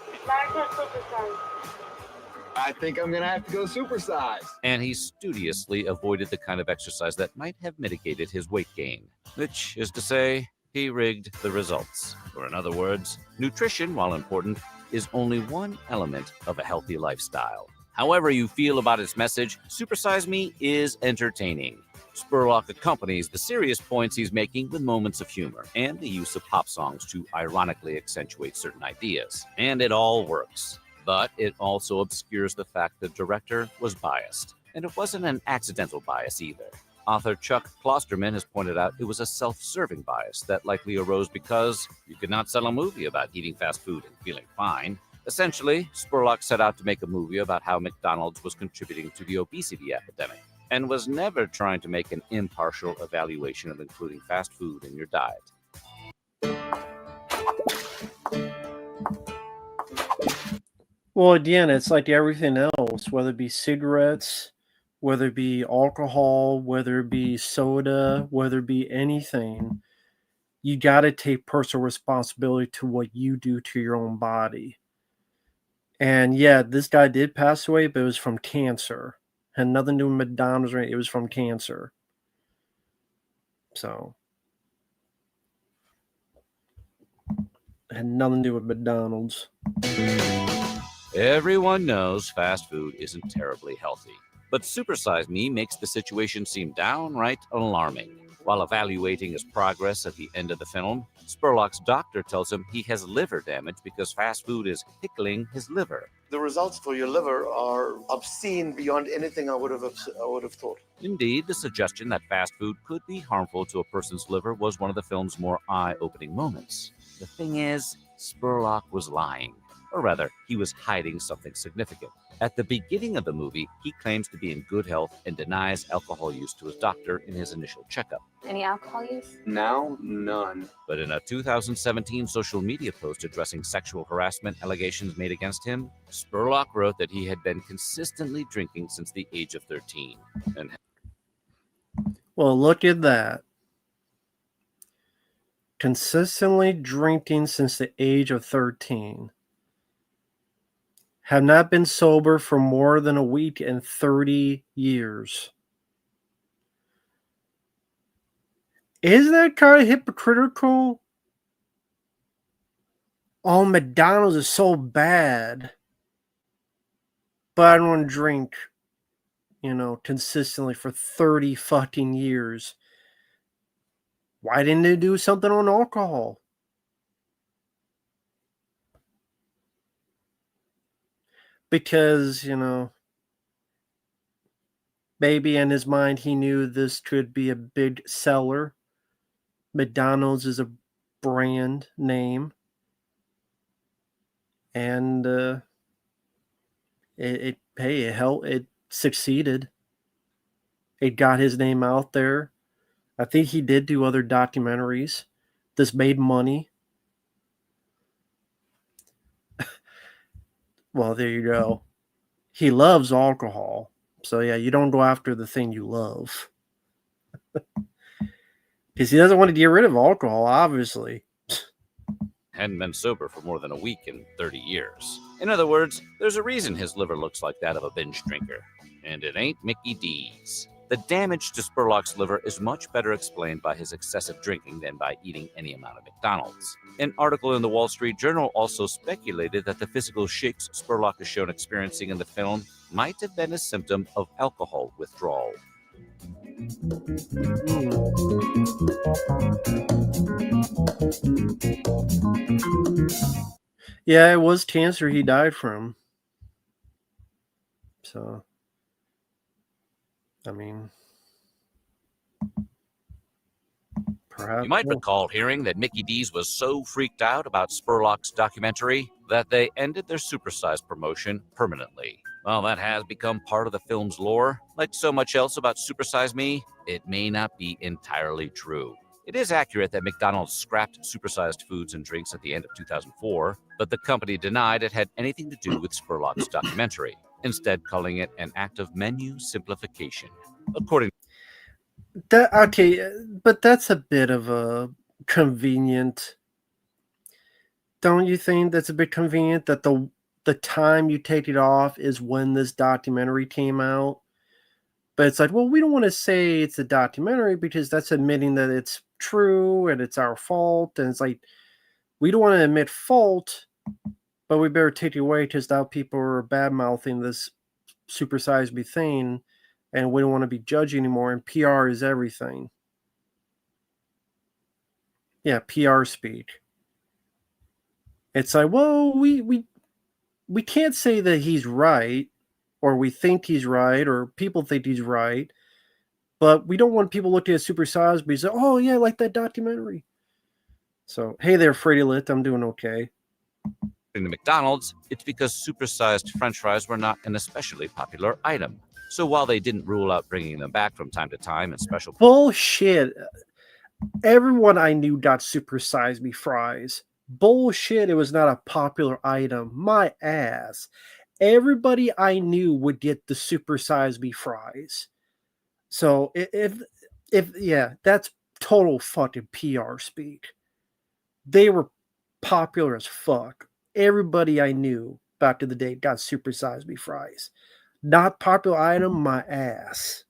I think I'm gonna have to go supersize. And he studiously avoided the kind of exercise that might have mitigated his weight gain, which is to say, he rigged the results. Or in other words, nutrition, while important, is only one element of a healthy lifestyle. However you feel about its message, Super Size Me is entertaining. Spurlock accompanies the serious points he's making with moments of humor and the use of pop songs to ironically accentuate certain ideas. And it all works. But it also obscures the fact the director was biased. And it wasn't an accidental bias either. Author Chuck Klosterman has pointed out it was a self-serving bias that likely arose because you could not sell a movie about eating fast food and feeling fine. Essentially, Spurlock set out to make a movie about how McDonald's was contributing to the obesity epidemic, and was never trying to make an impartial evaluation of including fast food in your diet. Well, again, it's like everything else, whether it be cigarettes, whether it be alcohol, whether it be soda, whether it be anything, you got to take personal responsibility to what you do to your own body. And yeah, this guy did pass away, but it was from cancer. Had nothing to do with McDonald's or anything. It was from cancer. So. Had nothing to do with McDonald's. Everyone knows fast food isn't terribly healthy, but Supersize Me makes the situation seem downright alarming. While evaluating his progress at the end of the film, Spurlock's doctor tells him he has liver damage because fast food is pickling his liver. The results for your liver are obscene beyond anything I would have thought. Indeed, the suggestion that fast food could be harmful to a person's liver was one of the film's more eye-opening moments. The thing is, Spurlock was lying. Or rather, he was hiding something significant. At the beginning of the movie, he claims to be in good health and denies alcohol use to his doctor in his initial checkup. Any alcohol use? Now, none. But in a 2017 social media post addressing sexual harassment allegations made against him, Spurlock wrote that he had been consistently drinking since the age of 13. And Well, look at that. Consistently drinking since the age of 13. Have not been sober for more than a week in 30 years. Isn't that kind of hypocritical? Oh, McDonald's is so bad. But I don't want to drink, consistently for 30 fucking years. Why didn't they do something on alcohol? Because, maybe in his mind he knew this could be a big seller. McDonald's is a brand name. And it helped. It succeeded. It got his name out there. I think he did do other documentaries. This made money. Well, there you go. He loves alcohol. So, yeah, you don't go after the thing you love. Because he doesn't want to get rid of alcohol, obviously. hadn't been sober for more than a week in 30 years. In other words, there's a reason his liver looks like that of a binge drinker. And it ain't Mickey D's. The damage to Spurlock's liver is much better explained by his excessive drinking than by eating any amount of McDonald's. An article in the Wall Street Journal also speculated that the physical shakes Spurlock is shown experiencing in the film might have been a symptom of alcohol withdrawal. Yeah, it was cancer he died from. So, I mean, perhaps. You might recall hearing that Mickey D's was so freaked out about Spurlock's documentary that they ended their supersized promotion permanently. Well, that has become part of the film's lore. Like so much else about Supersize Me, it may not be entirely true. It is accurate that McDonald's scrapped supersized foods and drinks at the end of 2004, but the company denied it had anything to do with Spurlock's documentary, instead calling it an act of menu simplification. According but that's a bit of a convenient. Don't you think that's a bit convenient that the time you take it off is when this documentary came out? But it's like, well, we don't want to say it's a documentary because that's admitting that it's true and it's our fault. And it's like, we don't want to admit fault, but we better take it away because now people are bad-mouthing this Supersize Me thing, and we don't want to be judged anymore, and PR is everything. Yeah, PR speak. It's like, well, we can't say that he's right, or we think he's right, or people think he's right, but we don't want people looking at Supersize Me and say, oh, yeah, I like that documentary. So, hey there, Freddy Lit, I'm doing okay. to McDonald's, it's because supersized French fries were not an especially popular item. So while they didn't rule out bringing them back from time to time in special... Bullshit. Everyone I knew got Supersize Me fries. Bullshit, it was not a popular item. My ass. Everybody I knew would get the Supersize Me fries. So if yeah, that's total fucking PR speak. They were popular as fuck. Everybody I knew back in the day got Supersize Me fries. Not popular item, my ass.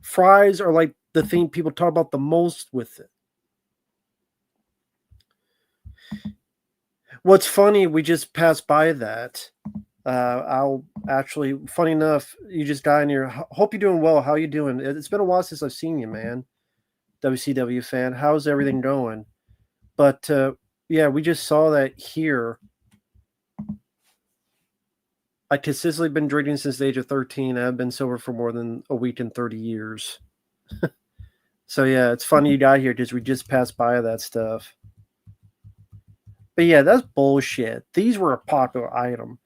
Fries are like the thing people talk about the most with it. What's funny, we just passed by that. I'll actually, funny enough, you just got in here. Hope you're doing well. How you doing? It's been a while since I've seen you, man. WCW fan. How's everything going? But yeah, we just saw that here. I consistently been drinking since the age of 13. I've been sober for more than a week and 30 years. So yeah, it's funny you got here because we just passed by that stuff. But yeah, that's bullshit. These were a popular item.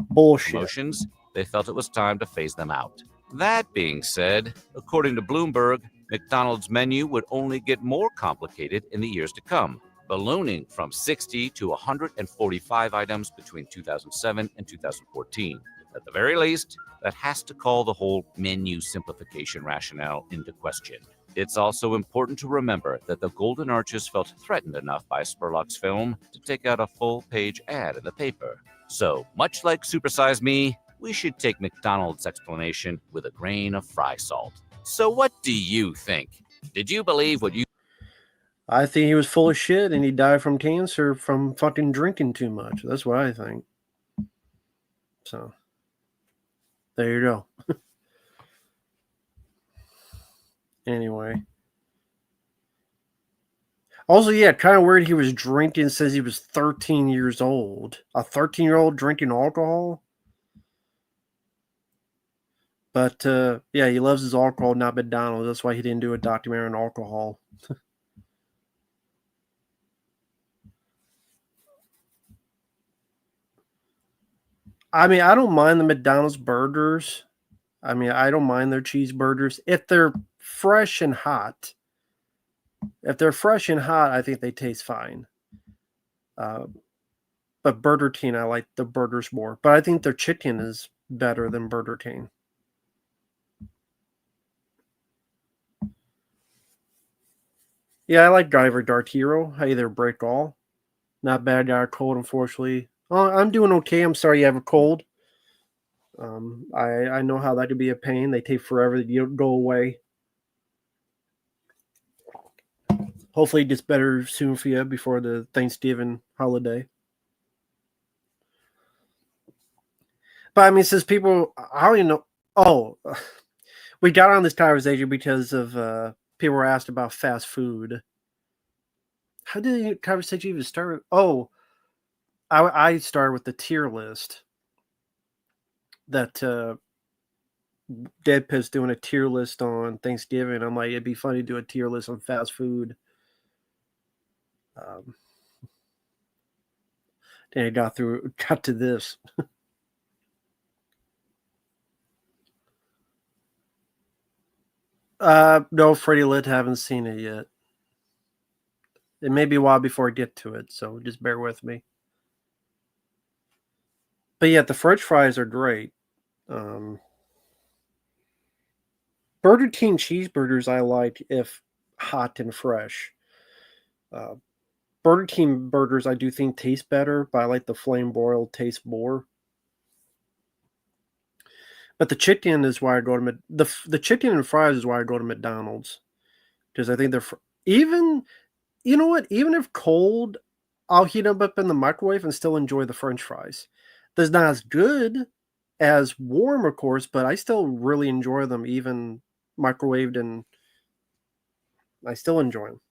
Bullshit. Promotions, they felt it was time to phase them out. That being said, according to Bloomberg, McDonald's menu would only get more complicated in the years to come, ballooning from 60 to 145 items between 2007 and 2014. At the very least, that has to call the whole menu simplification rationale into question. It's also important to remember that the Golden Arches felt threatened enough by Spurlock's film to take out a full-page ad in the paper. So, much like Super Size Me, we should take McDonald's explanation with a grain of fry salt. So what do you think? Did you believe what you... I think he was full of shit and he died from cancer from fucking drinking too much. That's what I think. So, there you go. Anyway. Also, yeah, kind of weird he was drinking, says he was 13 years old. A 13-year-old drinking alcohol? But, yeah, he loves his alcohol, not McDonald's. That's why he didn't do a documentary on alcohol. I mean, I don't mind the McDonald's burgers. I mean, I don't mind their cheeseburgers. If they're fresh and hot. If they're fresh and hot, I think they taste fine. But Burger King, I like the burgers more. But I think their chicken is better than Burger King. Yeah, I like Driver Dart Hero. Hey there, Break All. Not bad. Got a cold, unfortunately. Oh, I'm doing okay. I'm sorry you have a cold. I know how that could be a pain. They take forever to go away. Hopefully it gets better soon for you before the Thanksgiving holiday. But I mean, since people, I don't even know. Oh, we got on this conversation because of people were asked about fast food. How did the conversation even start? Oh, I started with the tier list. That Deadpit's doing a tier list on Thanksgiving. I'm like, it'd be funny to do a tier list on fast food. Then it got to this. No, Freddie Lit, haven't seen it yet. It may be a while before I get to it, so just bear with me. But yeah, the French fries are great. Burger King cheeseburgers I like if hot and fresh. Burger King burgers I do think taste better, but I like the flame broiled taste more. But the chicken is why I go to the chicken and fries is why I go to McDonald's, because I think they're even, you know what, even if cold, I'll heat them up in the microwave and still enjoy the French fries. They're not as good as warm, of course, but I still really enjoy them even microwaved, and I still enjoy them.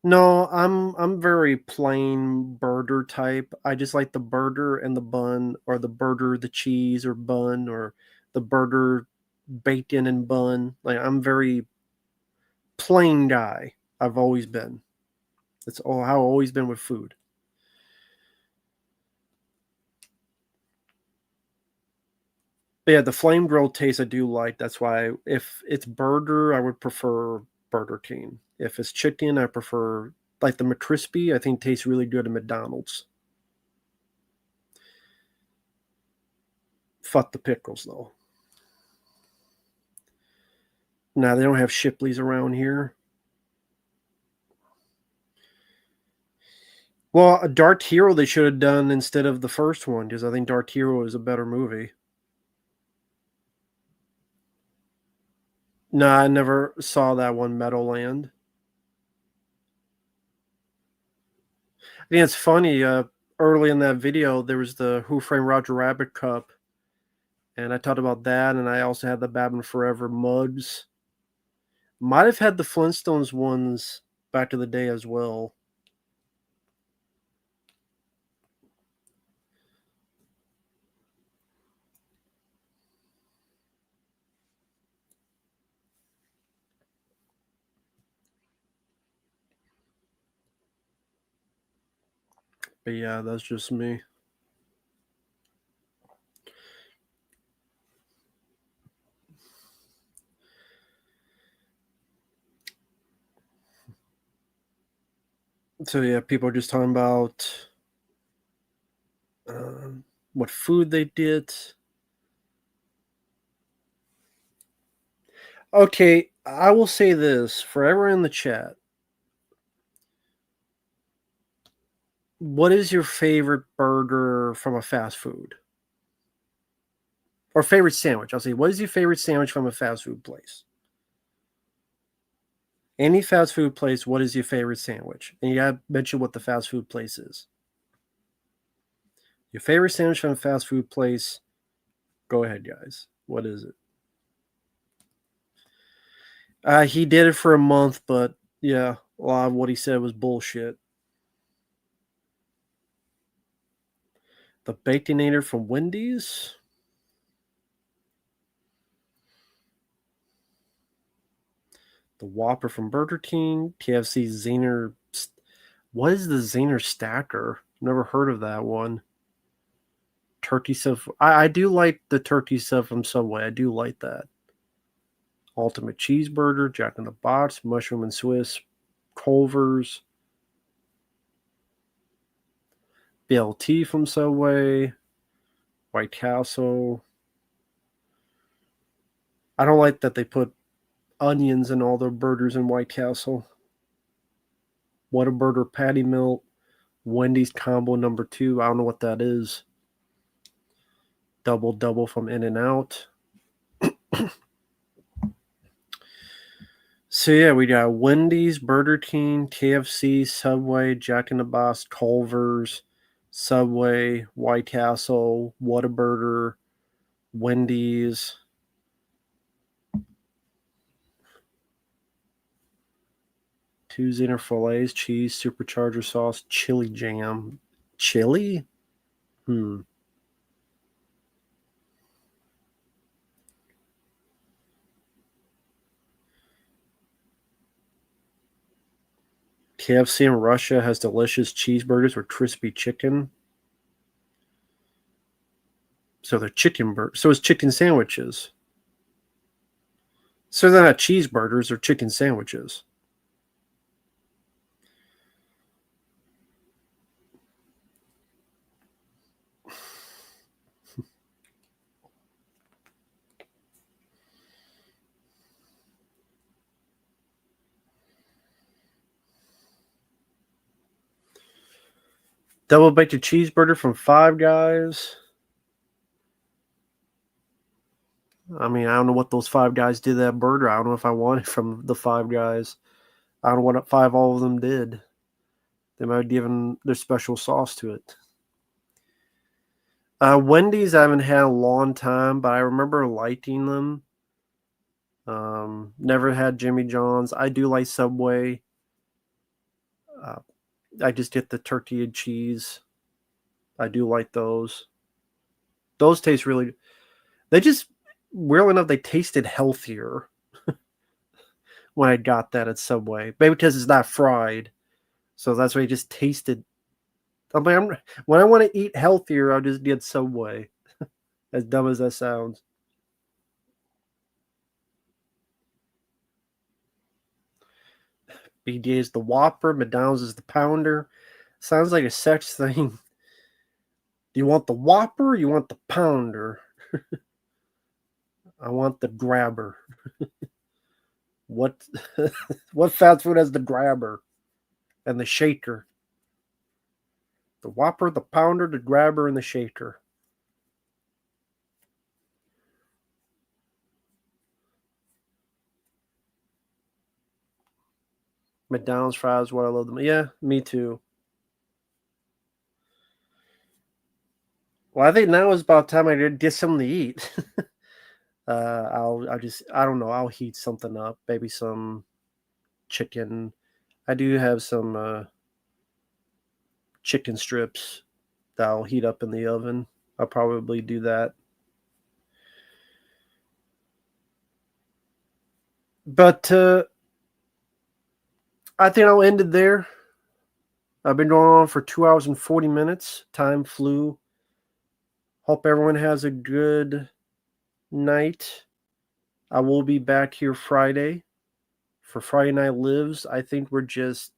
No, I'm very plain burger type. I just like the burger and the bun, or the burger, the cheese or bun, or the burger, bacon and bun. Like, I'm very plain guy. I've always been. That's how I've always been with food. But yeah, the flame grilled taste I do like. That's why if it's burger, I would prefer Burger King. If it's chicken, I prefer, like, the McCrispy. I think tastes really good at McDonald's. Fuck the pickles, though. Nah, they don't have Shipley's around here. Well, Dark Hero they should have done instead of the first one, because I think Dark Hero is a better movie. No, I never saw that one, Meadowland. think it's funny. Early in that video, there was the Who Framed Roger Rabbit cup, and I talked about that, and I also had the Batman Forever mugs. Might have had the Flintstones ones back to the day as well. But yeah, that's just me. So yeah, people are just talking about what food they did. Okay, I will say this for everyone in the chat. What is your favorite burger from a fast food? Or favorite sandwich? I'll say, what is your favorite sandwich from a fast food place? Any fast food place, what is your favorite sandwich? And you gotta mention what the fast food place is. Your favorite sandwich from a fast food place. Go ahead, guys. What is it? He did it for a month, but yeah, a lot of what he said was bullshit. The Baconator from Wendy's. The Whopper from Burger King. KFC Zener. What is the Zener Stacker? Never heard of that one. Turkey stuff. I do like the turkey stuff from Subway. I do like that. Ultimate Cheeseburger, Jack in the Box, Mushroom and Swiss, Culver's, BLT from Subway, White Castle. I don't like that they put onions in all their burgers in White Castle. Whataburger Patty Melt, Wendy's combo number 2. I don't know what that is. Double from In-N-Out. So yeah, we got Wendy's, Burger King, KFC, Subway, Jack in the Box, Culver's, Subway, White Castle, Whataburger, Wendy's. Two Zener fillets, cheese, supercharger sauce, chili jam. Chili? KFC in Russia has delicious cheeseburgers with crispy chicken. So they're chicken burgers. So it's chicken sandwiches. So they're not cheeseburgers, they're chicken sandwiches. Double baked cheeseburger from Five Guys. I mean, I don't know what those Five Guys did to that burger. I don't know if I want it from the Five Guys. I don't know what all of them did. They might have given their special sauce to it. Wendy's I haven't had a long time, but I remember liking them. Never had Jimmy John's. I do like Subway. I just get the turkey and cheese. I do like those. Those taste really. They just, weirdly enough, they tasted healthier when I got that at Subway. Maybe because it's not fried, so that's why it just tasted. I mean, when I want to eat healthier, I'll just get Subway. As dumb as that sounds. BDA is the Whopper. McDonald's is the Pounder. Sounds like a sex thing. Do you want the Whopper or you want the Pounder? I want the Grabber. What fast food has the Grabber and the Shaker? The Whopper, the Pounder, the Grabber, and the Shaker. McDonald's fries, what I love them. Yeah, me too. Well, I think now is about time I did get something to eat. I don't know. I'll heat something up. Maybe some chicken. I do have some chicken strips that I'll heat up in the oven. I'll probably do that. But I think I'll end it there. I've been going on for 2 hours and 40 minutes. Time flew. Hope everyone has a good night. I will be back here Friday for Friday Night Lives. I think we're just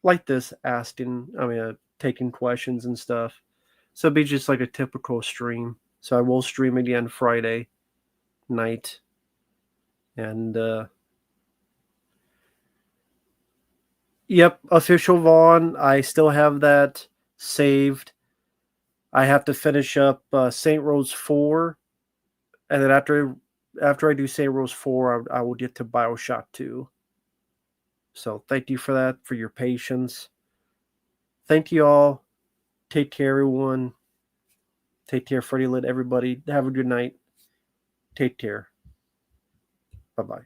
like this taking questions and stuff. So it'll be just like a typical stream. So I will stream again Friday night. And yep, official Vaughn. I still have that saved. I have to finish up Saint Rose 4. And then after I do Saint Rose 4, I will get to BioShock 2. So thank you for that, for your patience. Thank you all. Take care, everyone. Take care, Freddie Lit, everybody. Have a good night. Take care. Bye-bye.